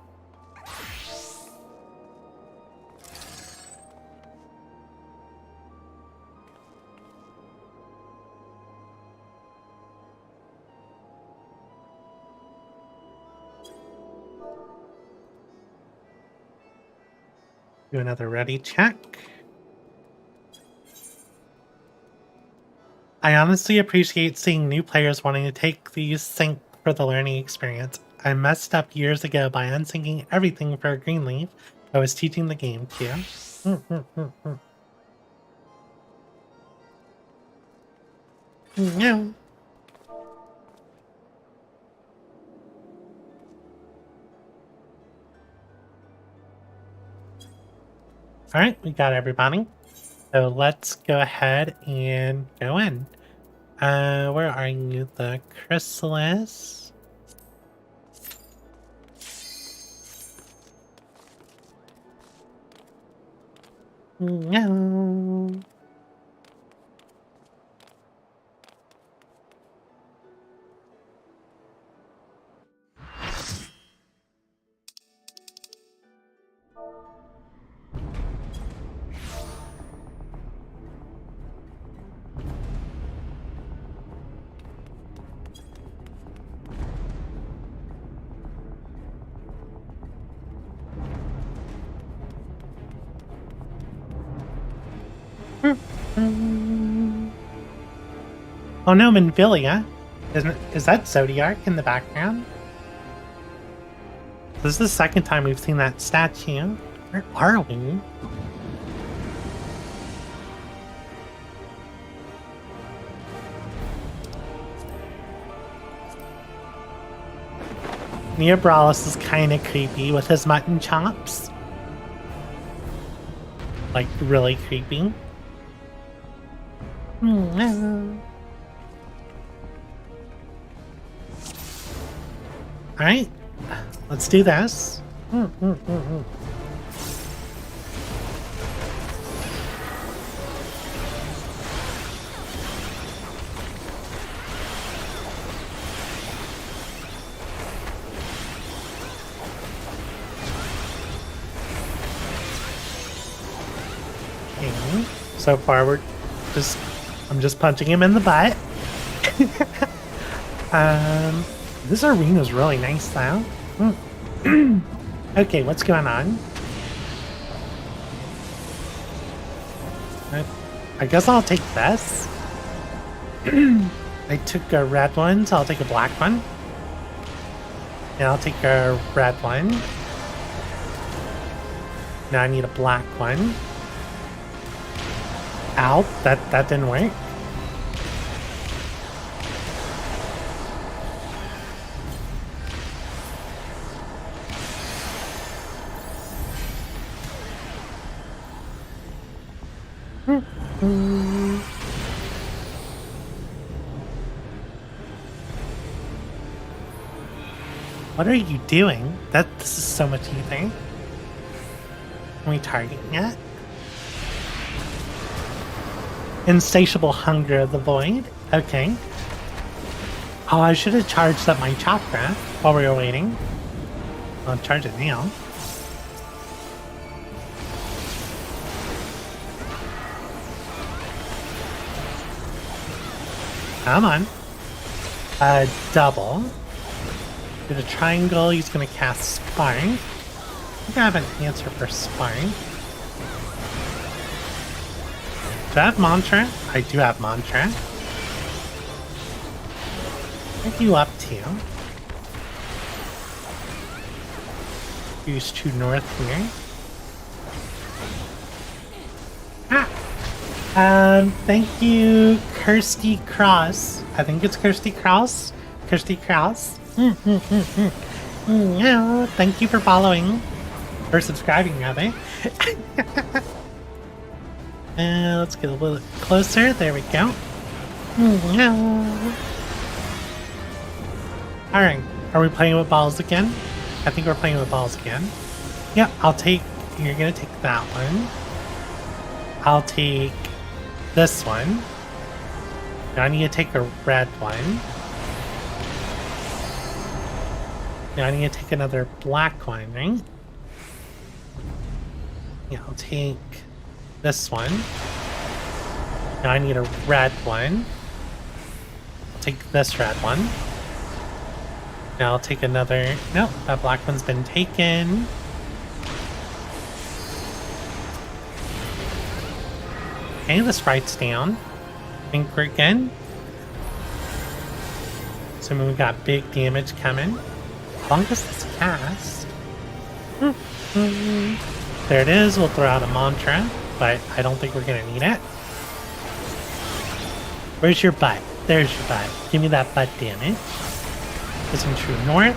Do another ready check. I honestly appreciate seeing new players wanting to take these sync for the learning experience. I messed up years ago by unsyncing everything for a Greenleaf I was teaching the game to. No. Alright, we got everybody. So let's go ahead and go in. Where are you? The Chrysalis. No. Oh no, Minfilia. Is that Zodiac in the background? This is the second time we've seen that statue. Where are we? Neobralis is kind of creepy with his mutton chops. Like, really creepy. Alright, let's do this. Okay, so far I'm just punching him in the butt. This arena's really nice though. Okay, what's going on? I guess I'll take this. I took a red one, so I'll take a black one. And I'll take a red one. Now I need a black one. Ow, that didn't work. What are you doing? This is so much ether. Are we targeting it? Insatiable hunger of the void. Okay. Oh, I should have charged up my chakra while we were waiting. I'll charge it now. Come on. Double. Did a triangle, he's gonna cast Spark. I think I have an answer for Spark. Do I have Mantra? I do have Mantra. What are you up to? Use True North here. Thank you, Kirsty Cross. I think it's Kirsty Cross. Kirsty Cross. Yeah, thank you for following. Or subscribing, rather. And let's get a little closer. There we go. Alright, are we playing with balls again? I think we're playing with balls again. Yep, you're gonna take that one. I'll take this one. Now I need to take a red one. Now I need to take another black one, right? Yeah, I'll take this one. Now I need a red one. I'll take this red one. Now I'll take another... Nope, that black one's been taken. Okay, the sprite's down. I think we're good. So we got big damage coming. As long as this cast. There it is. We'll throw out a mantra, but I don't think we're gonna need it. Where's your butt? There's your butt. Give me that butt damage. Get some True North.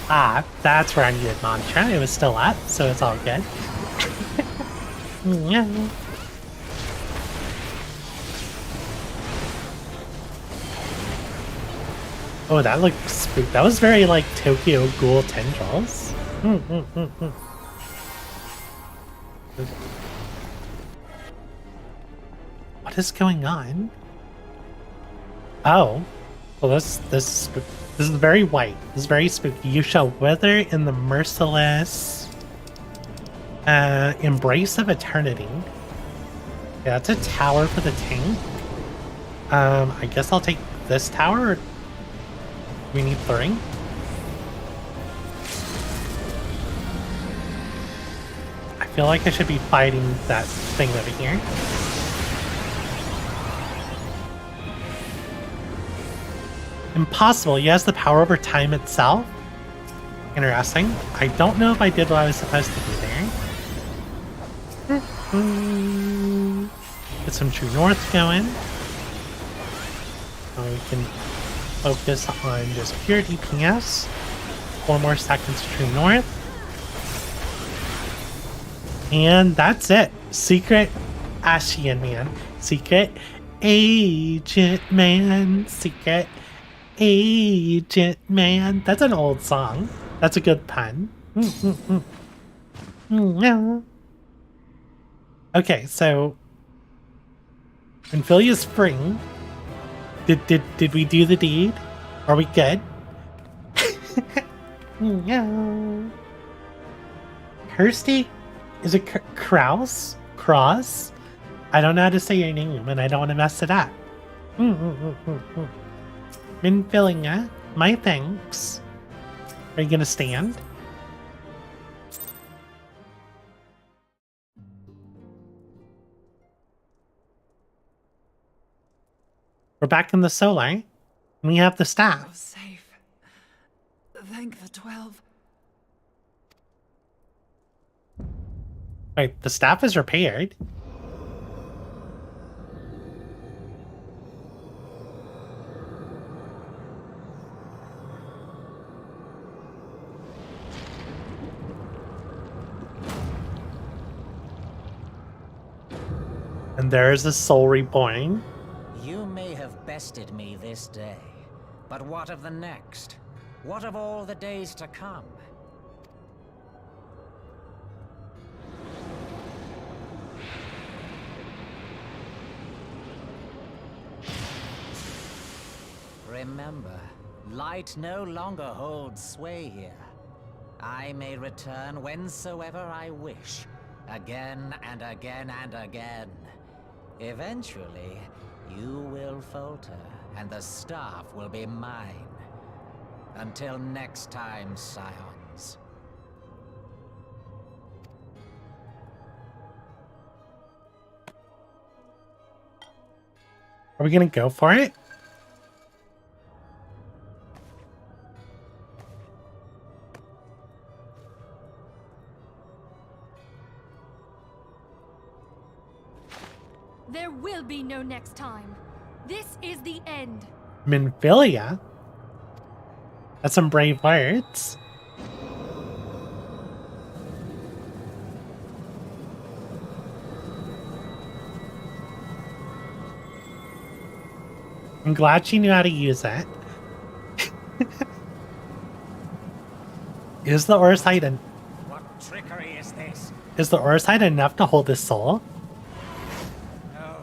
Ah, that's where I needed mantra. It was still up, so it's all good. Yeah. Oh, that looked spooky. That was very like Tokyo Ghoul tendrils. What is going on? Oh, well, this is very white. This is very spooky. You shall wither in the merciless embrace of eternity. Yeah, that's a tower for the tank. I guess I'll take this tower. Or we need 3. I feel like I should be fighting that thing over here. Impossible. He has the power over time itself. Interesting. I don't know if I did what I was supposed to do there. Get some True North going. We can focus on just pure DPS. 4 more seconds to True North. And that's it. Secret Ashian Man. Secret Agent Man. Secret Agent Man. That's an old song. That's a good pun. Okay, so Ophelia Spring. Did we do the deed? Are we good? Kirsty? Is it Kraus? Cross? I don't know how to say your name and I don't want to mess it up. Minfilia, my thanks. Are you gonna stand? We're back in the Solar, and we have the staff. You're safe. Thank the 12. Wait, the staff is repaired. And there's a soul reborn. You may have bested me this day, but what of the next? What of all the days to come? Remember, light no longer holds sway here. I may return whensoever I wish, again and again and again. Eventually, you will falter, and the staff will be mine. Until next time, scions. Are we gonna go for it? There will be no next time. This is the end. Minfilia? That's some brave words. I'm glad she knew how to use it. Is the Orside What trickery is this? is the Orside enough to hold this soul? No.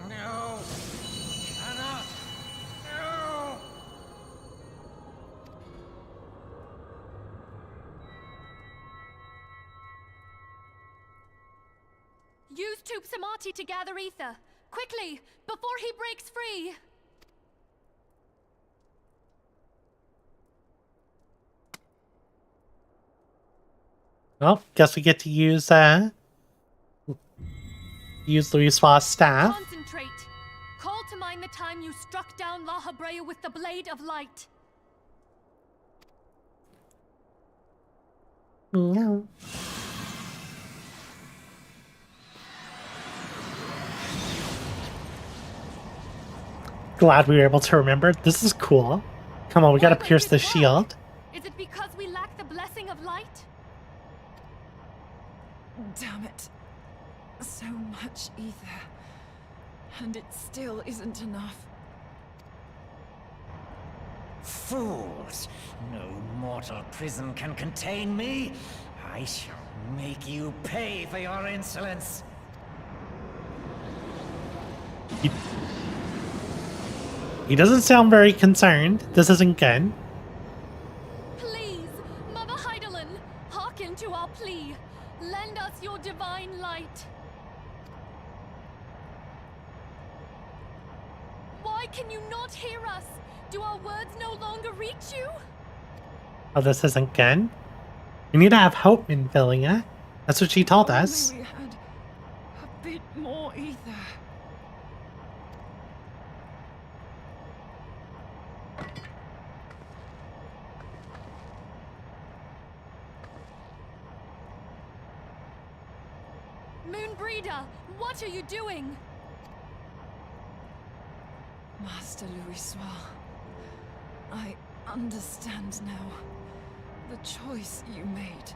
No. Cannot. No. Use Tube Samati to gather ether. Quickly, before he breaks free. Well, guess we get to use Louis Sua's staff. Concentrate. Call to mind the time you struck down La Habrea with the Blade of Light. No. Glad we were able to remember. This is cool. Come on, we gotta pierce the shield. Is it because we lack the blessing of light? Damn it. So much ether. And it still isn't enough. Fools! No mortal prison can contain me. I shall make you pay for your insolence. He doesn't sound very concerned. This isn't good. Please, Mother Heidelin, hearken to our plea. Lend us your divine light. Why can you not hear us? Do our words no longer reach you? Oh, this isn't good. We need to have hope in Villia. That's what she told us. Only we had a bit more ether. Moonbreeder, what are you doing? Master Louis Soir, I understand now. The choice you made.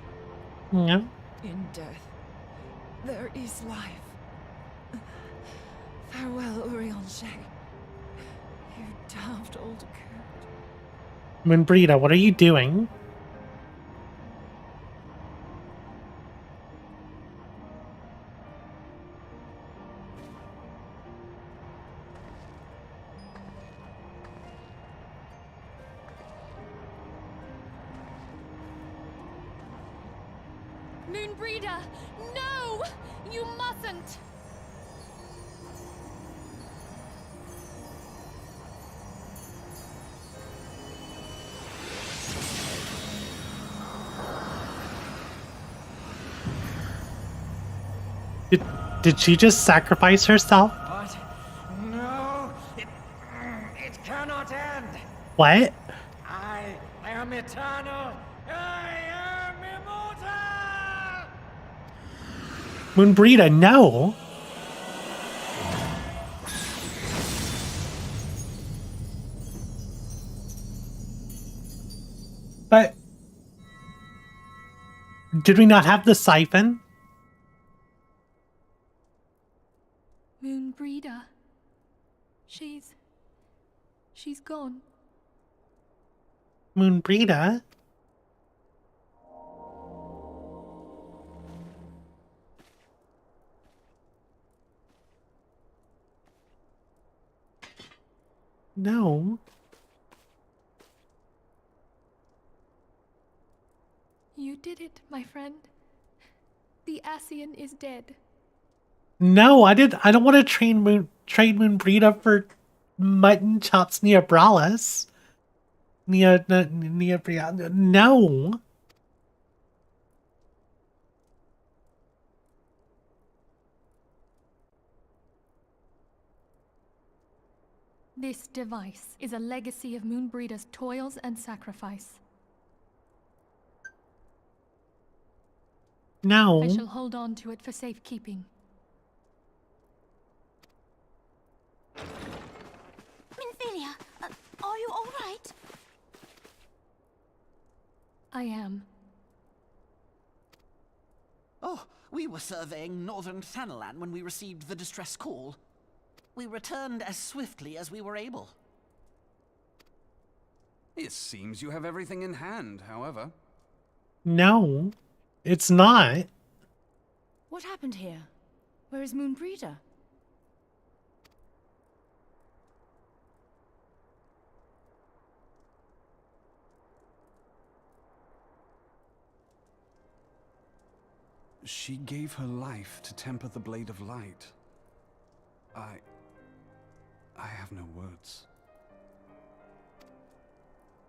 Yeah. In death, there is life. Farewell, Urianger. You daft old coot. Moonbreeder, what are you doing? Moonbreeder, no! You mustn't! Did she just sacrifice herself? What? No! It cannot end! What? I am eternal! I am immortal! Moonbreeder, no! But... did we not have the siphon? breeder. She's gone. Moonbreeder? No. You did it, my friend. The Ocean is dead. No, I don't want to trade Moonbreeder for mutton chops near Brawlus. Near no. This device is a legacy of Moonbreeder's toils and sacrifice. No. I shall hold on to it for safekeeping. Minfilia, are you all right? I am. Oh, we were surveying northern Thanalan when we received the distress call. We returned as swiftly as we were able. It seems you have everything in hand, however. No. It's not. What happened here? Where is Moonbreeder? She gave her life to temper the Blade of Light. I have no words.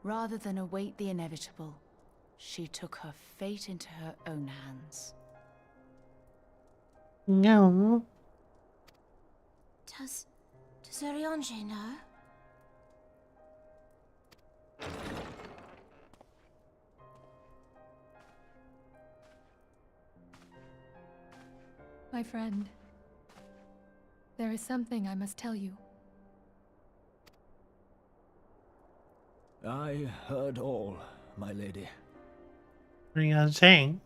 Rather than await the inevitable, she took her fate into her own hands. No. Does Ariange know? My friend, there is something I must tell you. I heard all, my lady. What are you saying?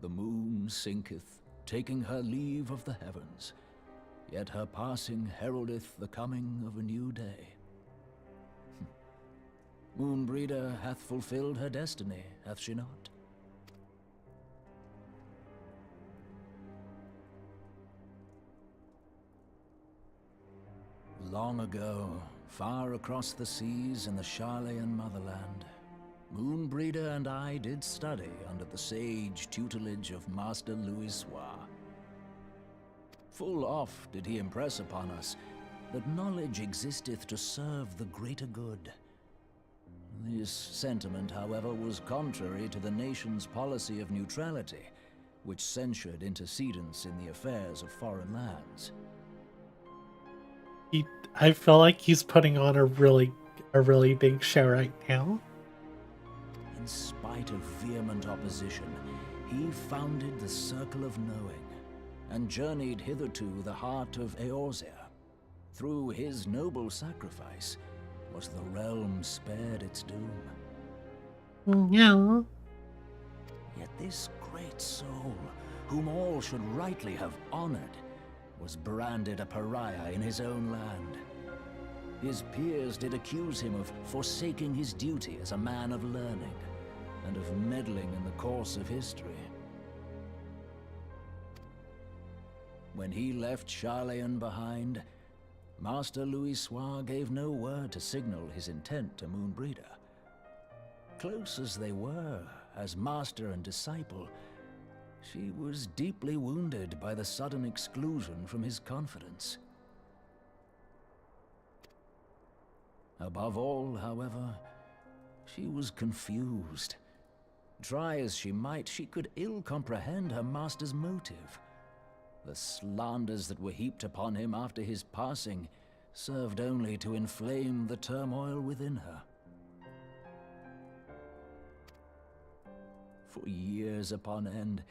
The moon sinketh, taking her leave of the heavens, yet her passing heraldeth the coming of a new day. Moonbreeder hath fulfilled her destiny, hath she not? Long ago, far across the seas in the Charlayan motherland, Moonbreeder and I did study under the sage tutelage of Master Louisoix. Full oft did he impress upon us that knowledge existeth to serve the greater good. This sentiment, however, was contrary to the nation's policy of neutrality, which censured intercedence in the affairs of foreign lands. I feel like he's putting on a really big show right now. In spite of vehement opposition, he founded the Circle of Knowing, and journeyed hither to the heart of Eorzea. Through his noble sacrifice, was the realm spared its doom. Yeah. Yet this great soul, whom all should rightly have honored, was branded a pariah in his own land. His peers did accuse him of forsaking his duty as a man of learning, and of meddling in the course of history. When he left Charlayan behind, Master Louisoix gave no word to signal his intent to Moonbreeder. Close as they were, as master and disciple, she was deeply wounded by the sudden exclusion from his confidence. Above all, however, she was confused. Try as she might, she could ill comprehend her master's motive. The slanders that were heaped upon him after his passing served only to inflame the turmoil within her. For years upon end,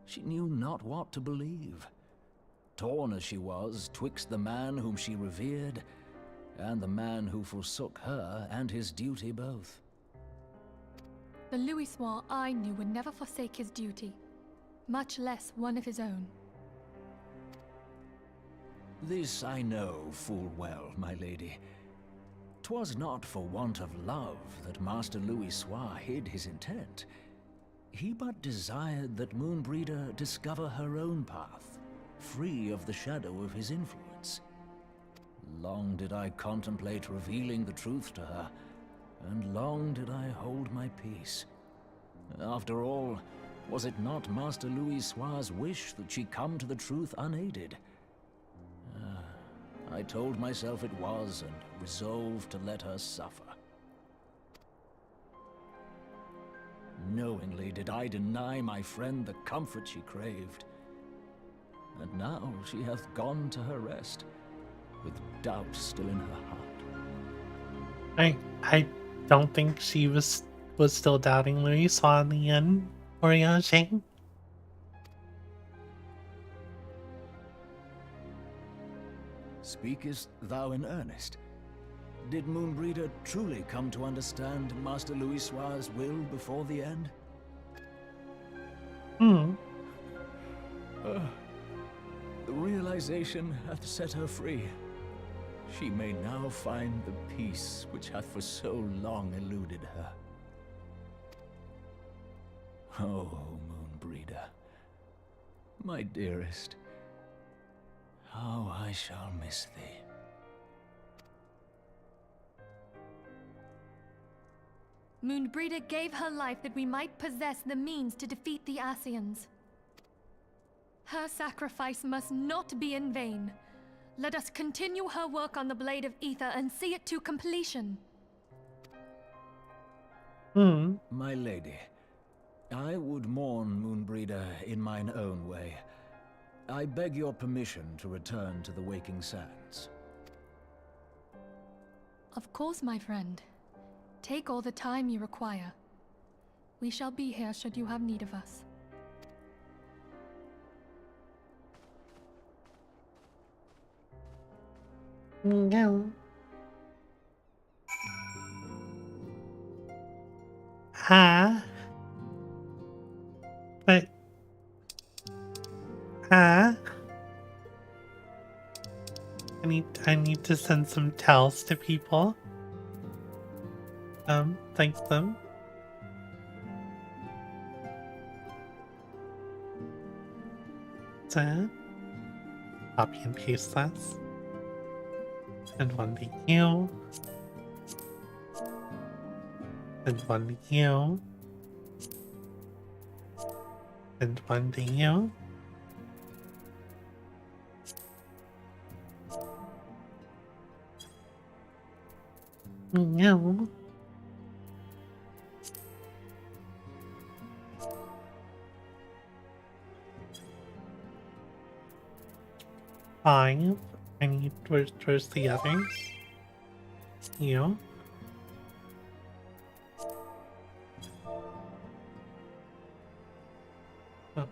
she knew not what to believe. Torn as she was twixt the man whom she revered, and the man who forsook her and his duty both. The Louisoix I knew would never forsake his duty, much less one of his own. This I know full well, my lady. 'Twas not for want of love that Master Louis Soir hid his intent. He but desired that Moonbreeder discover her own path, free of the shadow of his influence. Long did I contemplate revealing the truth to her, and long did I hold my peace. After all, was it not Master Louis Soir's wish that she come to the truth unaided? I told myself it was, and resolved to let her suffer. Knowingly did I deny my friend the comfort she craved. And now she hath gone to her rest, with doubt still in her heart. I don't think she was still doubting Louis Soir in the end, Oriage. Speakest thou in earnest? Did Moonbreeder truly come to understand Master Louis Soir's will before the end? The realization hath set her free. She may now find the peace which hath for so long eluded her. Oh, Moonbreeder, my dearest, how I shall miss thee. Moonbreeder gave her life that we might possess the means to defeat the Ascians. Her sacrifice must not be in vain. Let us continue her work on the Blade of Ether and see it to completion. My lady, I would mourn Moonbreeder in mine own way. I beg your permission to return to the Waking Sands. Of course, my friend. Take all the time you require. We shall be here should you have need of us. No. But I need to send some tells to people. Thank them. So, copy and paste this. And one to you. And one to you. And one to you. No. Five. I need where's the others? You. Oh.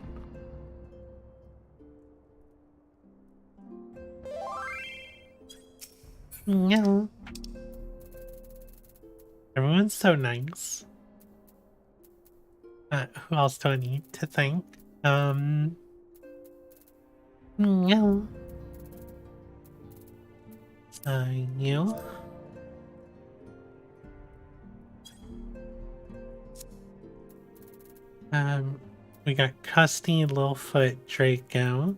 No. Everyone's so nice. Who else do I need to thank? No. You. We got Custy, Littlefoot, Draco.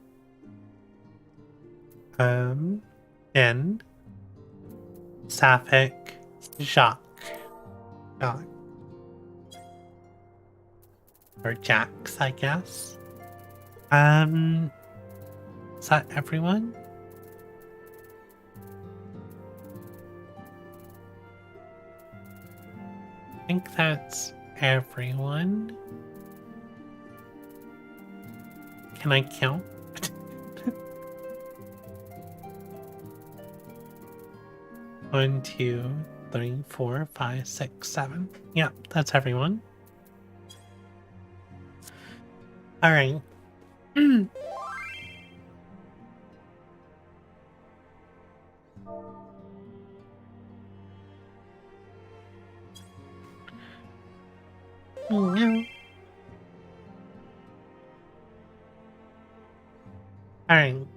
Ben. Sapphic, Jacques. Or Jax, I guess. Is that everyone? I think that's everyone. Can I count? 1, 2, 3, 4, 5, 6, 7. Yeah, that's everyone. All right. No. All right.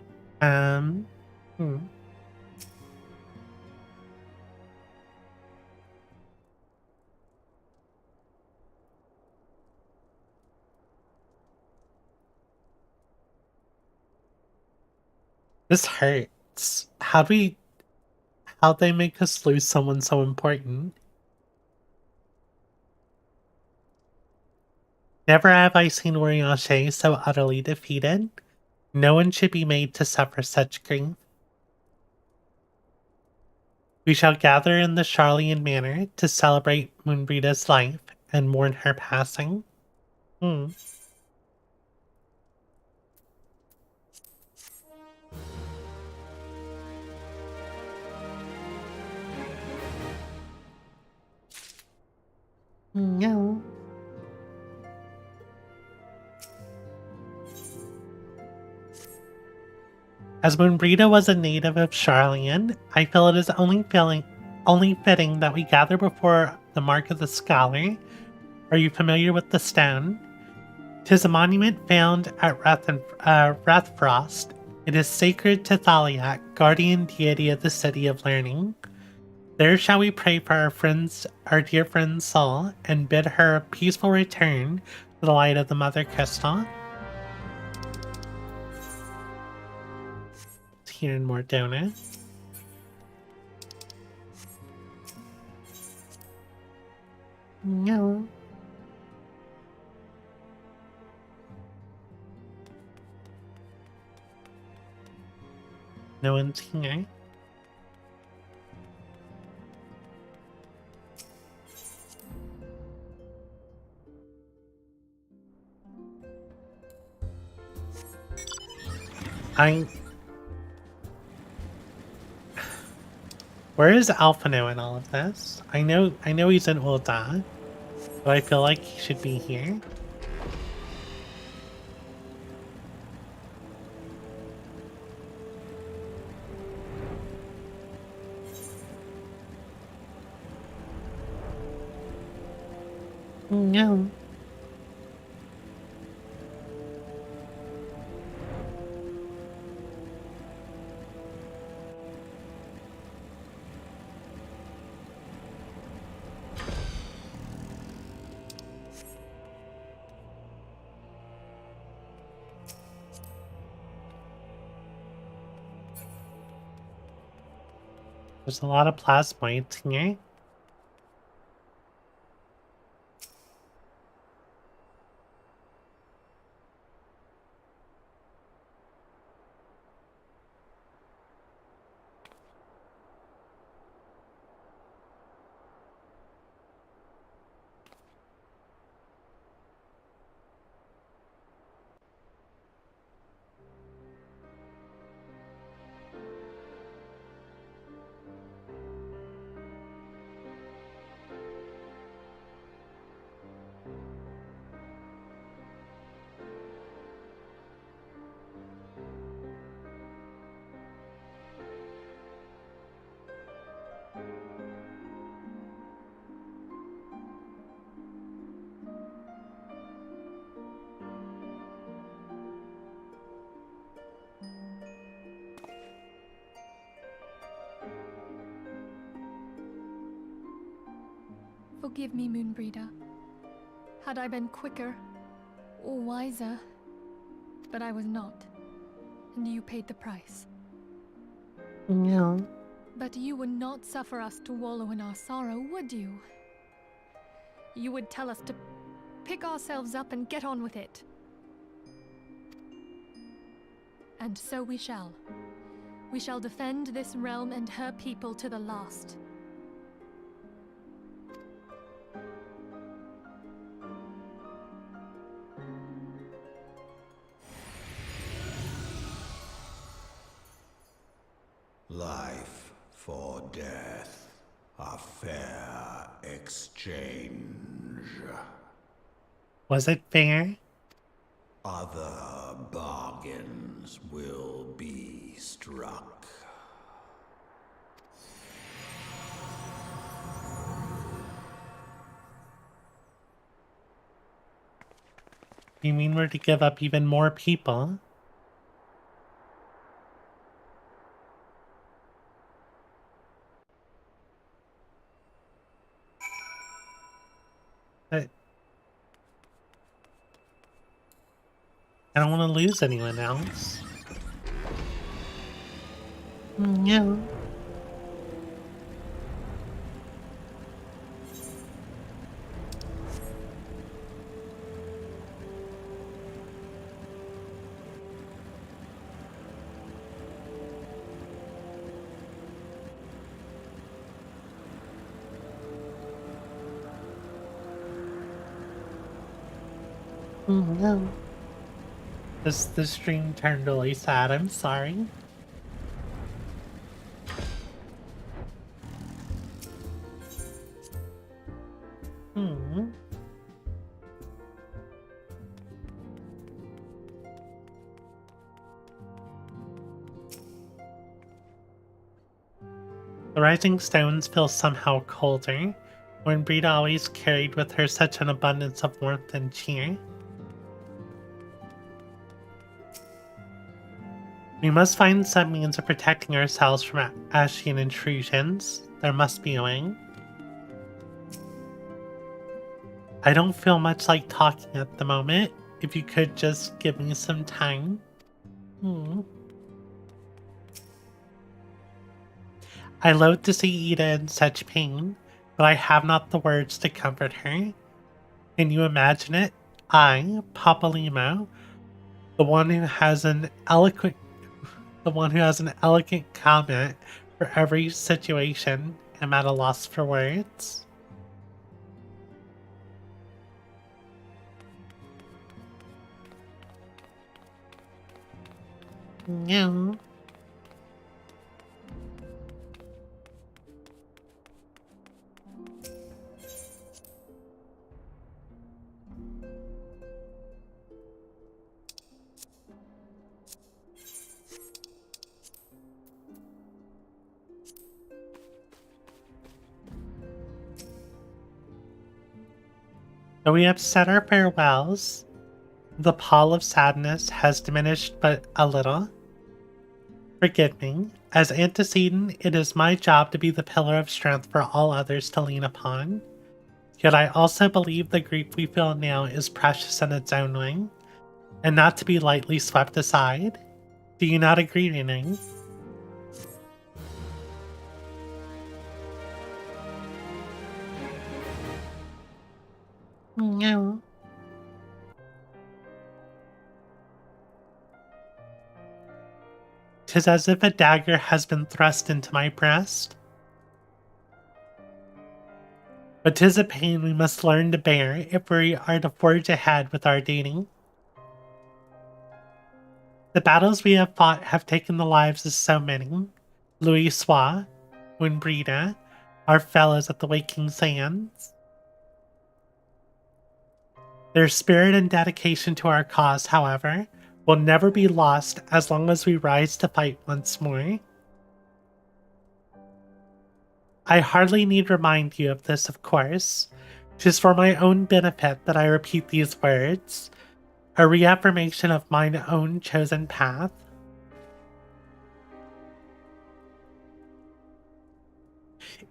This hurts. How'd they make us lose someone so important? Never have I seen Wariache so utterly defeated. No one should be made to suffer such grief. We shall gather in the Charlian Manor to celebrate Moonbrida's life and mourn her passing. Hmm. No. As Moonbrida was a native of Charlian, I feel it is only fitting that we gather before the Mark of the Scholar. Are you familiar with the stone? 'Tis a monument found at Rathfrost. It is sacred to Thaliak, guardian deity of the City of Learning. There shall we pray for our dear friend's soul, and bid her a peaceful return to the light of the Mother Crystal. Here in Mordona. No. No one's here. Where is Alphino in all of this? I know he's in Ul'dah, but I feel like he should be here. No. There's a lot of plasmoids here. Forgive me, Moonbrida. Had I been quicker or wiser, but I was not, and you paid the price. No. But you would not suffer us to wallow in our sorrow, would you? You would tell us to pick ourselves up and get on with it. And so we shall. We shall defend this realm and her people to the last. Life for death, a fair exchange. Was it fair? Other bargains will be struck. You mean we're to give up even more people? I don't want to lose anyone else. Yeah. No. This stream turned really sad. I'm sorry. Hmm. The rising stones feel somehow colder, when Brita always carried with her such an abundance of warmth and cheer. We must find some means of protecting ourselves from Ashian intrusions. There must be a way. I don't feel much like talking at the moment. If you could just give me some time. I loathe to see Ida in such pain, but I have not the words to comfort her. Can you imagine it? I, Papa Limo, the one who has an eloquent comment for every situation, am at a loss for words. No. Though we have said our farewells, the pall of sadness has diminished but a little. Forgive me, as antecedent, it is my job to be the pillar of strength for all others to lean upon. Yet I also believe the grief we feel now is precious in its own way, and not to be lightly swept aside. Do you not agree, Minake? No. 'Tis as if a dagger has been thrust into my breast. But 'tis a pain we must learn to bear if we are to forge ahead with our dating. The battles we have fought have taken the lives of so many. Louis Sois, Brita, our fellows at the Waking Sands. Their spirit and dedication to our cause, however, will never be lost as long as we rise to fight once more. I hardly need remind you of this, of course. 'Tis for my own benefit that I repeat these words, a reaffirmation of mine own chosen path.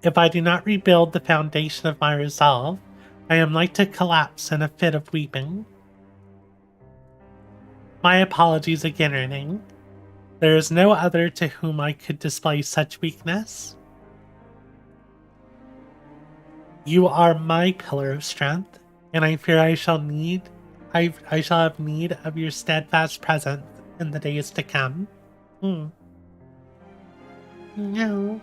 If I do not rebuild the foundation of my resolve, I am like to collapse in a fit of weeping. My apologies again, Minake. There is no other to whom I could display such weakness. You are my pillar of strength, and I fear I shall have need of your steadfast presence in the days to come. No.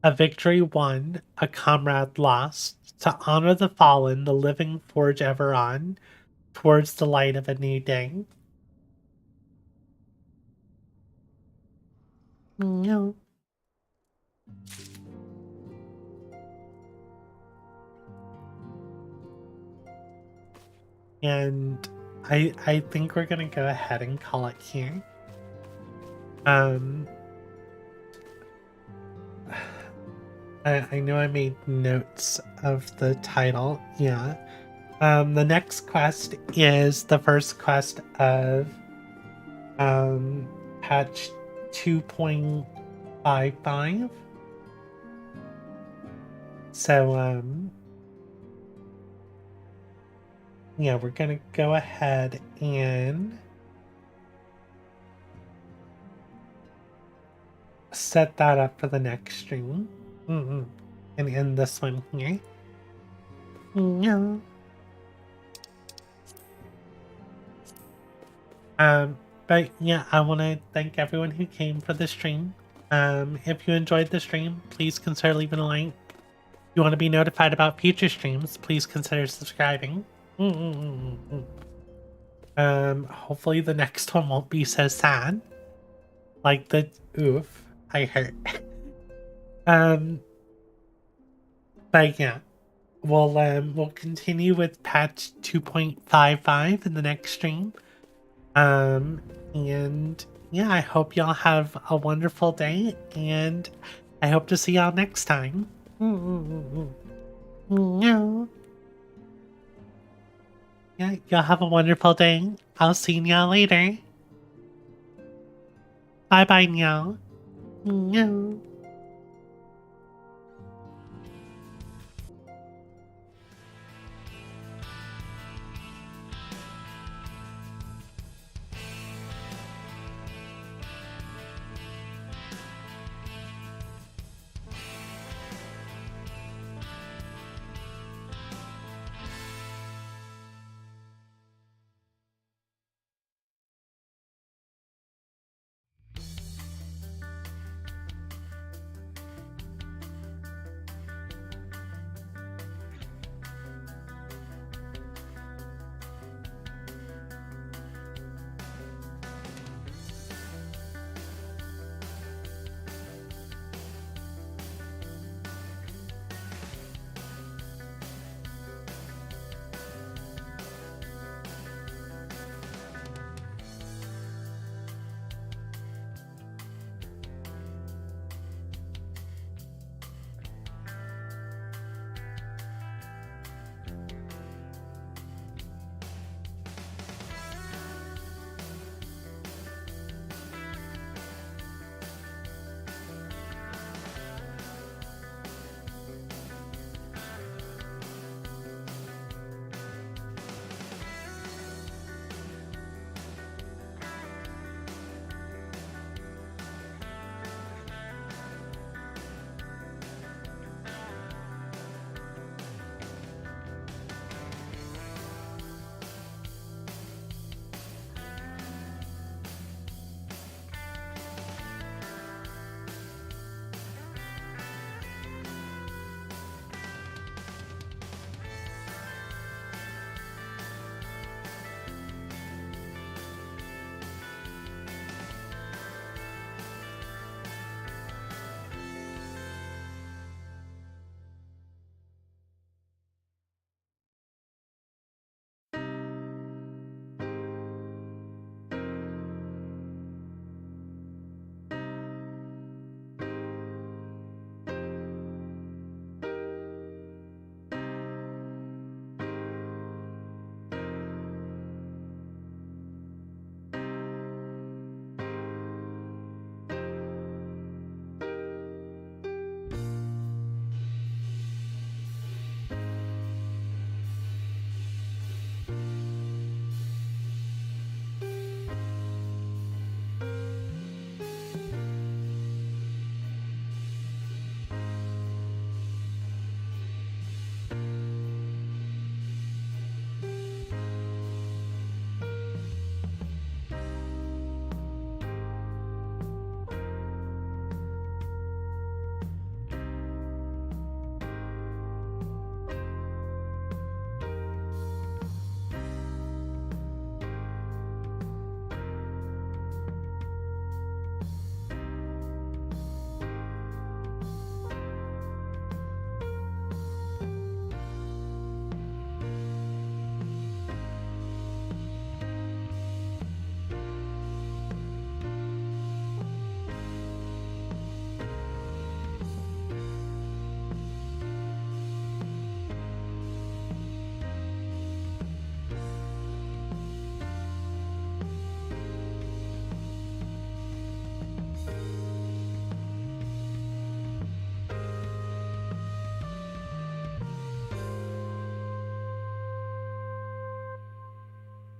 A victory won, a comrade lost. To honor the fallen, the living forge ever on, towards the light of a new day. No. And I think we're gonna go ahead and call it here. I know I made notes of the title, yeah. The next quest is the first quest of patch 2.55. So yeah, we're gonna go ahead and set that up for the next stream. And end this one here. Yeah. But yeah, I want to thank everyone who came for the stream. If you enjoyed the stream, please consider leaving a like. If you want to be notified about future streams, please consider subscribing. Hopefully the next one won't be so sad. Like the oof, I hurt. But yeah, we'll continue with patch 2.55 in the next stream. And yeah, I hope y'all have a wonderful day, and I hope to see y'all next time. Yeah, y'all have a wonderful day. I'll see y'all later. Bye bye, y'all.